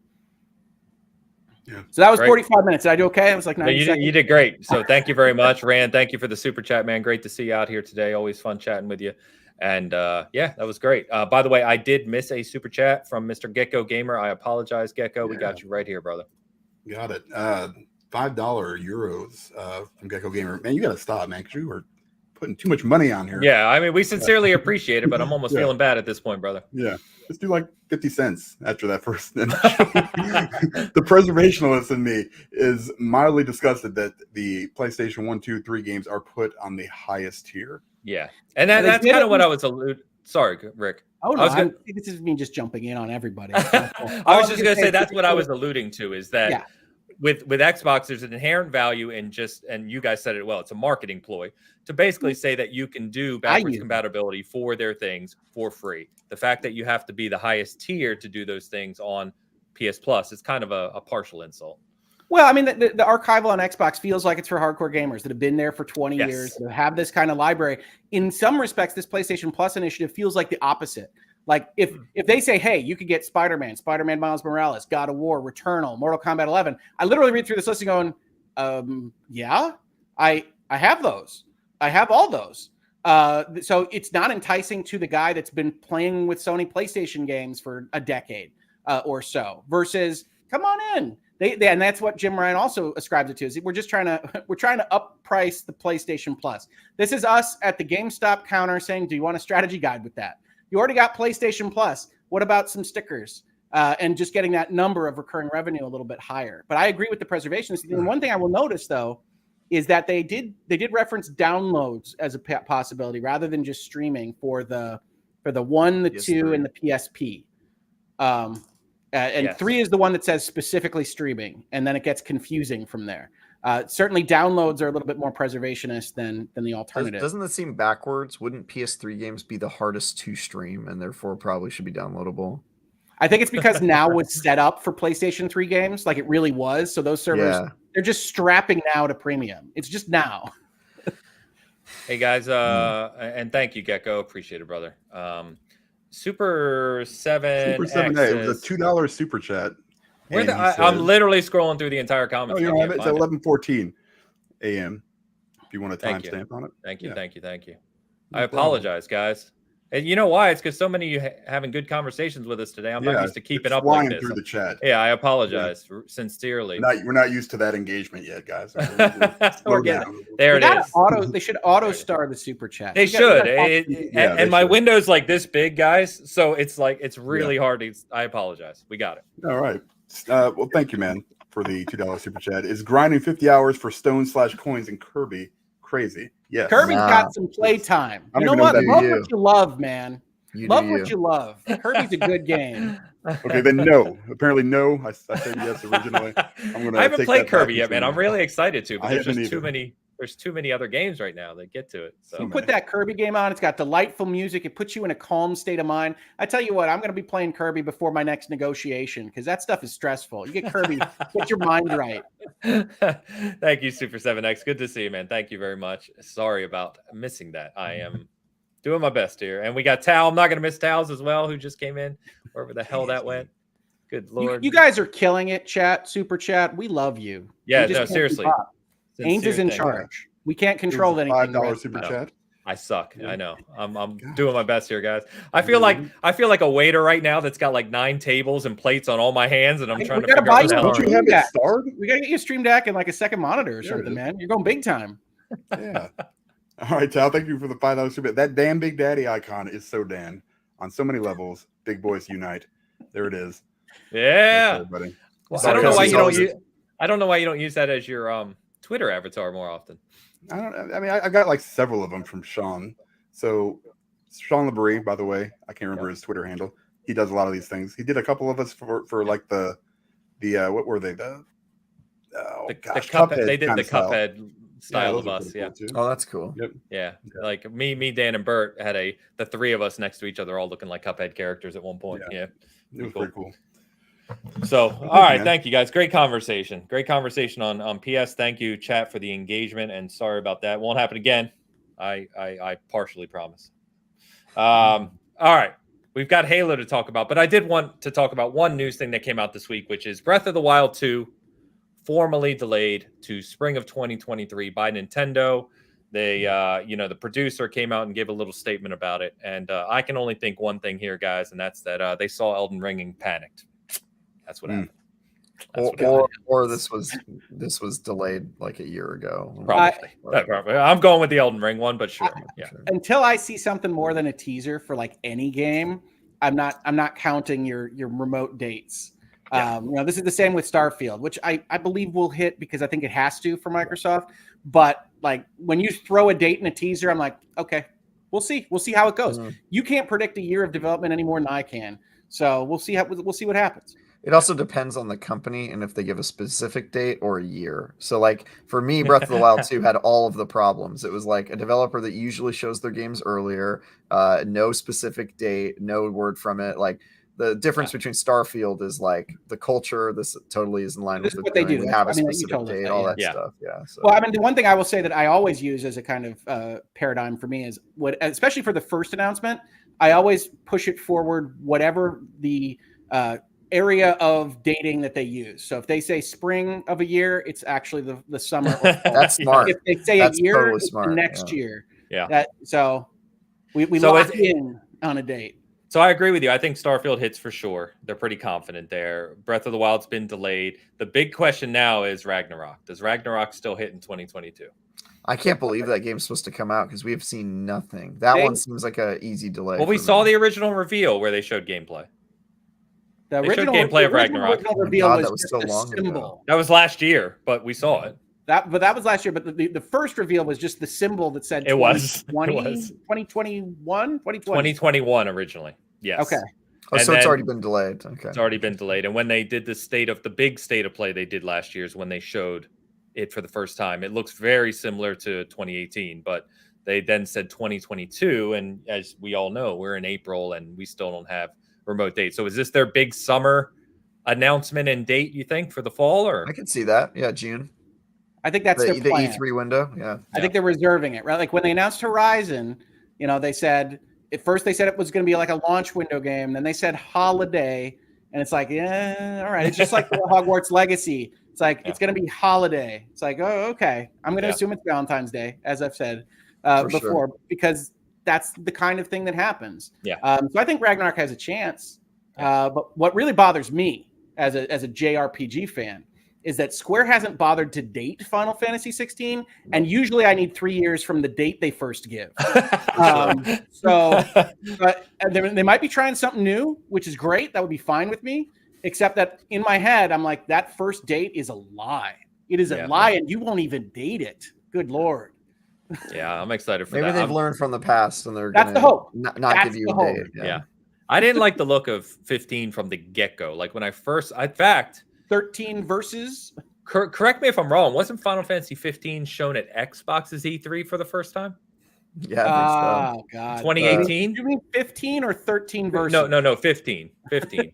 Yeah. So that was great. 45 minutes. Did I do okay? I was like 90 seconds. You did great. So thank you very much, Rand. Thank you for the super chat, man. Great to see you out here today. Always fun chatting with you. And yeah, that was great. By the way, I did miss a super chat from Mr. Gecko Gamer. I apologize, Gecko. Yeah. We got you right here, brother. Got it. $5 euros from Gecko Gamer. Man, you got to stop, man, because you are putting too much money on here. Yeah, I mean, we sincerely appreciate it, but I'm almost feeling bad at this point, brother. Yeah, let's do like 50 cents after that first. The preservationalist in me is mildly disgusted that the PlayStation 1, 2, 3 games are put on the highest tier. Yeah, and that's kind of what I was alluding. Sorry, Rick. Oh no, this is me just jumping in on everybody. I was just going to say that's what I was alluding to is that. Yeah. With Xbox, there's an inherent value in and you guys said it well, it's a marketing ploy to basically say that you can do backwards compatibility for their things for free. The fact that you have to be the highest tier to do those things on PS Plus is kind of a partial insult. Well, I mean, the archival on Xbox feels like it's for hardcore gamers that have been there for 20 years, that have this kind of library. In some respects, this PlayStation Plus initiative feels like the opposite. Like if they say, hey, you could get Spider-Man Miles Morales, God of War, Returnal, Mortal Kombat 11. I literally read through this list and going, yeah, I have those. I have all those. So it's not enticing to the guy that's been playing with Sony PlayStation games for a decade or so versus come on in. They and that's what Jim Ryan also ascribes it to. Is we're trying to up price the PlayStation Plus. This is us at the GameStop counter saying, do you want a strategy guide with that? You already got PlayStation Plus. What about some stickers and just getting that number of recurring revenue a little bit higher? But I agree with the preservation. And one thing I will notice, though, is that they did reference downloads as a possibility rather than just streaming for the 1, the 2, and the PSP. And 3 is the one that says specifically streaming, and then it gets confusing from there. Certainly downloads are a little bit more preservationist than the alternative. Doesn't that seem backwards? Wouldn't PS3 games be the hardest to stream and therefore probably should be downloadable? I think it's because now was set up for PlayStation 3 games, like it really was. So those servers, they're just strapping now to premium. It's just now. Hey guys, and thank you, Gecko. Appreciate it, brother. Super 7A. It was a $2 super chat. I'm literally scrolling through the entire comments. Oh, you have it. It's 11:14 a.m. If you want a timestamp on it. Thank you. I apologize, guys. And you know why? It's because so many of you having good conversations with us today. I'm not used to keeping up like this. Through the chat. Yeah, I apologize sincerely. We're not used to that engagement yet, guys. We're getting there. It is. They should auto star the super chat. They should. And my window's like this big, guys. So it's like it's really hard to. I apologize. We got it. All right. Well, thank you, man, for the $2 super chat. Is grinding 50 hours for stones/coins in Kirby crazy? Yes. Kirby's got some play time. You know what? Love what you love, man. Love what you love. Kirby's a good game. Okay, then no. Apparently, no. I said yes originally. I haven't played Kirby yet, man. I'm really excited to, but there's just too many. There's too many other games right now that get to it. So you put that Kirby game on. It's got delightful music. It puts you in a calm state of mind. I tell you what, I'm going to be playing Kirby before my next negotiation because that stuff is stressful. You get Kirby, get your mind right. Thank you, Super 7X. Good to see you, man. Thank you very much. Sorry about missing that. I am doing my best here. And we got Tal. I'm not going to miss Tal's as well, who just came in, wherever the hell that went. Good Lord. You guys are killing it, chat, super chat. We love you. Yeah, no, seriously. Ains is in charge. We can't control anything. $5 super chat. I suck. I know. I'm doing my best here, guys. I feel like a waiter right now that's got like 9 tables and plates on all my hands, and I'm trying to figure out what the hell. We gotta get you a Stream Deck and like a second monitor or something, man. You're going big time. Yeah. All right, Tal. Thank you for the $5 super. That damn Big Daddy icon is so Dan on so many levels. Big boys unite. There it is. Yeah. Well, I don't know why you don't use. I don't know why you don't use that as your Twitter avatar more often. I got like several of them from Sean. So Sean LeBrie, by the way, I can't remember his Twitter handle. He does a lot of these things. He did a couple of us for like the what were they? The Cuphead. They did the Cuphead style of us. Yeah. Cool, oh, that's cool. Yep. Yeah. Like me, Dan, and Bert had the 3 of us next to each other, all looking like Cuphead characters at one point. Yeah. It was pretty cool. So, all right, thank you guys. Great conversation on PS. Thank you, chat, for the engagement, and sorry about that. Won't happen again. I partially promise. All right, we've got Halo to talk about, but I did want to talk about one news thing that came out this week, which is Breath of the Wild 2 formally delayed to spring of 2023 by Nintendo. They, the producer came out and gave a little statement about it, and I can only think one thing here, guys, and that's that they saw Elden Ring and panicked. That's what happened. Or this was delayed like a year ago. Probably. I'm going with the Elden Ring one, but sure. Until I see something more than a teaser for like any game, I'm not counting your remote dates. Yeah. This is the same with Starfield, which I believe will hit because I think it has to for Microsoft. But like when you throw a date in a teaser, I'm like, okay, we'll see how it goes. Mm-hmm. You can't predict a year of development any more than I can. So we'll see what happens. It also depends on the company and if they give a specific date or a year. So like for me, Breath of the Wild 2 had all of the problems. It was like a developer that usually shows their games earlier, no specific date, no word from it. Like the difference between Starfield is like the culture. This totally is in line with what they do. They have a specific date, all that stuff. Yeah. So. Well, the one thing I will say that I always use as a kind of paradigm for me is especially for the first announcement, I always push it forward, whatever the area of dating that they use. So if they say spring of a year, it's actually the summer. Or fall. That's smart. If they say that's a year, totally it's the next year. Yeah. So we lock in on a date. So I agree with you. I think Starfield hits for sure. They're pretty confident there. Breath of the Wild's been delayed. The big question now is Ragnarok. Does Ragnarok still hit in 2022? I can't believe that game's supposed to come out because we have seen nothing. That one seems like an easy delay. Well, we saw the original reveal where they showed gameplay. The original gameplay of Ragnarok. Reveal was so long symbol. That was last year, but we saw it. That was last year. But the first reveal was just the symbol that said 2021 originally. Yes. Okay. Oh, so it's already been delayed. Okay. It's already been delayed. And when they did the big state of play they did last year is when they showed it for the first time. It looks very similar to 2018, but they then said 2022. And as we all know, we're in April and we still don't have remote date. So is this their big summer announcement and date, you think, for the fall? Or I can see that. Yeah, June. I think that's the plan. E3 window. Yeah. I think they're reserving it, right? Like when they announced Horizon, they said at first they said it was going to be like a launch window game. Then they said holiday, and it's like, yeah, all right. It's just like the Hogwarts Legacy. It's like it's going to be holiday. It's like, oh, okay. I'm going to assume it's Valentine's Day, as I've said before, because that's the kind of thing that happens. Yeah. So I think Ragnarok has a chance. But what really bothers me as a JRPG fan is that Square hasn't bothered to date Final Fantasy 16, and usually I need 3 years from the date they first give. But they might be trying something new, which is great. That would be fine with me, except that in my head, I'm like, that first date is a lie. It is a lie, and you won't even date it. Good Lord. Yeah, I'm excited for Maybe that. they've learned from the past, and they're that's the hope. Not that's give you the a hope. date. Yeah. I didn't like the look of 15 from the get-go. Like when I first, in fact, 13 versus. Correct me if I'm wrong. Wasn't Final Fantasy 15 shown at Xbox's E3 for the first time? Yeah, I think so. Oh God. 2018? You mean 15 or 13 versus? No, 15. 15.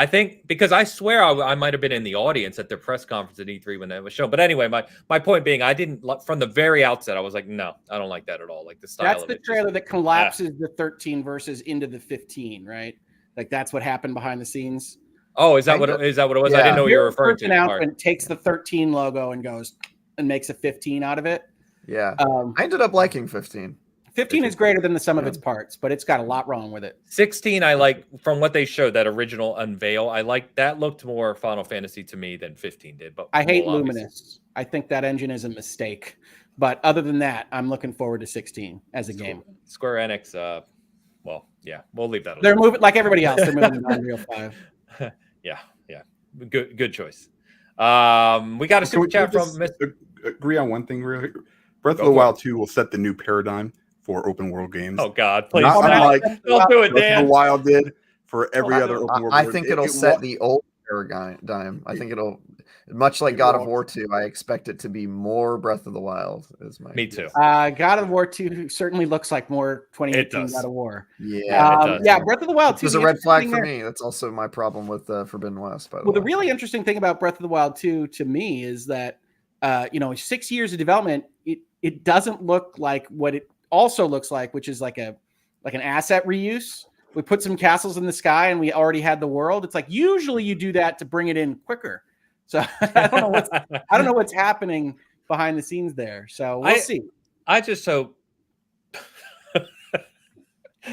I think because I swear I might have been in the audience at their press conference at E3 when that was shown. But anyway, my point being, I didn't from the very outset. I was like, no, I don't like that at all. Like the style. That's of the it trailer that collapses the 13 versus into the 15, right? Like that's what happened behind the scenes. Oh, is that what it was? Yeah. I didn't know you were referring to. Announcement takes the 13 logo and goes and makes a 15 out of it. Yeah, I ended up liking 15. 15 is greater than the sum of its parts, but it's got a lot wrong with it. 16, I like from what they showed, that original unveil. I like that looked more Final Fantasy to me than 15 did. But I hate Luminous. I think that engine is a mistake. But other than that, I'm looking forward to 16 as a game. Square Enix, well, yeah, we'll leave that alone. They're moving like everybody else. They're moving to Unreal 5. Yeah. Good choice. We got a super chat from Mr. Agree on one thing, really. Breath of the Wild 2 will set the new paradigm for open world games. Oh God, please! Not unlike don't do it, Dan. Breath of the Wild did for every other open world. I think it'll set the old paradigm. I think it'll, much like God of War 2. I expect it to be more Breath of the Wild. Me too. God of War 2 certainly looks like more 2018 God of War. Yeah, Breath of the Wild 2 is a red flag for me. That's also my problem with Forbidden West. By the way, the really interesting thing about Breath of the Wild 2 to me is that 6 years of development, it doesn't look like what it also looks like, which is like an asset reuse. We put some castles in the sky and we already had the world. It's like usually you do that to bring it in quicker. So I don't know what's happening behind the scenes there. So we'll see. I just hope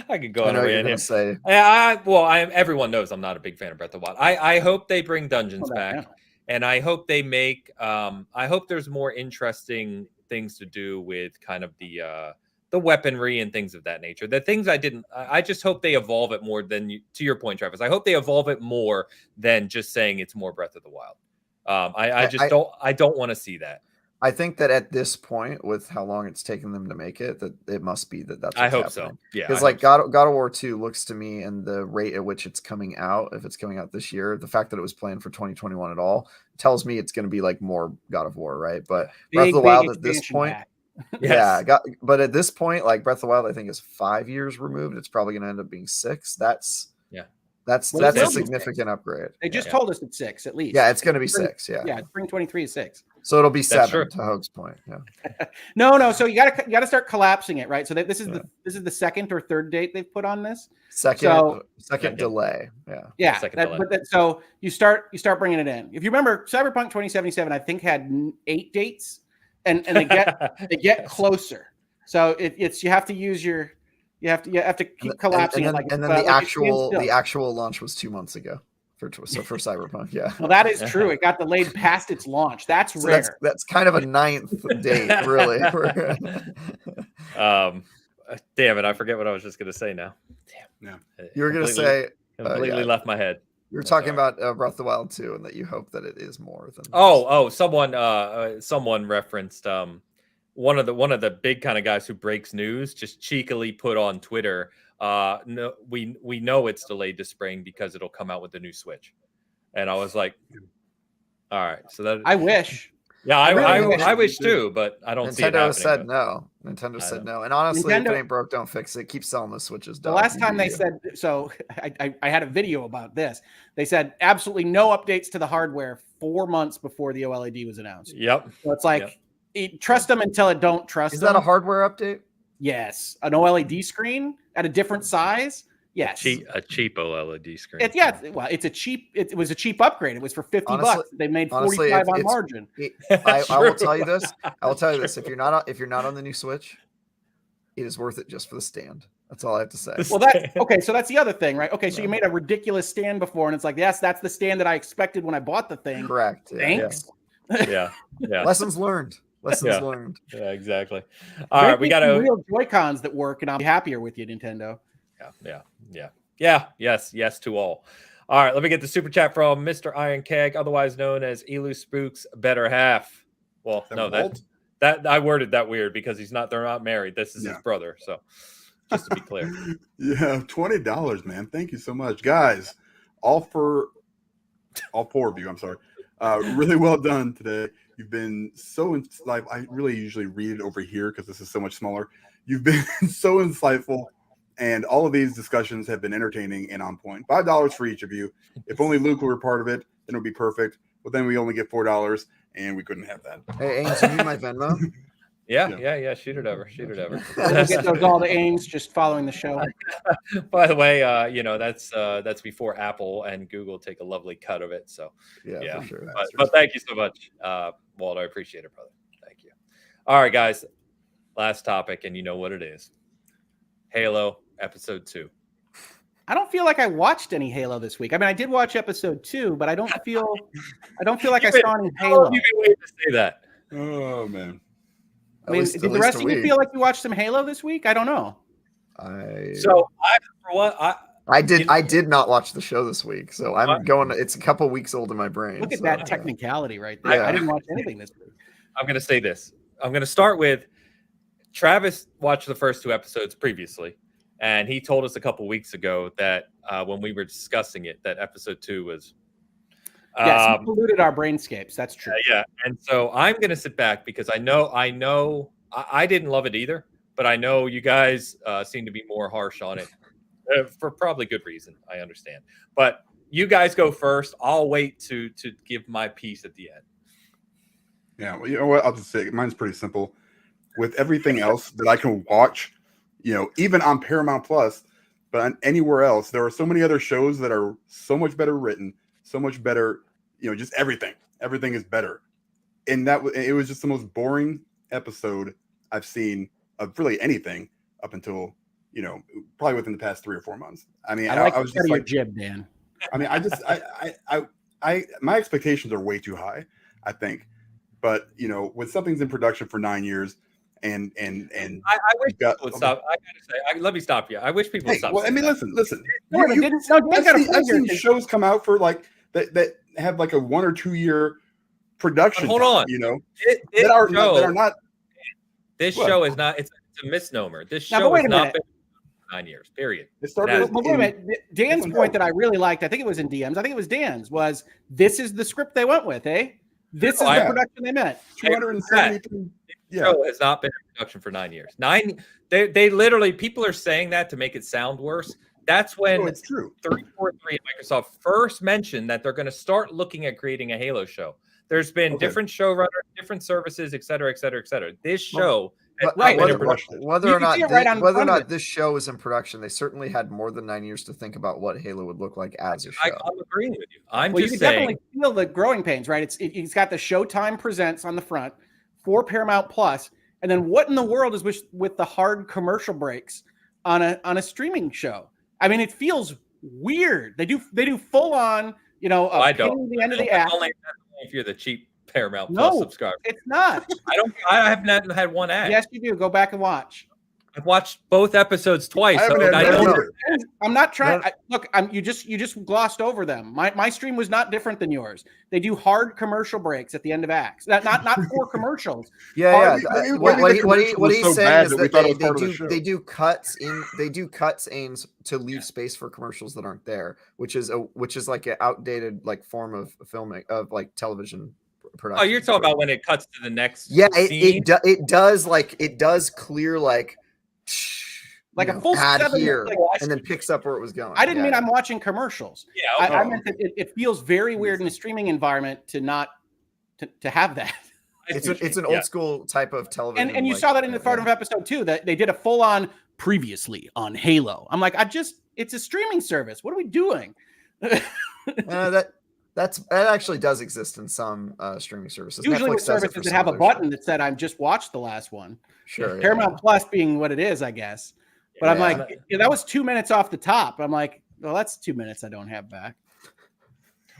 I could go on a rant here. Say. Everyone knows I'm not a big fan of Breath of the Wild. I hope they bring dungeons back, and I hope they make. I hope there's more interesting things to do with kind of the weaponry and things of that nature. The things I just hope they evolve it more than to your point, Travis. I hope they evolve it more than just saying it's more Breath of the Wild. I don't want to see that. I think that at this point, with how long it's taken them to make it, that it must be that's what's I hope happening. so. Yeah. Because like God of War 2 looks to me, and the rate at which it's coming out, if it's coming out this year, the fact that it was planned for 2021 at all tells me it's going to be like more God of War, right? But Breath of the Wild at this point, but at this point, like Breath of the Wild, I think is 5 years removed. It's probably going to end up being 6. That's a significant upgrade. They just told us it's 6 at least. Yeah, it's going to be 6. Yeah, spring 23 is 6. So it'll be 7 to Hope's point. Yeah. No. So you gotta start collapsing it, right? So this is the second or third date they've put on this. Second delay. Yeah. So you start bringing it in. If you remember, Cyberpunk 2077, I think had 8 dates, and they get closer. So it's you have to use your. You have to keep collapsing and then the actual launch was 2 months ago for Cyberpunk. Yeah. Well, that is true. It got delayed past its launch. That's rare. That's kind of a 9th date, really. Damn it! I forget what I was just going to say now. Damn. Yeah. You were going to say completely left my head. You were talking about Breath of the Wild 2, and that you hope that it is more than. Someone referenced one of the big kind of guys who breaks news just cheekily put on Twitter, no, we know it's delayed to spring because it'll come out with the new Switch. And I was like, all right, so that I wish. Yeah, I wish too, but I don't see it happening. Nintendo said no. And honestly, if it ain't broke, don't fix it. Keep selling the Switches. The last time they said so, I had a video about this. They said absolutely no updates to the hardware 4 months before the OLED was announced. Yep. So it's like trust them until it don't trust them. Is that a hardware update? Yes. An OLED screen at a different size. Yes. A cheap OLED screen. It's a cheap. It was a cheap upgrade. It was for $50. They made 45 on margin. I will tell you this. If you're not on the new Switch, it is worth it just for the stand. That's all I have to say. Well, that's okay. So that's the other thing, right? Okay, so you made a ridiculous stand before, and it's like, yes, that's the stand that I expected when I bought the thing. Correct. Thanks. Yeah. Lessons learned. Learned. Yeah, exactly. All right, we got real Joy-Cons that work, and I'll be happier with you, Nintendo. Yeah. Yes to all. All right, let me get the super chat from Mr. Iron Keg, otherwise known as Elu Spook's better half. Well, no, that I worded that weird because they're not married. This is his brother, so just to be clear. Yeah, $20, man. Thank you so much, guys. All four of you. I'm sorry. Really well done today. You've been so insightful. I really usually read it over here because this is so much smaller. You've been so insightful, and all of these discussions have been entertaining and on point. $5 for each of you. If only Luke were part of it, then it would be perfect. But then we only get $4, and we couldn't have that. Hey, Ames, you need my Venmo? Yeah. Shoot it over. We'll get those all to Ames just following the show. By the way, that's before Apple and Google take a lovely cut of it. So yeah. For sure. But thank you so much, Walt. I appreciate it, brother. Thank you. All right, guys. Last topic, and you know what it is. Halo Episode 2. I don't feel like I watched any Halo this week. I mean, I did watch Episode 2, but I don't feel like I saw any Halo. You've been waiting to say that. Oh man. I mean, did the rest of you feel like you watched some Halo this week? I don't know. I did not watch the show this week, so I'm going. It's a couple weeks old in my brain. Look at that technicality right there. I didn't watch anything this week. I'm going to say this. I'm going to start with Travis watched the first 2 episodes previously, and he told us a couple weeks ago that when we were discussing it, that Episode 2 was. Yes, he polluted our brainscapes. That's true. Yeah, and so I'm going to sit back because I know I didn't love it either, but I know you guys seem to be more harsh on it for probably good reason. I understand, but you guys go first. I'll wait to give my piece at the end. Yeah, well, you know what? I'll just say mine's pretty simple. With everything else that I can watch, even on Paramount Plus, but on anywhere else, there are so many other shows that are so much better written, so much better. Just everything. Everything is better. And it was just the most boring episode I've seen of really anything up until, probably within the past 3 or 4 months. I mean, I was just like, jib, Dan. I mean, my expectations are way too high, I think. But, when something's in production for 9 years and I wish people would stop. I gotta say, let me stop you. I wish people would stop. Well, I mean, listen. I've seen shows come out for like that have like a 1 or 2 year production. Hold on, that are not. This show is not. It's a misnomer. This show has not been 9 years. Period. It started. Wait a minute. Dan's point that I really liked, I think it was in DMs. I think it was Dan's. Was this is the script they went with? This is the production they meant. 273. The show has not been in production for 9 years. They literally, people are saying that to make it sound worse. That's when it's true. 343 Microsoft first mentioned that they're going to start looking at creating a Halo show. There's been different showrunners, different services, et cetera, et cetera, et cetera. This show, whether or not this show is in production, they certainly had more than 9 years to think about what Halo would look like as a show. I'm agreeing with you. You can definitely feel the growing pains, right? It's got the Showtime Presents on the front for Paramount Plus, and then what in the world is with the hard commercial breaks on a streaming show? I mean, it feels weird. They do full on, I don't. The end of the act. Only if you're the cheap Paramount Plus subscriber. It's not. I have not had one ad. Yes, you do. Go back and watch. I've watched both episodes twice. I'm not trying. You just glossed over them. My stream was not different than yours. They do hard commercial breaks at the end of acts. Not for commercials. Yeah. What he's saying is that they do cuts aims to leave space for commercials that aren't there, which is like an outdated like form of filming of like television production. Oh, you're talking about when it cuts to the next. Yeah, it does clear like a full ad here and then picks up where it was going. I didn't mean I'm watching commercials. Yeah, I meant that it feels very weird in a streaming environment to have that. It's an old school type of television. And you saw that in the front of episode 2 that they did a full on previously on Halo. I'm like, it's a streaming service. What are we doing? That actually does exist in some streaming services. Usually Netflix with services that have a button that said "I've just watched the last one." Sure. Paramount Plus being what it is, I guess. But I'm like, that was 2 minutes off the top. I'm like, well, that's 2 minutes I don't have back.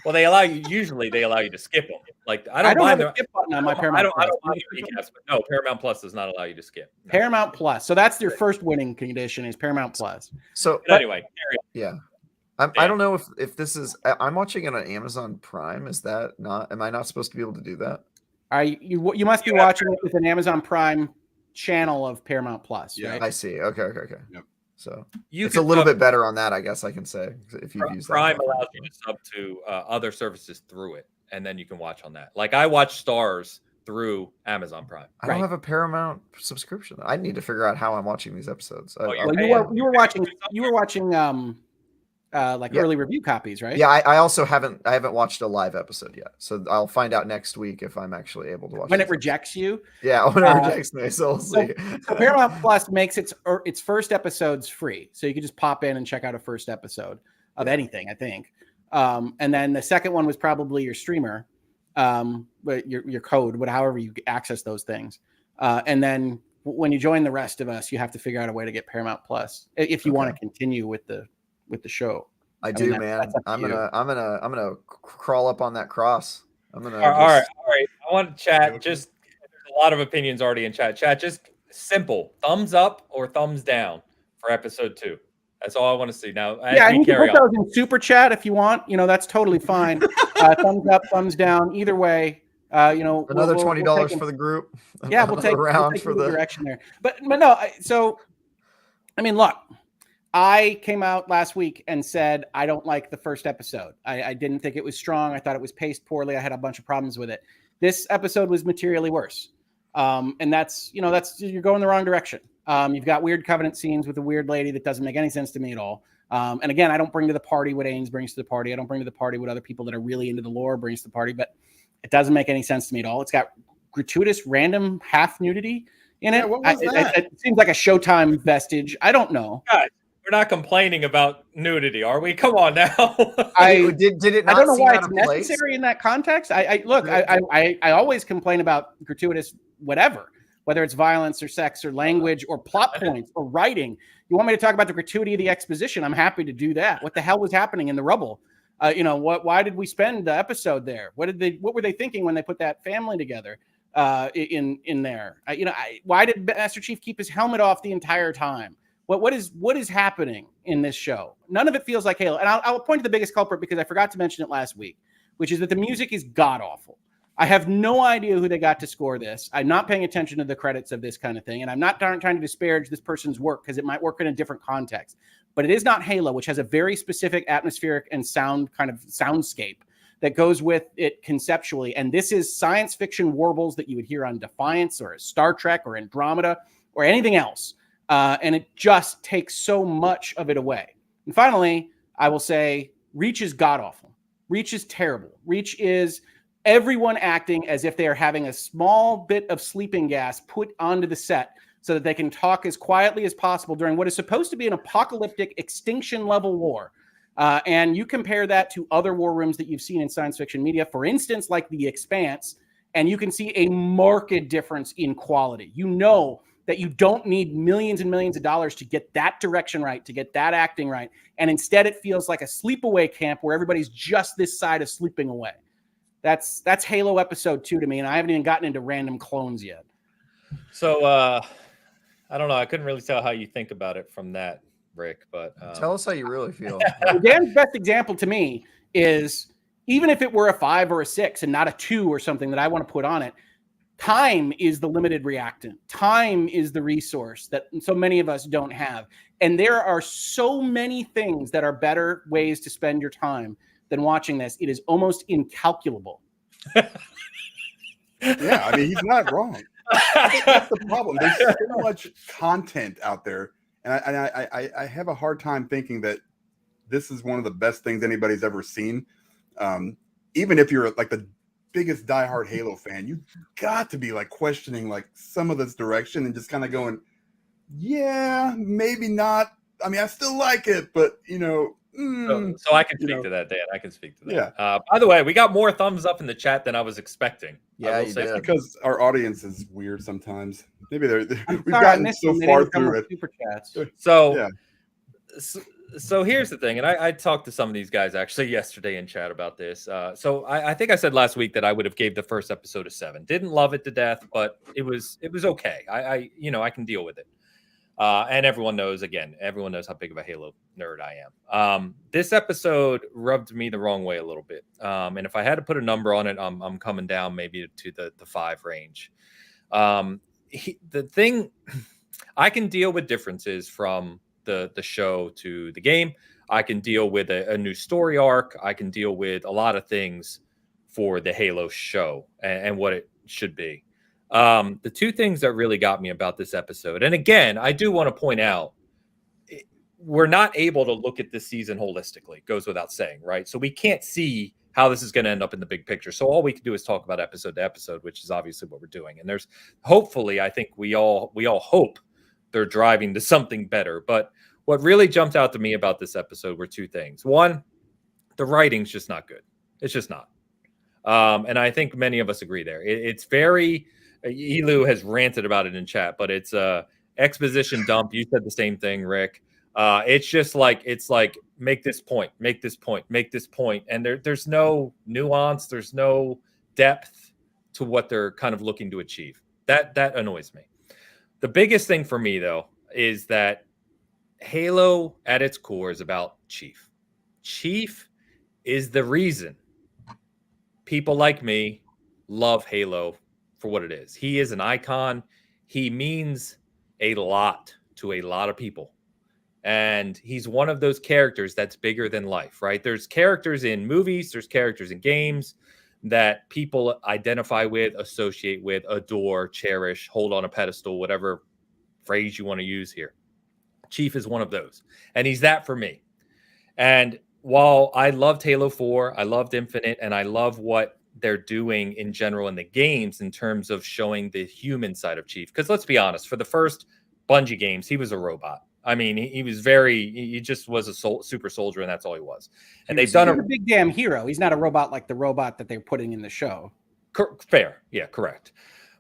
Well, they allow you to skip them. Like I don't have mind a skip button on my Paramount I don't mind recaps, but no, Paramount Plus does not allow you to skip. No. Paramount Plus. So that's your first winning condition is Paramount Plus. So anyway, I don't know if this is. I'm watching it on Amazon Prime. Is that not? Am I not supposed to be able to do that? You must be watching it with an Amazon Prime channel of Paramount Plus. Yeah, right? I see. Okay. Yep. So it's a little bit better on that, I guess I can say, if you've used Prime allows you to sub to other services through it, and then you can watch on that. Like I watch Stars through Amazon Prime. I don't have a Paramount subscription. I need to figure out how I'm watching these episodes. You were watching early review copies, right? Yeah, I also haven't watched a live episode yet, so I'll find out next week if I'm actually able to watch when it rejects you. Yeah, when it rejects me, so we'll see. So Paramount Plus makes its first episodes free, so you can just pop in and check out a first episode of anything, I think. And then the second one was probably your streamer, but your code, however you access those things. And then when you join the rest of us, you have to figure out a way to get Paramount Plus if you want to continue with the show. I do, man. I'm gonna crawl up on that cross. I'm gonna. All right. I want to chat. Just a lot of opinions already in chat. Chat, just simple thumbs up or thumbs down for episode 2. That's all I want to see now. Yeah, you can put those in super chat if you want. That's totally fine. Thumbs up, thumbs down, either way. Another $20 for the group. Yeah, we'll take for the direction there. But no. So, I mean, look. I came out last week and said, I don't like the first episode. I didn't think it was strong. I thought it was paced poorly. I had a bunch of problems with it. This episode was materially worse. And that's you're going the wrong direction. You've got weird covenant scenes with a weird lady that doesn't make any sense to me at all. And again, I don't bring to the party what Ains brings to the party. I don't bring to the party what other people that are really into the lore brings to the party, but it doesn't make any sense to me at all. It's got gratuitous random half nudity in it. What was that? It seems like a Showtime vestige. I don't know. God. We're not complaining about nudity, are we? Come on now. Did it not I don't know why it's place? necessary in that context. I always complain about gratuitous whatever, whether it's violence or sex or language or plot points or writing. You want me to talk about the gratuity of the exposition? I'm happy to do that. What the hell was happening in the rubble? Why did we spend the episode there? What were they thinking when they put that family together in there? Why did Master Chief keep his helmet off the entire time? What is happening in this show? None of it feels like Halo. And I'll point to the biggest culprit because I forgot to mention it last week, which is that the music is god-awful. I have no idea who they got to score this. I'm not paying attention to the credits of this kind of thing, and I'm not trying to disparage this person's work because it might work in a different context. But it is not Halo, which has a very specific atmospheric and soundscape that goes with it conceptually. And this is science fiction warbles that you would hear on Defiance or Star Trek or Andromeda or anything else. And it just takes so much of it away. And finally, I will say Reach is god-awful. Reach is terrible. Reach is everyone acting as if they are having a small bit of sleeping gas put onto the set so that they can talk as quietly as possible during what is supposed to be an apocalyptic extinction-level war. And you compare that to other war rooms that you've seen in science fiction media, for instance, like The Expanse, and you can see a marked difference in quality. You know that you don't need millions and millions of dollars to get that direction right, to get that acting right. And instead it feels like a sleepaway camp where everybody's just this side of sleeping away. That's Halo episode 2 to me. And I haven't even gotten into random clones yet. So I don't know. I couldn't really tell how you think about it from that, Rick, but tell us how you really feel. Dan's best example to me is even if it were a 5 or a 6 and not a 2 or something that I want to put on it, time is the limited reactant. Time is the resource that so many of us don't have. And there are so many things that are better ways to spend your time than watching this. It is almost incalculable. Yeah, I mean, he's not wrong. I think that's the problem. There's so much content out there. And I have a hard time thinking that this is one of the best things anybody's ever seen. Even if you're like the biggest diehard Halo fan, you got to be like questioning like some of this direction and just kind of going, yeah, maybe not. I mean, I still like it, but So I can speak to that, Dan. I can speak to that. Yeah. By the way, we got more thumbs up in the chat than I was expecting. Yeah, you That's did. because our audience is weird sometimes. Maybe we've Sorry, I gotten missed so them. They far didn't come through with it. super chats. So, Yeah. so here's the thing, and I talked to some of these guys actually yesterday in chat about this. So I think I said last week that I would have gave the first episode a 7. Didn't love it to death, but it was okay. I can deal with it. And everyone knows how big of a Halo nerd I am. This episode rubbed me the wrong way a little bit. And if I had to put a number on it, I'm coming down maybe to the 5 range. The thing, I can deal with differences from the show to the game. I can deal with a new story arc. I can deal with a lot of things for the Halo show and what it should be. The two things that really got me about this episode, and again, I do want to point out, we're not able to look at this season holistically. Goes without saying, right? So we can't see how this is going to end up in the big picture. So all we can do is talk about episode to episode, which is obviously what we're doing. And there's hopefully, I think we all hope they're driving to something better. But what really jumped out to me about this episode were two things. One, the writing's just not good. It's just not. And I think many of us agree there. It's very, Elu has ranted about it in chat, but it's a exposition dump. You said the same thing, Rick. It's just like, make this point, make this point, make this point. And there's no nuance. There's no depth to what they're kind of looking to achieve. That annoys me. The biggest thing for me, though, is that Halo at its core is about Chief. Chief is the reason people like me love Halo for what it is. He is an icon. He means a lot to a lot of people. And he's one of those characters that's bigger than life, right? There's characters in movies, there's characters in games that people identify with, associate with, adore, cherish, hold on a pedestal, whatever phrase you want to use here. Chief is one of those. And he's that for me. And while I loved Halo 4, I loved Infinite, and I love what they're doing in general in the games in terms of showing the human side of Chief. Because let's be honest, for the first Bungie games, he was a robot. I mean, he just was a super soldier, and that's all he was. And they've done a big damn hero. He's not a robot like the robot that they're putting in the show. Fair. Yeah, correct.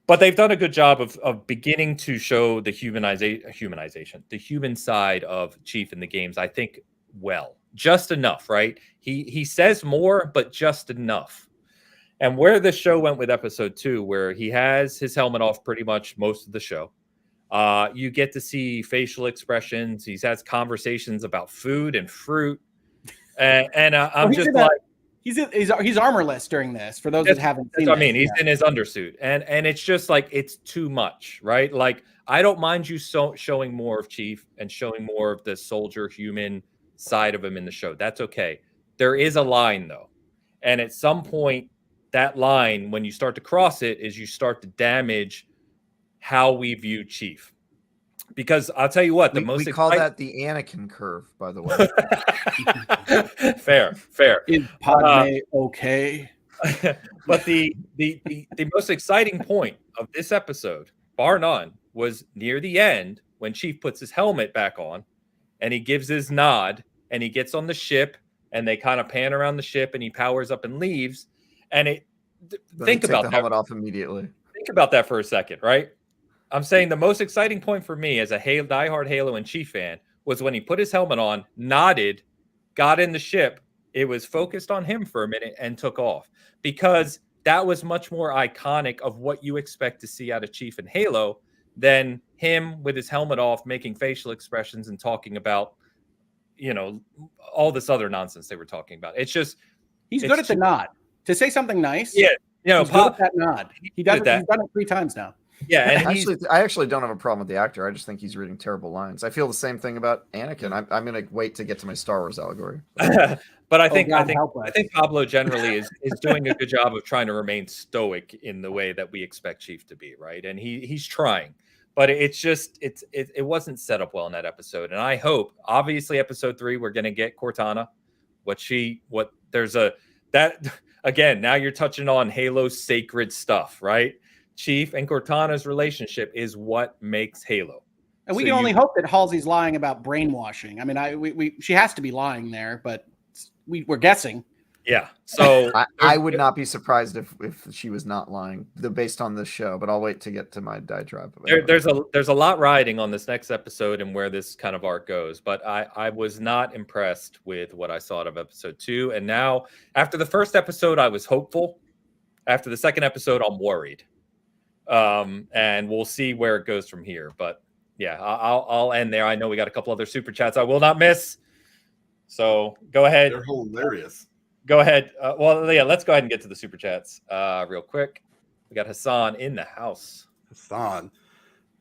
But they've done a good job of beginning to show the humanization, the human side of Chief in the games, I think, well. Just enough, right? He says more, but just enough. And where the show went with episode 2, where he has his helmet off pretty much most of the show, you get to see facial expressions. He has conversations about food and fruit, and I'm just like, he's armorless during this. For those that haven't seen, I mean, he's in his undersuit, and it's just like it's too much, right? Like I don't mind you showing more of Chief and showing more of the soldier human side of him in the show. That's okay. There is a line though, and at some point, that line, when you start to cross it, is you start to damage how we view Chief. Because I'll tell you what, we call that the Anakin curve, by the way. Fair. Is Padme okay? But the most exciting point of this episode, bar none, was near the end when Chief puts his helmet back on and he gives his nod and he gets on the ship and they kind of pan around the ship and he powers up and leaves. And think about the helmet off immediately. Think about that for a second, right? I'm saying the most exciting point for me as a diehard Halo and Chief fan was when he put his helmet on, nodded, got in the ship. It was focused on him for a minute and took off, because that was much more iconic of what you expect to see out of Chief in Halo than him with his helmet off, making facial expressions and talking about, all this other nonsense they were talking about. It's just, he's good at the nod to say something nice. Yeah. He's good at that nod. He's done it 3 times now. Yeah, and I actually don't have a problem with the actor. I just think he's reading terrible lines. I feel the same thing about Anakin. I'm going to wait to get to my Star Wars allegory. But I think Pablo generally is doing a good job of trying to remain stoic in the way that we expect Chief to be, right? And he's trying, but it wasn't set up well in that episode. And I hope, obviously, episode 3 we're going to get Cortana. Again, now you're touching on Halo's sacred stuff, right? Chief and Cortana's relationship is what makes Halo. And we can only hope that Halsey's lying about brainwashing. I mean, she has to be lying there, but we're guessing. Yeah. So I would not be surprised if she was not lying, based on this show. But I'll wait to get to my diatribe. There's a lot riding on this next episode and where this kind of arc goes. But I was not impressed with what I saw out of episode 2. And now, after the first episode, I was hopeful. After the second episode, I'm worried. And we'll see where it goes from here. But yeah, I'll end there. I know we got a couple other super chats I will not miss. So go ahead. They're hilarious. Go ahead. Let's go ahead and get to the super chats real quick. We got Hassan in the house. Hassan,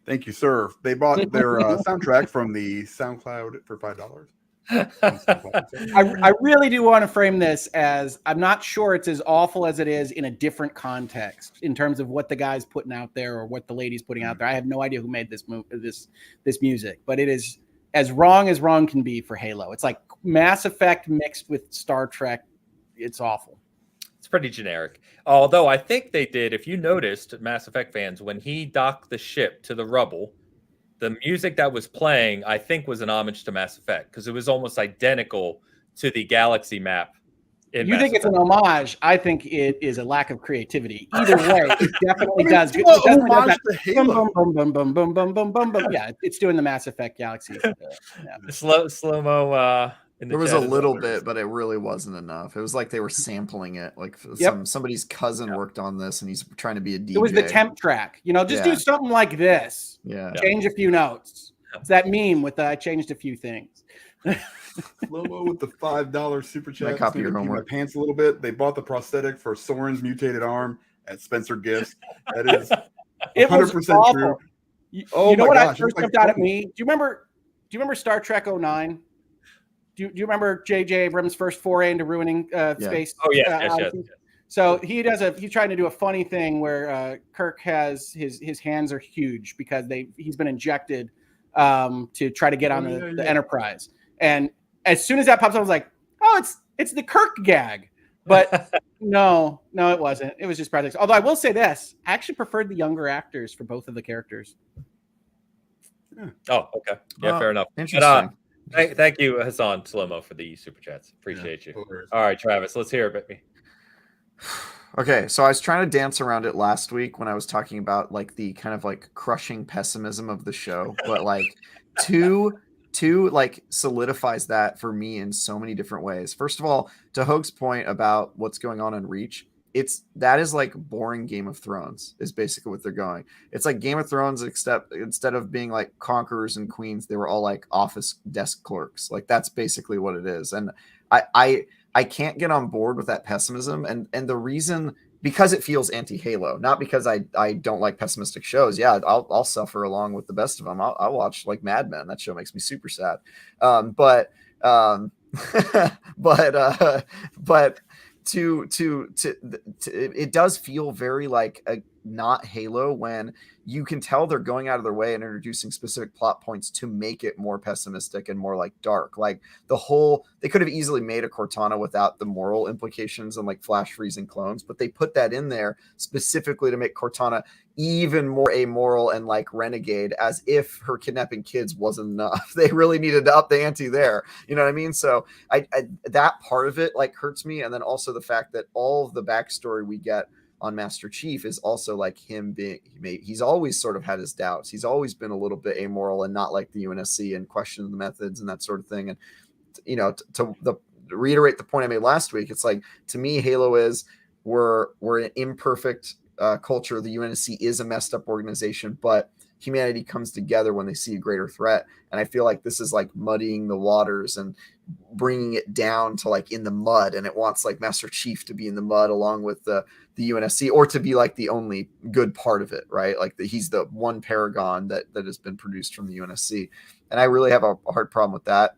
thank you, sir. They bought their soundtrack from the SoundCloud for $5. I really do want to frame this as, I'm not sure it's as awful as it is in a different context in terms of what the guy's putting out there or what the lady's putting out there. I have no idea who made this music, but it is as wrong can be for Halo. It's like Mass Effect mixed with Star Trek. It's awful. It's pretty generic. Although I think they did, if you noticed, Mass Effect fans, when he docked the ship to the rubble, the music that was playing, I think, was an homage to Mass Effect because it was almost identical to the galaxy map. You think it's an homage? I think it is a lack of creativity. Either way, it definitely does. It's homage to Halo. Yeah, it's doing the Mass Effect galaxy. Slow-mo. There was a little bit, but it really wasn't enough. It was like they were sampling it. Like somebody's cousin worked on this, and he's trying to be a DJ. It was the temp track. Just do something like this. Yeah. Change a few notes. It's that meme with I changed a few things. Slow-mo with the $5 super chat. I copy your homework. My pants a little bit. They bought the prosthetic for Soren's mutated arm at Spencer Gifts. That is 100% true. You know what I first jumped out at me? Do you remember Star Trek 09? Do you remember J.J. Abrams' first foray into ruining space? Oh, yes. So he's trying to do a funny thing where Kirk has his hands are huge because he's been injected to try to get on the Enterprise. And as soon as that pops up, I was like, oh, it's the Kirk gag. But no, it wasn't. It was just projects. Although I will say this, I actually preferred the younger actors for both of the characters. Yeah. Oh, okay. Yeah, fair enough. Interesting. Thank you, Hassan Slow-mo, for the super chats. Appreciate you. All right, Travis, let's hear it, baby. Okay, so I was trying to dance around it last week when I was talking about like the kind of like crushing pessimism of the show, but like two like solidifies that for me in so many different ways. First of all, to Hoag's point about what's going on in Reach, that is like boring Game of Thrones is basically what they're going. It's like Game of Thrones, except instead of being like conquerors and queens, they were all like office desk clerks. Like that's basically what it is. And I can't get on board with that pessimism. And the reason, because it feels anti-Halo, not because I don't like pessimistic shows. Yeah, I'll suffer along with the best of them. I'll watch like Mad Men. That show makes me super sad. But it does feel very like a not Halo when you can tell they're going out of their way and introducing specific plot points to make it more pessimistic and more like dark. Like they could have easily made a Cortana without the moral implications and like flash freezing clones, but they put that in there specifically to make Cortana even more amoral and like renegade, as if her kidnapping kids wasn't enough. They really needed to up the ante there. You know what I mean? So I that part of it like hurts me. And then also the fact that all of the backstory we get on Master Chief is also like him he's always sort of had his doubts. He's always been a little bit amoral and not like the UNSC and question the methods and that sort of thing. And, to reiterate the point I made last week, it's like, to me, Halo is we're an imperfect culture. The UNSC is a messed up organization, but humanity comes together when they see a greater threat. And I feel like this is like muddying the waters and bringing it down to like in the mud. And it wants like Master Chief to be in the mud along with the UNSC, or to be like the only good part of it, right? Like he's the one paragon that has been produced from the UNSC. And I really have a hard problem with that.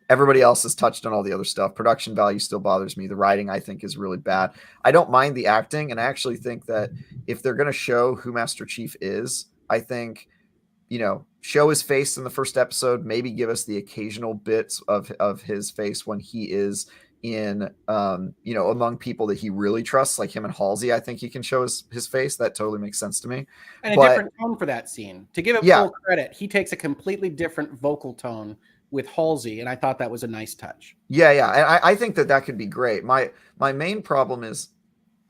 Everybody else has touched on all the other stuff. Production value still bothers me. The writing, I think, is really bad. I don't mind the acting. And I actually think that if they're going to show who Master Chief is, I think, show his face in the first episode, maybe give us the occasional bits of his face when he is in among people that he really trusts, like him and Halsey. I think he can show his face. That totally makes sense to me. And a different tone for that scene. To give it full credit, he takes a completely different vocal tone with Halsey, and I thought that was a nice touch. Yeah. And I think that could be great. My main problem is,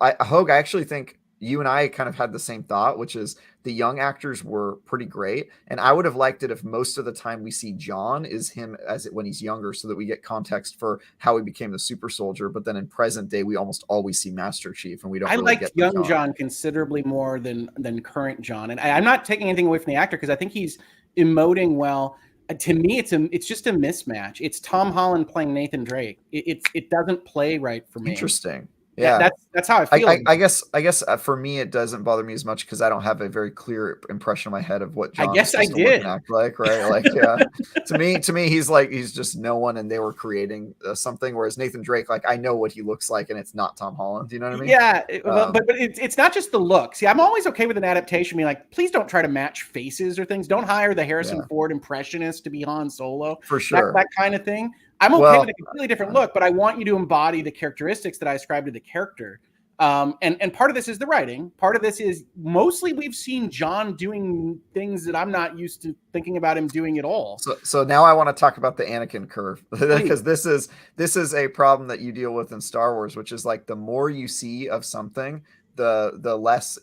Hogue, I actually think you and I kind of had the same thought, which is the young actors were pretty great. And I would have liked it if most of the time we see John is him when he's younger, so that we get context for how he became the super soldier. But then in present day, we almost always see Master Chief, and we don't really liked get young John considerably more than current John. And I'm not taking anything away from the actor, because I think he's emoting well. To me, it's just a mismatch. It's Tom Holland playing Nathan Drake. It doesn't play right for me. Interesting. Yeah, that's how I feel. I guess for me it doesn't bother me as much because I don't have a very clear impression in my head of what John I guess I did act like, right? Like, yeah, to me he's just no one, and they were creating something. Whereas Nathan Drake, like, I know what he looks like, and it's not Tom Holland. You know what I mean? Yeah, but it's not just the look. See, I'm always okay with an adaptation being like, please don't try to match faces or things. Don't hire the Harrison Ford impressionist to be Han Solo. For sure, that kind of thing. I'm okay with a completely different look, but I want you to embody the characteristics that I ascribe to the character. And part of this is the writing. Part of this is mostly we've seen John doing things that I'm not used to thinking about him doing at all. So now I want to talk about the Anakin curve, because this is a problem that you deal with in Star Wars, which is like the more you see of something, the less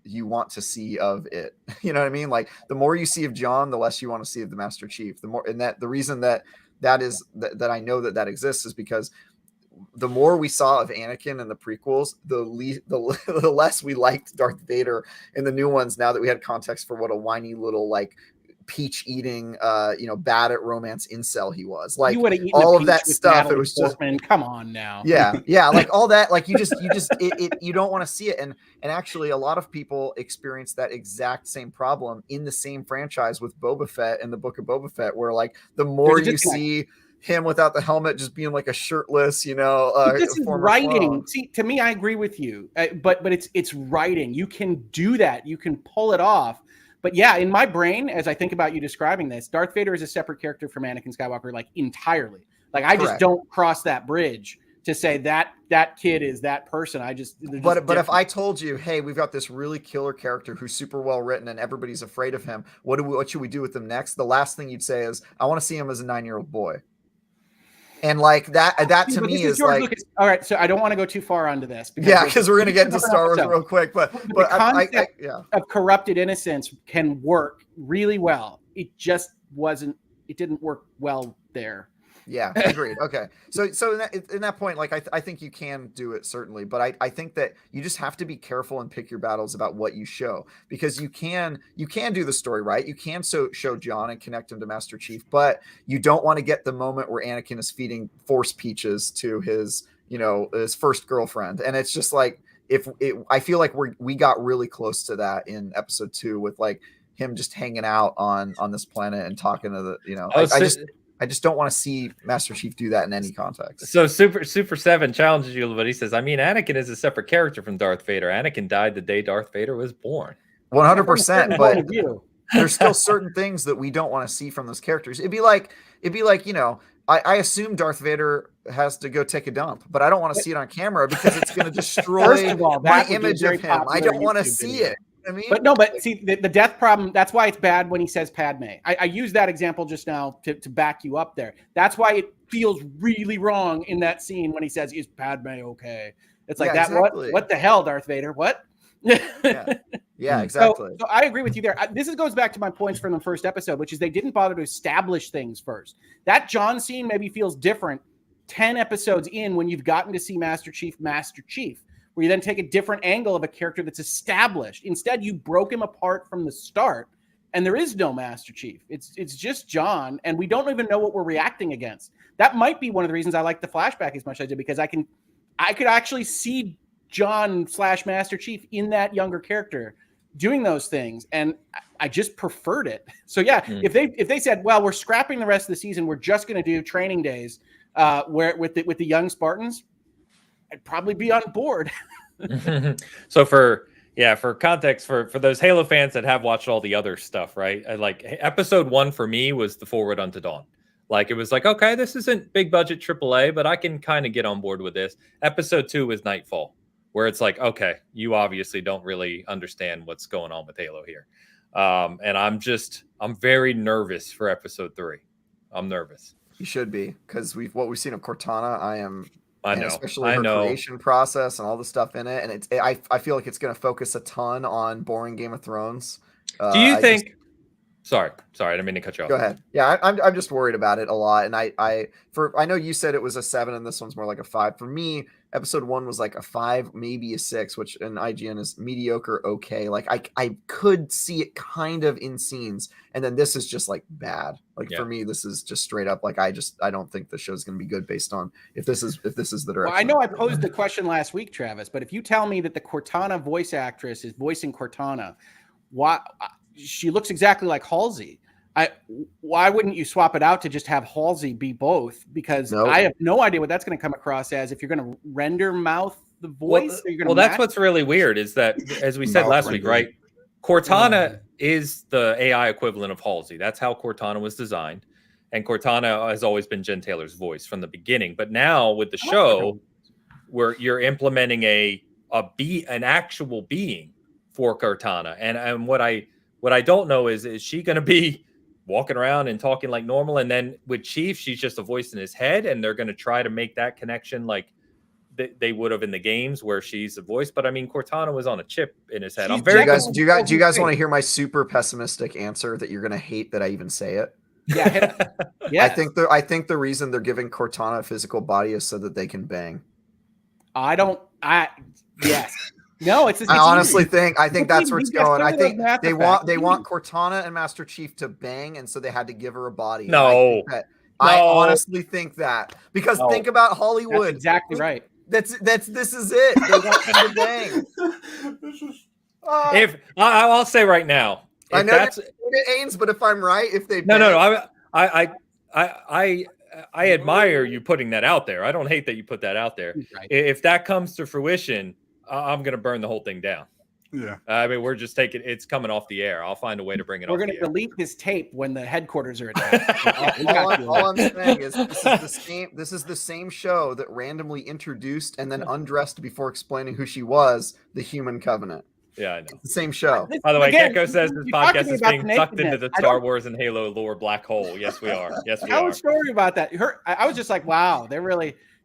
you want to see of it. You know what I mean? Like the more you see of John, the less you want to see of the Master Chief. The reason that I know that exists is because the more we saw of Anakin in the prequels, the less we liked Darth Vader in the new ones. Now that we had context for what a whiny little like peach eating, bad at romance incel he was. Like all of that stuff. Natalie it was Portman. Just come on now. Yeah, like all that. Like you don't want to see it. And actually, a lot of people experience that exact same problem in the same franchise with Boba Fett and the Book of Boba Fett, where like the more you see him without the helmet, just being like a shirtless, this is writing. Clone. See, to me, I agree with you, but it's writing. You can do that. You can pull it off. But yeah, in my brain, as I think about you describing this, Darth Vader is a separate character from Anakin Skywalker, like entirely. Like I just don't cross that bridge to say that kid is that person. But if I told you, hey, we've got this really killer character who's super well written and everybody's afraid of him, what should we do with him next? The last thing you'd say is, I want to see him as a 9-year-old boy. And like that to me is like, Lucas. All right. So I don't want to go too far onto this. Because we're going to get into Star Wars real quick. But the concept of corrupted innocence can work really well. It just it didn't work well there. Yeah, agreed. Okay. So in that point, like I think you can do it certainly, but I think that you just have to be careful and pick your battles about what you show, because you can do the story right. You can show John and connect him to Master Chief, but you don't want to get the moment where Anakin is feeding Force peaches to his first girlfriend, and it's just like I feel like we got really close to that in episode 2 with like him just hanging out on this planet and talking to I just don't want to see Master Chief do that in any context. So Super 7 challenges you a little bit. He says, I mean, Anakin is a separate character from Darth Vader. Anakin died the day Darth Vader was born. 100%. But there's still certain things that we don't want to see from those characters. It'd be like, I assume Darth Vader has to go take a dump, but I don't want to see it on camera because it's going to destroy my image of him. I don't want to see it. I mean, but see the death problem. That's why it's bad when he says Padme. I used that example just now to back you up there. That's why it feels really wrong in that scene when he says, "Is Padme okay?" It's like that. Exactly. What the hell, Darth Vader? What? Yeah, exactly. So I agree with you there. This goes back to my points from the first episode, which is they didn't bother to establish things first. That John scene maybe feels different 10 episodes in when you've gotten to see Master Chief, where you then take a different angle of a character that's established. Instead, you broke him apart from the start, and there is no Master Chief. It's just John, and we don't even know what we're reacting against. That might be one of the reasons I like the flashback as much as I did, because I could actually see John / Master Chief in that younger character doing those things, and I just preferred it. So yeah, if they said, well, we're scrapping the rest of the season, we're just going to do training days where with the young Spartans, I'd probably be on board. So for context, for those Halo fans that have watched all the other stuff, right? Like episode 1 for me was the Forward Unto Dawn. Like, it was like, okay, this isn't big budget AAA, but I can kind of get on board with this. Episode 2 was Nightfall, where it's like, okay, you obviously don't really understand what's going on with Halo here. And I'm very nervous for episode 3. I'm nervous. You should be, because what we've seen of Cortana, I know, especially her creation process and all the stuff in it, and I feel like it's going to focus a ton on boring Game of Thrones. Do you think? Sorry, I didn't mean to cut you off. Go ahead. Yeah, I'm just worried about it a lot, and I know you said it was a 7, and this one's more like a 5. For me, episode 1 was like a 5, maybe a 6, which in IGN is mediocre, okay. Like I could see it kind of in scenes, and then this is just like bad. Like for me, this is just straight up like I don't think the show's gonna be good based on if this is the direction. Well, I know I posed the question last week, Travis, but if you tell me that the Cortana voice actress is voicing Cortana, why? She looks exactly like Halsey. Why wouldn't you swap it out to just have Halsey be both? Because I have no idea what that's going to come across as. If you're going to render mouth the voice, that's what's really weird is that, as we said last week, right? Cortana is the AI equivalent of Halsey. That's how Cortana was designed, and Cortana has always been Jen Taylor's voice from the beginning. But now with the show, where you're implementing an actual being for Cortana, and what I don't know is she going to be walking around and talking like normal? And then with Chief, she's just a voice in his head, and they're going to try to make that connection like they would have in the games where she's a voice. But I mean, Cortana was on a chip in his head. Do you guys want to hear my super pessimistic answer that you're going to hate that I even say it? Yeah. Yes. I think the reason they're giving Cortana a physical body is so that they can bang. Yes. No, it's I honestly think that's where it's going. I think they want Cortana and Master Chief to bang, and so they had to give her a body. No. I honestly think that, because think about Hollywood. That's exactly right. This is it. They want them to bang. If I'll say right now, I know that's Ains, but if I'm right, if they I admire you putting that out there. I don't hate that you put that out there. Right. If that comes to fruition, I'm going to burn the whole thing down. Yeah. I mean, we're just it's coming off the air. I'll find a way to bring it off the air. We're going to delete this tape when the headquarters are attacked. all I'm saying is this is the same show that randomly introduced and then undressed before explaining who she was, the Human Covenant. Yeah, I know. It's the same show. By the way, Gecko says this podcast is being sucked into the Star Wars and Halo lore black hole. Yes, we are. Yes, we are. I was sorry about that. I was just like, wow,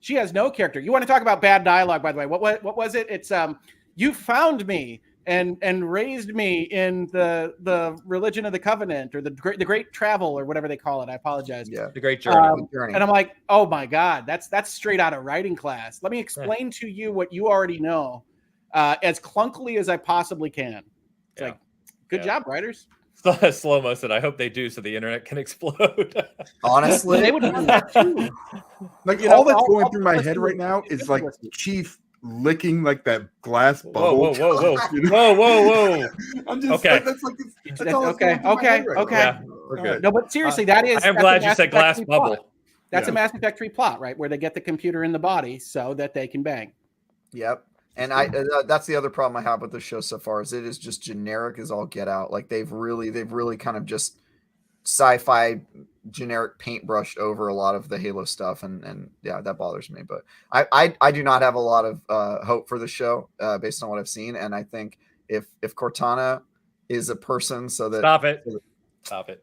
she has no character. You want to talk about bad dialogue, by the way. What was it? It's you found me and raised me in the religion of the covenant, or the great travel, or whatever they call it. I apologize. Yeah, the great journey. And I'm like, oh my God, that's straight out of writing class. Let me explain to you what you already know, as clunkily as I possibly can. It's like, good job, writers. Slow-mo said, I hope they do so the internet can explode. Honestly, they would do that too. Like, all that's going through my head right now is like Chief licking like that glass bubble. Whoa. I'm just okay. That's all okay. Yeah, we're good. No, but seriously, that is. I'm glad you said glass bubble. Plot. That's a Mass Effect 3 plot, right? Where they get the computer in the body so that they can bang. Yep. And that's the other problem I have with the show so far, is it is just generic as all get out. Like they've really kind of just sci-fi generic paintbrushed over a lot of the Halo stuff, and yeah, that bothers me. But I do not have a lot of hope for the show based on what I've seen, and I think if Cortana is a person, so that Stop it.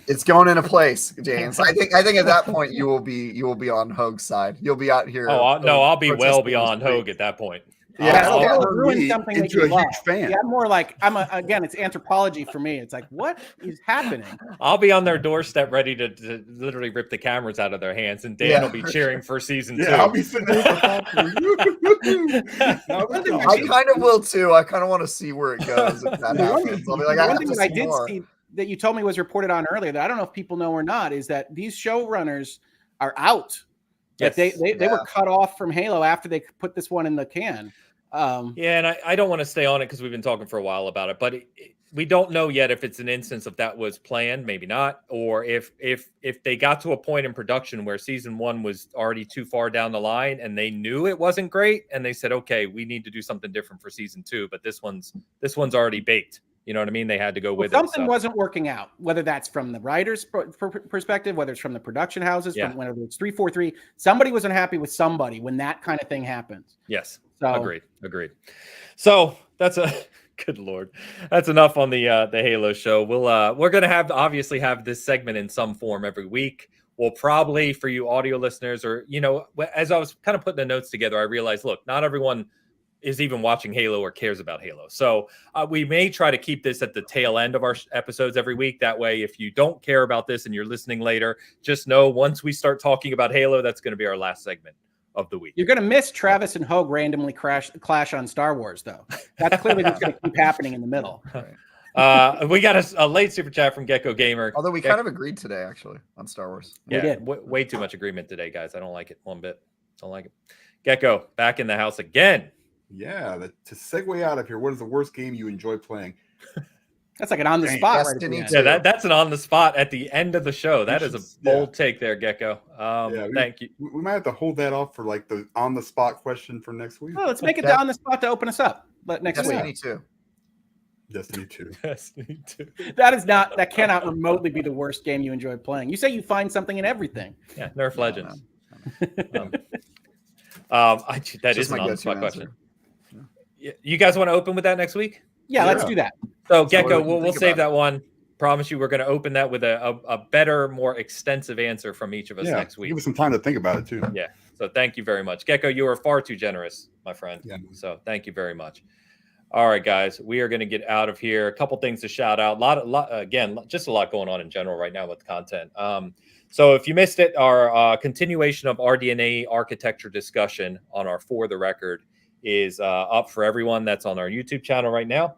It's going into place, James. I think at that point you will be on Hoag's side. You'll be out here. I'll be well beyond Hoag at that point. Yeah, I'll ruin something that you love. Fan. Yeah, I'm more like it's anthropology for me. It's like, what is happening? I'll be on their doorstep ready to literally rip the cameras out of their hands, and Dan will be cheering for season 2. I'll be sitting there. I kind of will too. I kind of want to see where it goes if that happens. I'll be like, one thing that I did see that you told me was reported on earlier that I don't know if people know or not is that these showrunners are out. Yes. That they were cut off from Halo after they put this one in the can. And I don't want to stay on it because we've been talking for a while about it, but we don't know yet if it's an instance of that was planned, maybe not, or if they got to a point in production where season 1 was already too far down the line and they knew it wasn't great and they said, okay, we need to do something different for season 2, but this one's already baked. You know what I mean? They had to go with something it. So. wasn't working out, whether that's from the writer's perspective, whether it's from the production houses, from whether it's 343. Somebody was unhappy with somebody when that kind of thing happens. Yes. So, Agreed. So that's good Lord. That's enough on the Halo show. We're going to obviously have this segment in some form every week. We'll probably, for you audio listeners, or, as I was kind of putting the notes together, I realized, look, not everyone is even watching Halo or cares about Halo. So we may try to keep this at the tail end of our episodes every week. That way, if you don't care about this and you're listening later, just know once we start talking about Halo, that's going to be our last segment of the week. You're going to miss Travis and Hogue randomly clash on Star Wars, though. That's clearly what's going to keep happening in the middle. We got a late super chat from Gecko Gamer. Although we kind of agreed today, actually, on Star Wars. Yeah, we did. Way too much agreement today, guys. I don't like it one bit. Don't like it. Gecko, back in the house again. Yeah, to segue out of here, what is the worst game you enjoy playing? That's like an on the spot. Right, yeah, that's an on the spot at the end of the show. That is a bold take there, Gecko. Thank you. We might have to hold that off for like the on the spot question for next week. Well, let's make it the on the spot to open us up. Next week. Destiny 2. Destiny 2. That cannot remotely be the worst game you enjoy playing. You say you find something in everything. Yeah, Nerf Legends. That is an on the spot question. You guys want to open with that next week? Yeah, let's do that. So Gecko, we'll save that one. Promise you, we're going to open that with a better, more extensive answer from each of us next week. Give us some time to think about it too. Yeah. So thank you very much, Gecko. You are far too generous, my friend. Yeah. So thank you very much. All right, guys, we are going to get out of here. A couple things to shout out. Just a lot going on in general right now with content. So if you missed it, our continuation of RDNA architecture discussion on our For the Record is up for everyone. That's on our YouTube channel right now.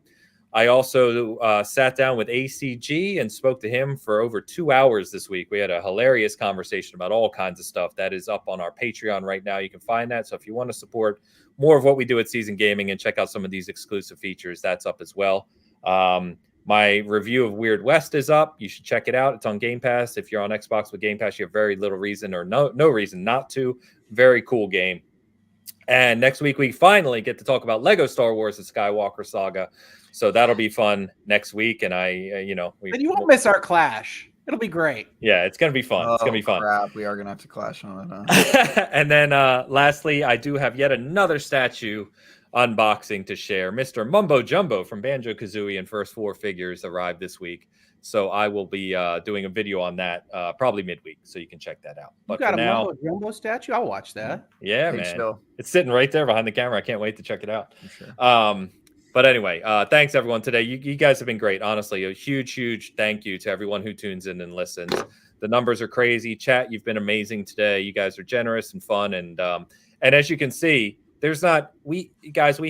I also sat down with ACG and spoke to him for over 2 hours this week. We had a hilarious conversation about all kinds of stuff. That is up on our Patreon right now. You can find that. So if you want to support more of what we do at Season Gaming and check out some of these exclusive features, that's up as well. My review of Weird West is up. You should check it out. It's on Game Pass. If you're on Xbox with Game Pass, you have very little reason or no reason not to. Very cool game. And next week, we finally get to talk about Lego Star Wars: The Skywalker Saga. So that'll be fun next week. And and you won't miss our clash. It'll be great. Yeah, it's going to be fun. It's going to be fun. Crap. We are going to have to clash on it. Huh? And then lastly, I do have yet another statue unboxing to share. Mr. Mumbo Jumbo from Banjo-Kazooie and First Four Figures arrived this week. So I will be doing a video on that probably midweek, so you can check that out. But you got a Mumbo Jumbo statue? I'll watch that. Yeah, hey, man. Chill. It's sitting right there behind the camera. I can't wait to check it out. Sure. But anyway, thanks everyone today. You guys have been great. Honestly, a huge thank you to everyone who tunes in and listens. The numbers are crazy. Chat, you've been amazing today. You guys are generous and fun. And as you can see, we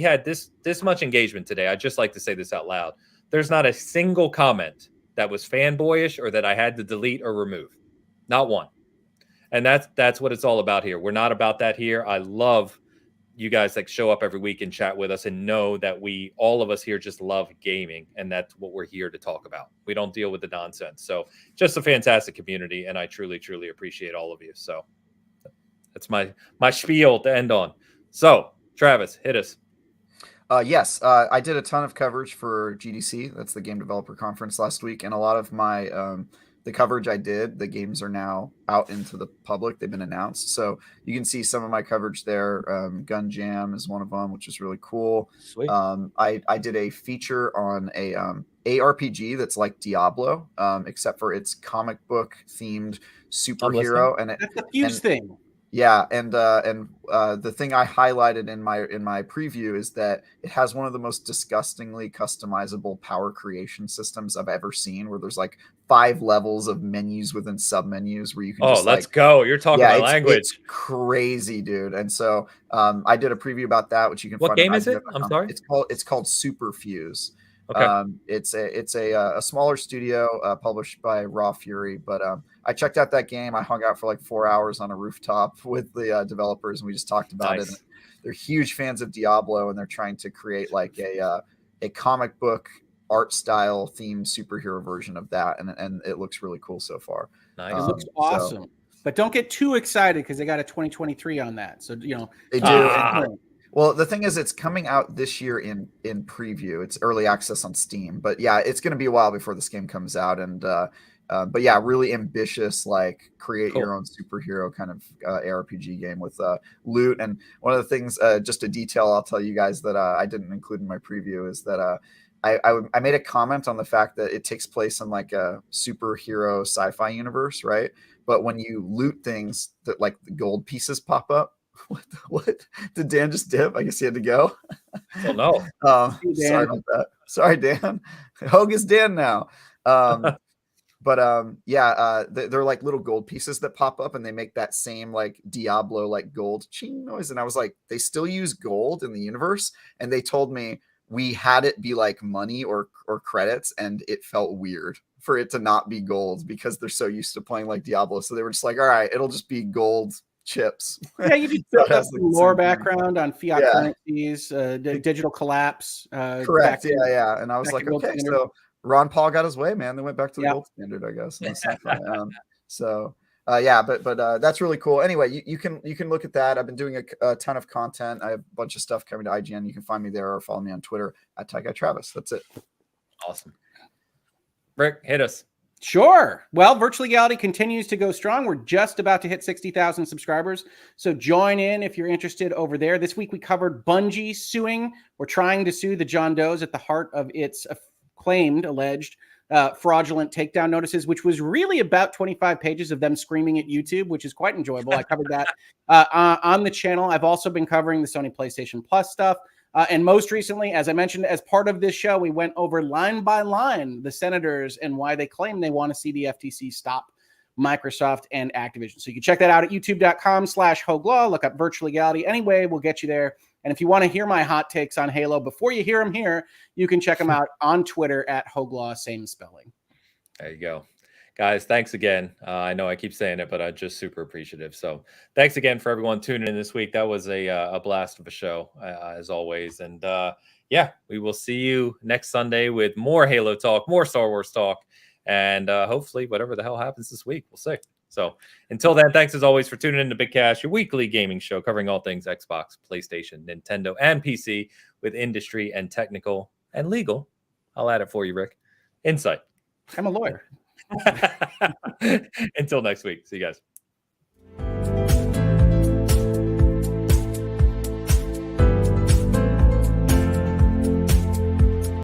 had this much engagement today. I'd just like to say this out loud. There's not a single comment that was fanboyish or that I had to delete or remove. Not one. And that's what it's all about here. We're not about that here. I love you guys that show up every week and chat with us and know that all of us here just love gaming, and that's what we're here to talk about. We don't deal with the nonsense. So just a fantastic community, and I truly appreciate all of you. So that's my spiel to end on. So Travis, hit us. Yes, I did a ton of coverage for GDC. That's the Game Developer Conference last week, and a lot of my the coverage I did, the games are now out into the public. They've been announced, so you can see some of my coverage there. Gun Jam is one of them, which is really cool. Sweet. I did a feature on a ARPG that's like Diablo, except for its comic book themed superhero, and that's the Fuse thing. Yeah, and the thing I highlighted in my preview is that it has one of the most disgustingly customizable power creation systems I've ever seen, where there's like 5 levels of menus within submenus where you can let's go. You're talking my language. It's crazy, dude. And so I did a preview about that, which you can What find. Game is it? I'm sorry. It's called Super Fuse. Okay. It's a smaller studio published by Raw Fury, but I checked out that game. I hung out for like 4 hours on a rooftop with the developers, and we just talked about it. They're huge fans of Diablo, and they're trying to create like a comic book art style themed superhero version of that, and it looks really cool so far. Nice. It looks awesome. But don't get too excited because they got a 2023 on that. So they do. Well, the thing is, it's coming out this year in preview. It's early access on Steam, but yeah, it's going to be a while before this game comes out. And but yeah, really ambitious, like create your own superhero kind of ARPG game with loot. And one of the things, just a detail I'll tell you guys that I didn't include in my preview is that I made a comment on the fact that it takes place in like a superhero sci-fi universe, right? But when you loot things, that like the gold pieces pop up. What did Dan just dip? I guess he had to go. Oh no. Sorry about that. Sorry, Dan. Hogue is Dan now. They're like little gold pieces that pop up, and they make that same like Diablo like gold ching noise. And I was like, they still use gold in the universe, and they told me we had it be like money or credits, and it felt weird for it to not be gold because they're so used to playing like Diablo. So they were just like, all right, it'll just be gold chips. Yeah, you just built up some lore background on fiat currencies, digital collapse. Correct. Yeah. And I was like, okay, so Ron Paul got his way, man. They went back to the gold standard, I guess. But that's really cool. Anyway, you can look at that. I've been doing a ton of content. I have a bunch of stuff coming to IGN. You can find me there or follow me on Twitter at @TyGuyTravis. That's it. Awesome. Rick, hit us. Sure. Well, Virtual Legality continues to go strong. We're just about to hit 60,000 subscribers. So join in if you're interested over there. This week we covered Bungie suing or trying to sue the John Does at the heart of its alleged fraudulent takedown notices, which was really about 25 pages of them screaming at YouTube, which is quite enjoyable. I covered that on the channel. I've also been covering the Sony PlayStation Plus stuff. And most recently, as I mentioned, as part of this show, we went over line by line the senators and why they claim they want to see the FTC stop Microsoft and Activision. So you can check that out at youtube.com/HoagLaw. Look up Virtual Legality. Anyway, we'll get you there. And if you want to hear my hot takes on Halo before you hear them here, you can check them out on Twitter at HoagLaw, same spelling. There you go. Guys, thanks again. I know I keep saying it, but I'm just super appreciative. So thanks again for everyone tuning in this week. That was a blast of a show, as always. And we will see you next Sunday with more Halo talk, more Star Wars talk, and hopefully whatever the hell happens this week, we'll see. So until then, thanks as always for tuning in to Bitcast, your weekly gaming show covering all things Xbox, PlayStation, Nintendo, and PC with industry and technical and legal. I'll add it for you, Rick. Insight. I'm a lawyer. Until next week. See you guys.